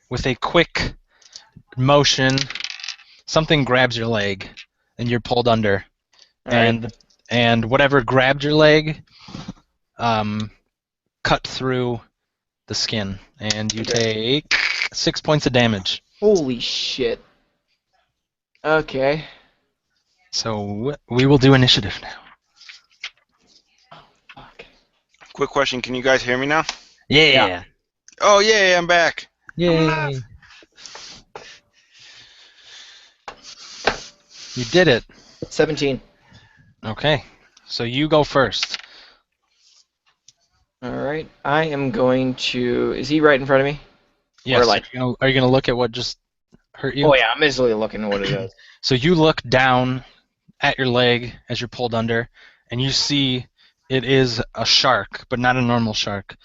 with a quick motion, something grabs your leg, and you're pulled under. Alright. And whatever grabbed your leg, cut through the skin, and you take 6 points of damage. Holy shit. Okay. So we will do initiative now. Fuck. Quick question, can you guys hear me now? Yeah. Oh, yeah, I'm back. Yay. You did it. 17. Okay. So you go first. Alright, I am going to... Is he right in front of me? Yes. like- Are you gonna look at what just hurt you? Oh yeah, I'm instantly looking at what it is. So you look down at your leg as you're pulled under, and you see it is a shark, but not a normal shark.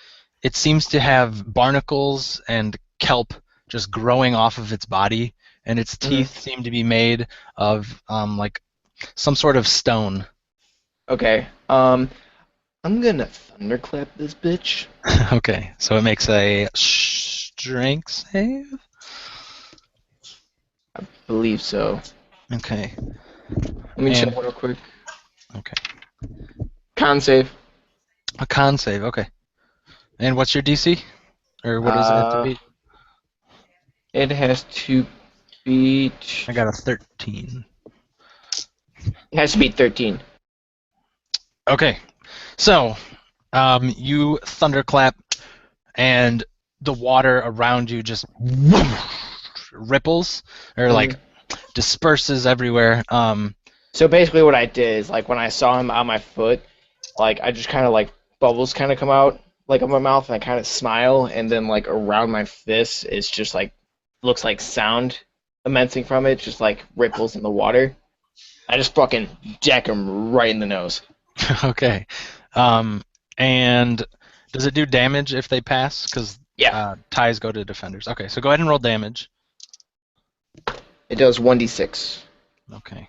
It seems to have barnacles and kelp just growing off of its body, and its teeth seem to be made of like some sort of stone. Okay, I'm gonna thunderclap this bitch. Okay, so it makes a strength save. Believe so. Okay. Let me check real quick. Okay. Con save. A con save. Okay. And what's your DC? Or what does it have to be? It has to beat... I got a 13. It has to beat 13. Okay. So, you thunderclap, and the water around you just ripples, or like disperses everywhere. So basically what I did is, like, when I saw him on my foot, like, I just kind of, like, bubbles kind of come out like of my mouth, and I kind of smile, and then like around my fist, it's just like looks like sound immencing from it, just like ripples in the water. I just fucking jack him right in the nose. Okay. And does it do damage if they pass? Because Yeah, ties go to defenders. Okay, so go ahead and roll damage. it does 1d6. Okay.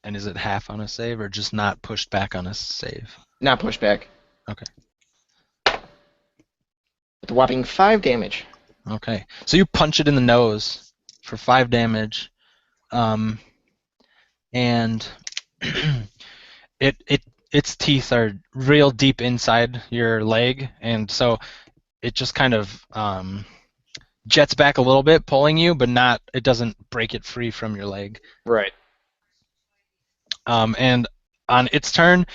And is it half on a save or just not pushed back on a save? Not pushback. Okay. With a whopping 5 damage. Okay. So you punch it in the nose for 5 damage. And its teeth are real deep inside your leg, and so it just kind of jets back a little bit, pulling you, but not. It doesn't break it free from your leg. Right. And on its turn,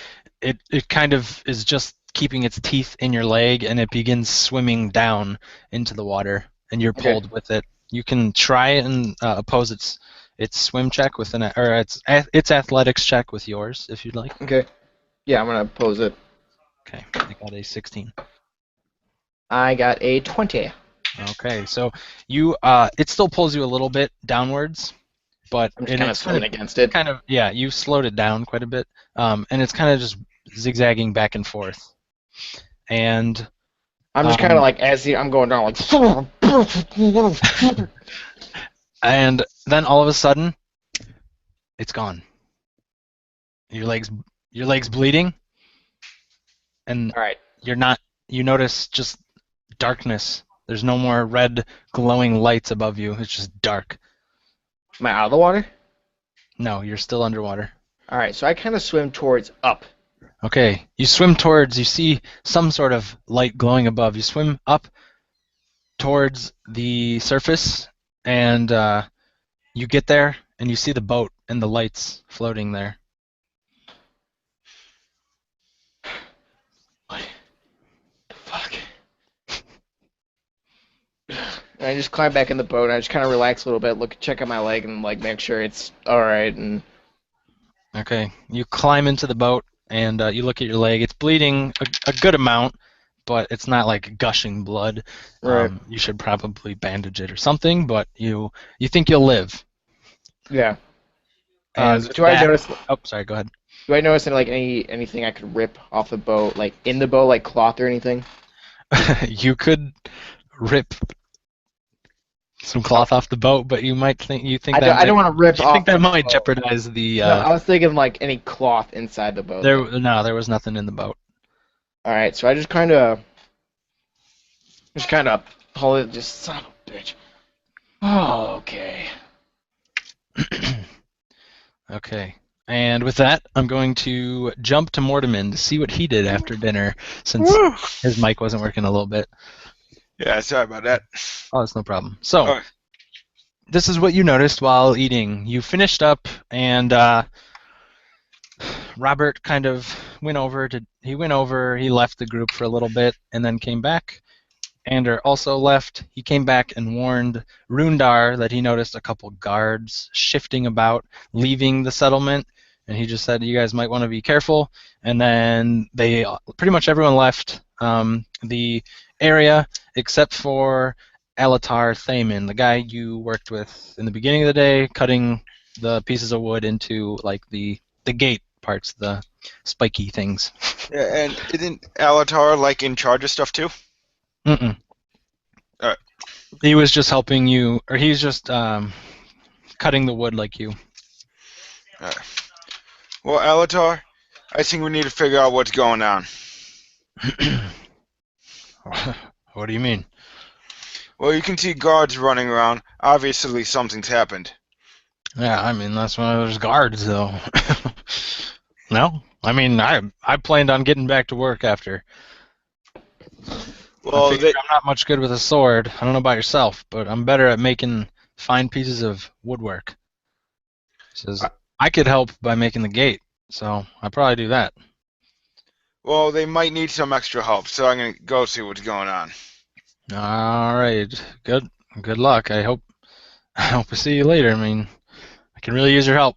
it kind of is just keeping its teeth in your leg, and it begins swimming down into the water, and you're Okay. pulled with it. You can try and oppose its swim check with its athletics check with yours if you'd like. Okay. Yeah, I'm gonna pose it. Okay, I got a 16. I got a 20. Okay, so you it still pulls you a little bit downwards, but I'm just kind of swimming against it. yeah, you slowed it down quite a bit, and it's kind of just zigzagging back and forth, and I'm just kind of like I'm going down like. and then all of a sudden, it's gone. Your legs bleeding, and All right. you notice just darkness. There's no more red glowing lights above you. It's just dark. Am I out of the water? No, you're still underwater. All right. So I kind of swim towards up. Okay, you swim towards, you see some sort of light glowing above. You swim up towards the surface, and you get there, and you see the boat and the lights floating there. What the fuck? And I just climb back in the boat. And I just kind of relax a little bit, check out my leg, and like make sure it's all right. And Okay, you climb into the boat, and you look at your leg. It's bleeding a good amount, but it's not like gushing blood. right. You should probably bandage it or something, but you think you'll live. Yeah. And Do I notice? Oh, sorry. Go ahead. Do I notice anything I could rip off the boat, like in the boat, like cloth or anything? You could rip some cloth off the boat, but you think I don't want to rip you off. think that the might boat. jeopardize the. No, I was thinking like any cloth inside the boat. There was nothing in the boat. All right, so I just kind of pull it. Just son of a bitch. Oh, okay. Okay. And with that, I'm going to jump to Mortimer to see what he did after dinner, since Woo! his mic wasn't working a little bit. Yeah, sorry about that. Oh, that's no problem. So, Alright. this is what you noticed while eating. You finished up, and Robert kind of went over. He left the group for a little bit, and then came back. Ander also left. He came back and warned Rundar that he noticed a couple guards shifting about, leaving the settlement, and he just said, you guys might want to be careful. And then pretty much everyone left the area except for Alatar Thaman, the guy you worked with in the beginning of the day, cutting the pieces of wood into like the gate parts, the spiky things. Yeah, and isn't Alatar like in charge of stuff too? Mm-mm. Alright. He was just helping you, or he's just cutting the wood like you. Alright. Well, Alatar, I think we need to figure out what's going on. What do you mean? Well, you can see guards running around. Obviously, something's happened. Yeah, I mean, that's why there's guards, though. No? I mean, I planned on getting back to work after. Well, I figure I'm not much good with a sword. I don't know about yourself, but I'm better at making fine pieces of woodwork. He says, I could help by making the gate, so I'd probably do that. well, they might need some extra help, so I'm gonna go see what's going on. All right. Good luck. I hope to see you later. I mean, I can really use your help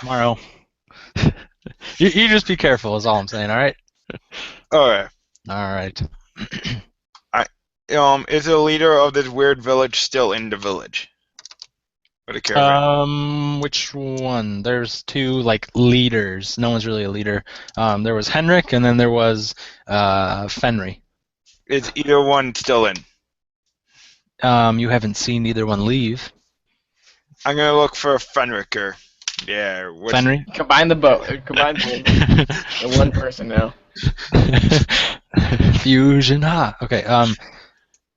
tomorrow. You just be careful is all I'm saying, all right? Okay. All right. Is the leader of this weird village still in the village? Or the caravan? Which one? There's two like leaders. No one's really a leader. There was Henrik, and then there was Fenry. Is either one still in? You haven't seen either one leave. I'm gonna look for Fenriker. Yeah. Fenry. Combine the boat. Combine both. The one person now. Fusion. Okay.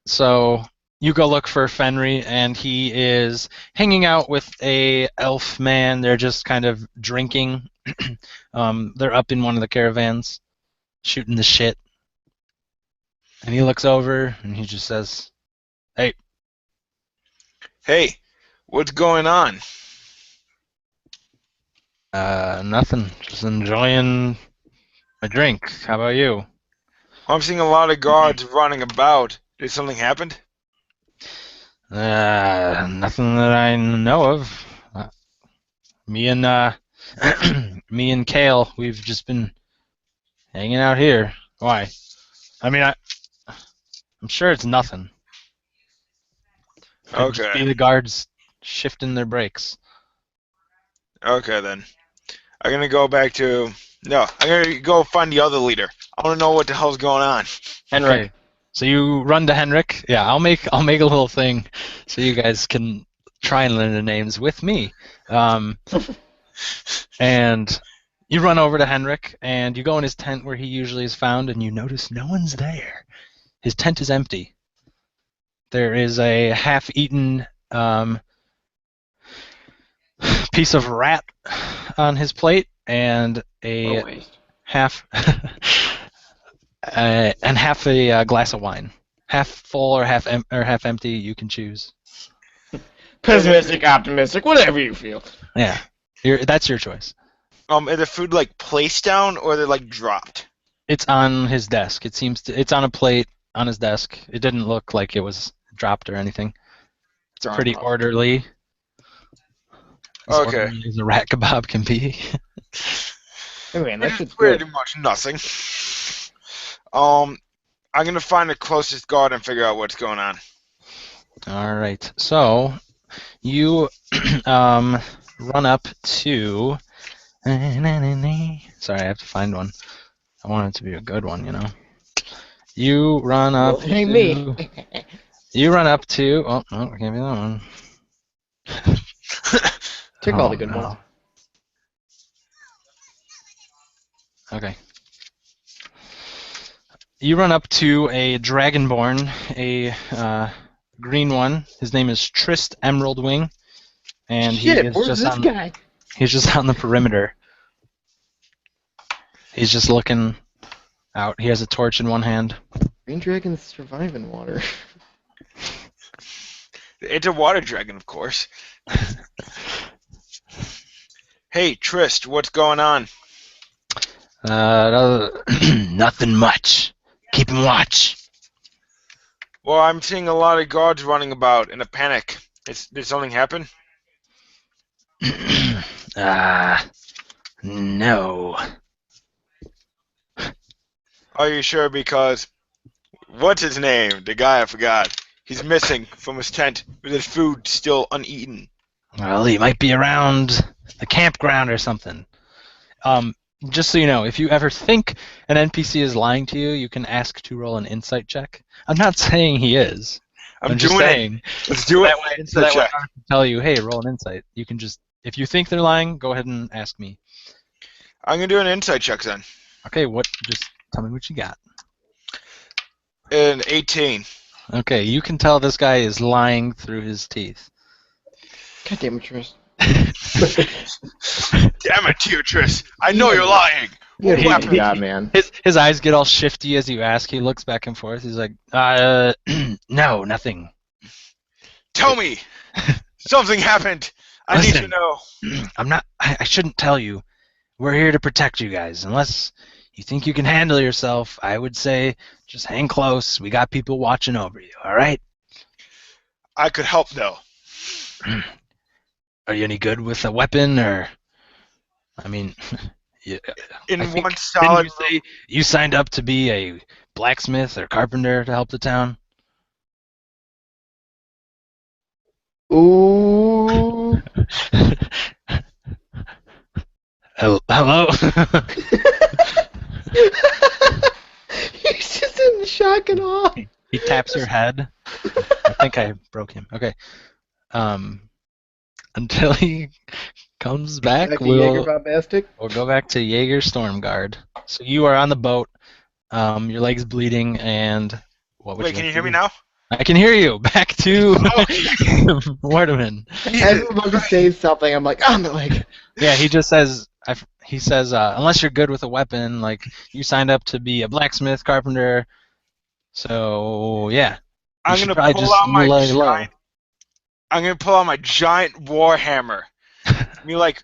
So you go look for Fenry, and he is hanging out with a elf man. They're just kind of drinking. They're up in one of the caravans, shooting the shit. And he looks over, and he just says, "Hey, Hey, what's going on? nothing. Just enjoying my drink. How about you?" I'm seeing a lot of guards running about. Did something happen? Nothing that I know of. Me and me and Kale, we've just been hanging out here. Why? I mean, I'm sure it's nothing. Could just Okay. be the guards shifting their brakes. Okay then. I'm gonna go back to. No, I'm gonna go find the other leader. I want to know what the hell's going on. Henrik. Okay. So you run to Henrik. Yeah, I'll make a little thing so you guys can try and learn the names with me. And you run over to Henrik, and you go in his tent where he usually is found, and you notice no one's there. His tent is empty. There is a half-eaten piece of rat on his plate, and a What a waste. half and half a glass of wine. Half full or half empty, you can choose. Pessimistic, optimistic, whatever you feel. Yeah, that's your choice. Is the food like placed down or they're like dropped? It's on his desk. It's on a plate on his desk. It didn't look like it was dropped or anything. It's Drop pretty off. orderly. As Okay. orderly as a rat kebab can be. Hey man, that shit's Pretty good. much nothing. I'm gonna find the closest guard and figure out what's going on. All right. So you run up to. Sorry, I have to find one. I want it to be a good one, you know. You run up. Well, it ain't me. You run up to. Oh, no, it can't be that one. Took all the good no. ones. Okay. You run up to a dragonborn, a green one. His name is Trist Emerald Wing, and Shit, he is where's just this on. guy? He's just on the perimeter. He's just looking out. He has a torch in one hand. Green dragons survive in water. It's a water dragon, of course. Hey, Trist, what's going on? Nothing much. Keeping watch. Well, I'm seeing a lot of guards running about in a panic. Did something happen? No. Are you sure? Because what's his name? The guy I forgot. He's missing from his tent with his food still uneaten. Well, he might be around the campground or something. Just so you know, if you ever think an NPC is lying to you, you can ask to roll an insight check. I'm not saying he is. I'm just doing saying. it. Let's do it. That way, Insight that way check. I can tell you, hey, roll an insight. You can just, if you think they're lying, go ahead and ask me. I'm gonna do an insight check then. Okay, just tell me what you got. An 18. Okay, you can tell this guy is lying through his teeth. God damn it, Tris. Damn it, Teotrist. I know you're lying. You He- gotta he- be God, man. His eyes get all shifty as you ask. He looks back and forth. He's like, no, nothing. Tell me. Something happened. I need to Listen. know. I shouldn't tell you. We're here to protect you guys. Unless you think you can handle yourself, I would say just hang close. We got people watching over you, all right? I could help though. Are you any good with a weapon, or... I mean, Yeah, in I think, one didn't solid you say you signed up to be a blacksmith or carpenter to help the town? Ooh. Hello? He's just in shock and awe. He taps your head. I think I broke him. Okay. Until he comes back, Back to Jaeger we'll Bombastic. go back to Jaeger Stormguard. So you are on the boat. Your leg's bleeding, and what would Wait, you can like you to hear me do? now? I can hear you. Back to Okay. Waterman. As I'm about to say something, I'm like, oh, my leg. Yeah, he just says. He says, unless you're good with a weapon, like you signed up to be a blacksmith, carpenter. So yeah, you I'm should gonna probably pull just out my lay low. giant. I'm gonna pull out my giant war hammer. You like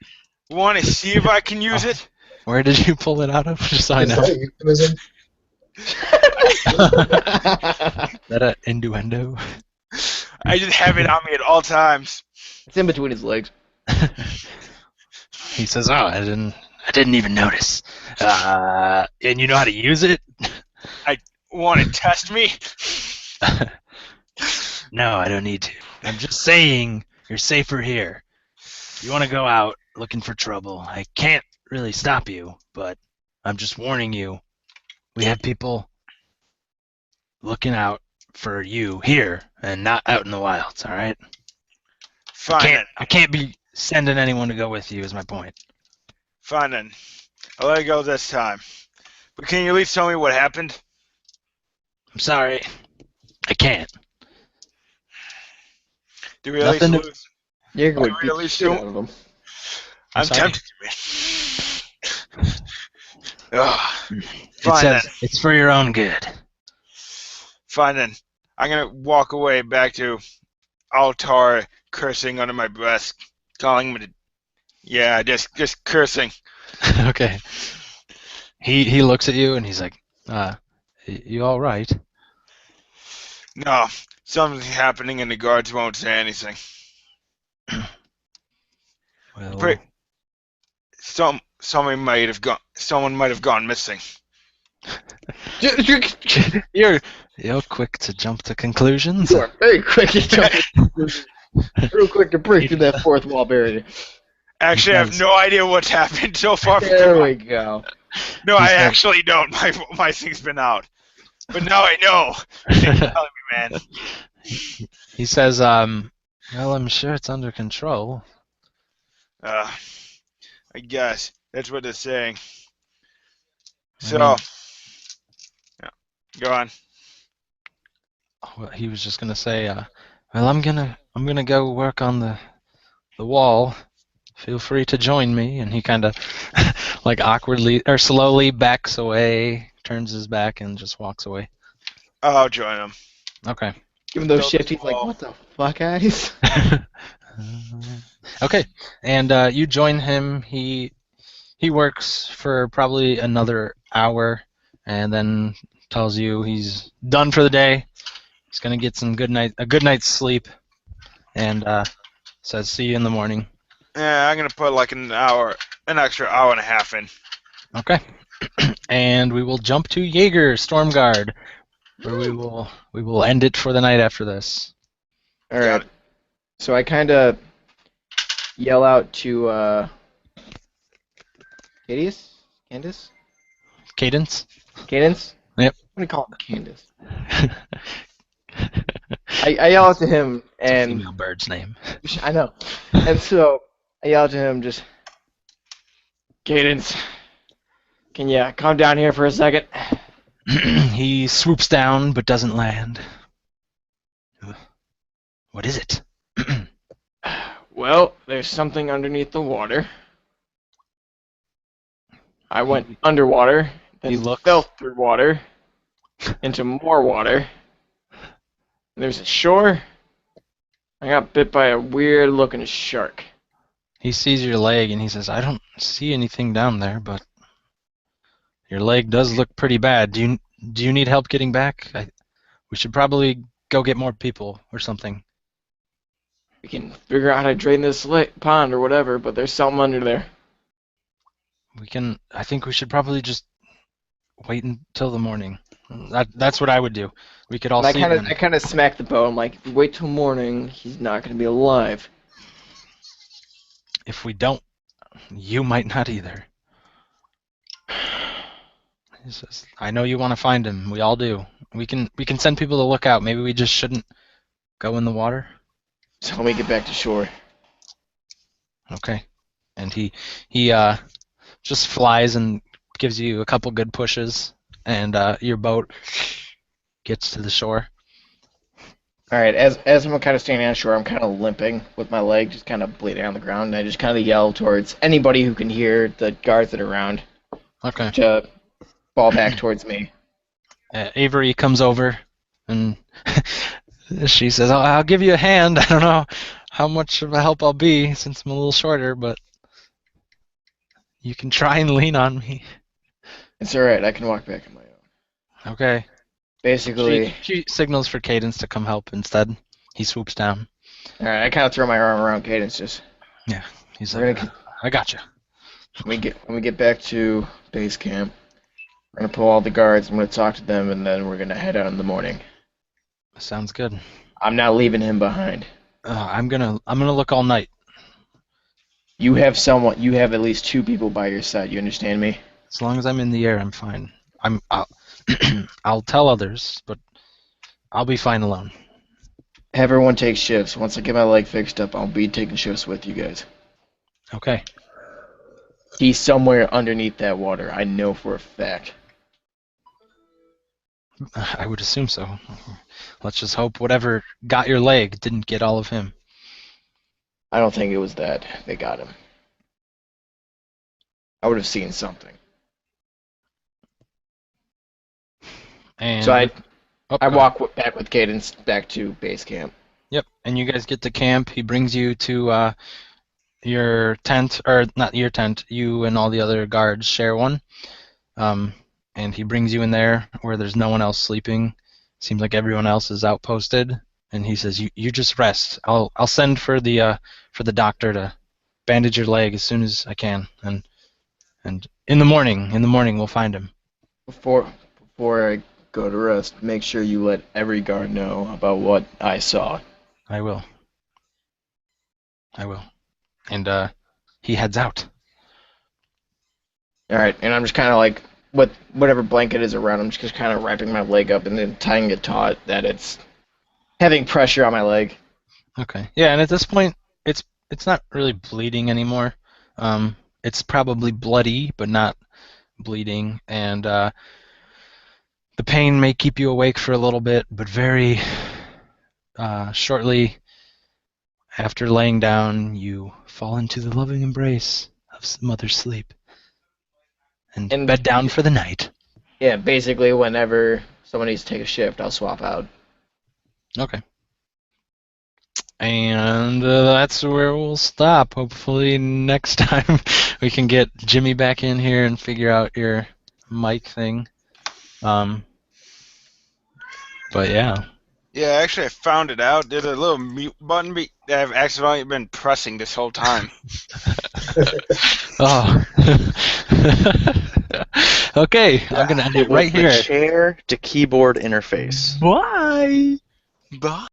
want to see if I can use it? Where did you pull it out of? Just so I Is know. that a euphemism? Is that an innuendo? I just have it on me at all times. It's in between his legs. He says, "Oh, I didn't even notice. And you know how to use it?" Want to test me? No, I don't need to. I'm just saying you're safer here. If you want to go out looking for trouble, I can't really stop you, but I'm just warning you. We have people looking out for you here and not out in the wilds, all right? Fine then. I can't be sending anyone to go with you is my point. Fine then. I'll let it go this time. But can you at least tell me what happened? I'm sorry. I can't. Do we at least Nothing to- lose? Jaeger would Wait, beat the really, shit Stu? out of him. I'm sorry. tempted to be. Ugh. It Fine says then. it's for your own good. Fine then. I'm gonna walk away back to Altar, cursing under my breath, calling him to. Yeah, just cursing. Okay. He looks at you and he's like, you all right? No, something's happening and the guards won't say anything. Well, Pre- Someone might have gone missing. you're quick to jump to conclusions. You are very quick to jump. Real quick to break through that fourth wall barrier. Actually, I have no idea what's happened so far. There we go. No, I said- actually don't. My thing's been out. But now I know. Thanks for telling me, man. He says, well, I'm sure it's under control. I guess that's what they're saying. I So, mean- yeah, go on. Well, he was just gonna say, well, I'm gonna go work on the wall. Feel free to join me. And he kind of like awkwardly or slowly backs away, turns his back, and just walks away. I'll join them. Okay. Give him those Build shifts. the He's like, wall. what the fuck, guys? Okay, and you join him. He works for probably another hour, and then tells you he's done for the day. He's gonna get a good night's sleep, and says see you in the morning. Yeah, I'm gonna put like an extra hour and a half in. Okay, and we will jump to Jaeger Stormguard, where we will end it for the night after this. All Got right. it. So I kind of yell out to Candace? Cadence. Cadence? Yep. I'm gonna call him Candace. I yell out to him It's a and female bird's name. I know. And so I yell to him just, Cadence, can you come down here for a second? He swoops down but doesn't land. What is it? Well, there's something underneath the water. I went underwater, He then looks- fell through water, into more water. There's a shore. I got bit by a weird-looking shark. He sees your leg and he says, I don't see anything down there, but your leg does look pretty bad. Do you need help getting back? We should probably go get more people or something. We can figure out how to drain this pond or whatever, but there's something under there. I think we should probably just wait until the morning. That's what I would do. We could all And see then. I kind of smack the bow. I'm like, if we wait till morning, he's not going to be alive. If we don't, you might not either. He says, I know you want to find him. We all do. We can send people to look out. Maybe we just shouldn't go in the water. So let me get back to shore. Okay. And he just flies and gives you a couple good pushes, and your boat gets to the shore. All right, as I'm kind of standing on shore, I'm kind of limping with my leg, just kind of bleeding on the ground, and I just kind of yell towards anybody who can hear the guards that are around Okay. to fall back towards me. Avery comes over, and she says, I'll give you a hand. I don't know how much of a help I'll be since I'm a little shorter, but you can try and lean on me. It's all right, I can walk back on my own. Okay. Basically, She signals for Cadence to come help instead. He swoops down. all right, I kind of throw my arm around Cadence. Just He's We're like, gonna I got you. when we get back to base camp, we're gonna pull all the guards. I'm gonna talk to them, and then we're gonna head out in the morning. Sounds good. I'm not leaving him behind. I'm gonna look all night. You have someone. You have at least two people by your side. You understand me? As long as I'm in the air, I'm fine. I'll, I'll tell others, but I'll be fine alone. Everyone takes shifts. Once I get my leg fixed up, I'll be taking shifts with you guys. Okay. He's somewhere underneath that water. I know for a fact. I would assume so. Let's just hope whatever got your leg didn't get all of him. I don't think it was that. They got him. I would have seen something. And So I oh, I go ahead. walk back with Cadence back to base camp. Yep. And you guys get to camp. He brings you to your tent, or not your tent. You and all the other guards share one. And he brings you in there where there's no one else sleeping. Seems like everyone else is outposted. And he says, "You just rest. I'll send for the doctor to bandage your leg as soon as I can. And in the morning we'll find him." Before I go to rest, make sure you let every guard know about what I saw. I will. And he heads out. All right, and I'm just kind of like with whatever blanket is around. I'm just kind of wrapping my leg up and then tying it taut that it's having pressure on my leg. Okay. Yeah, and at this point, it's not really bleeding anymore. It's probably bloody, but not bleeding, and the pain may keep you awake for a little bit, but very shortly after laying down, you fall into the loving embrace of mother's sleep and bed down for the night. Yeah, basically whenever someone needs to take a shift, I'll swap out. Okay. And that's where we'll stop. Hopefully next time we can get Jimmy back in here and figure out your mic thing. But yeah. Yeah, actually, I found it out. There's a little mute button that I've accidentally been pressing this whole time. Oh. Okay, I'm gonna end it right The here. chair to keyboard interface. Bye. Bye.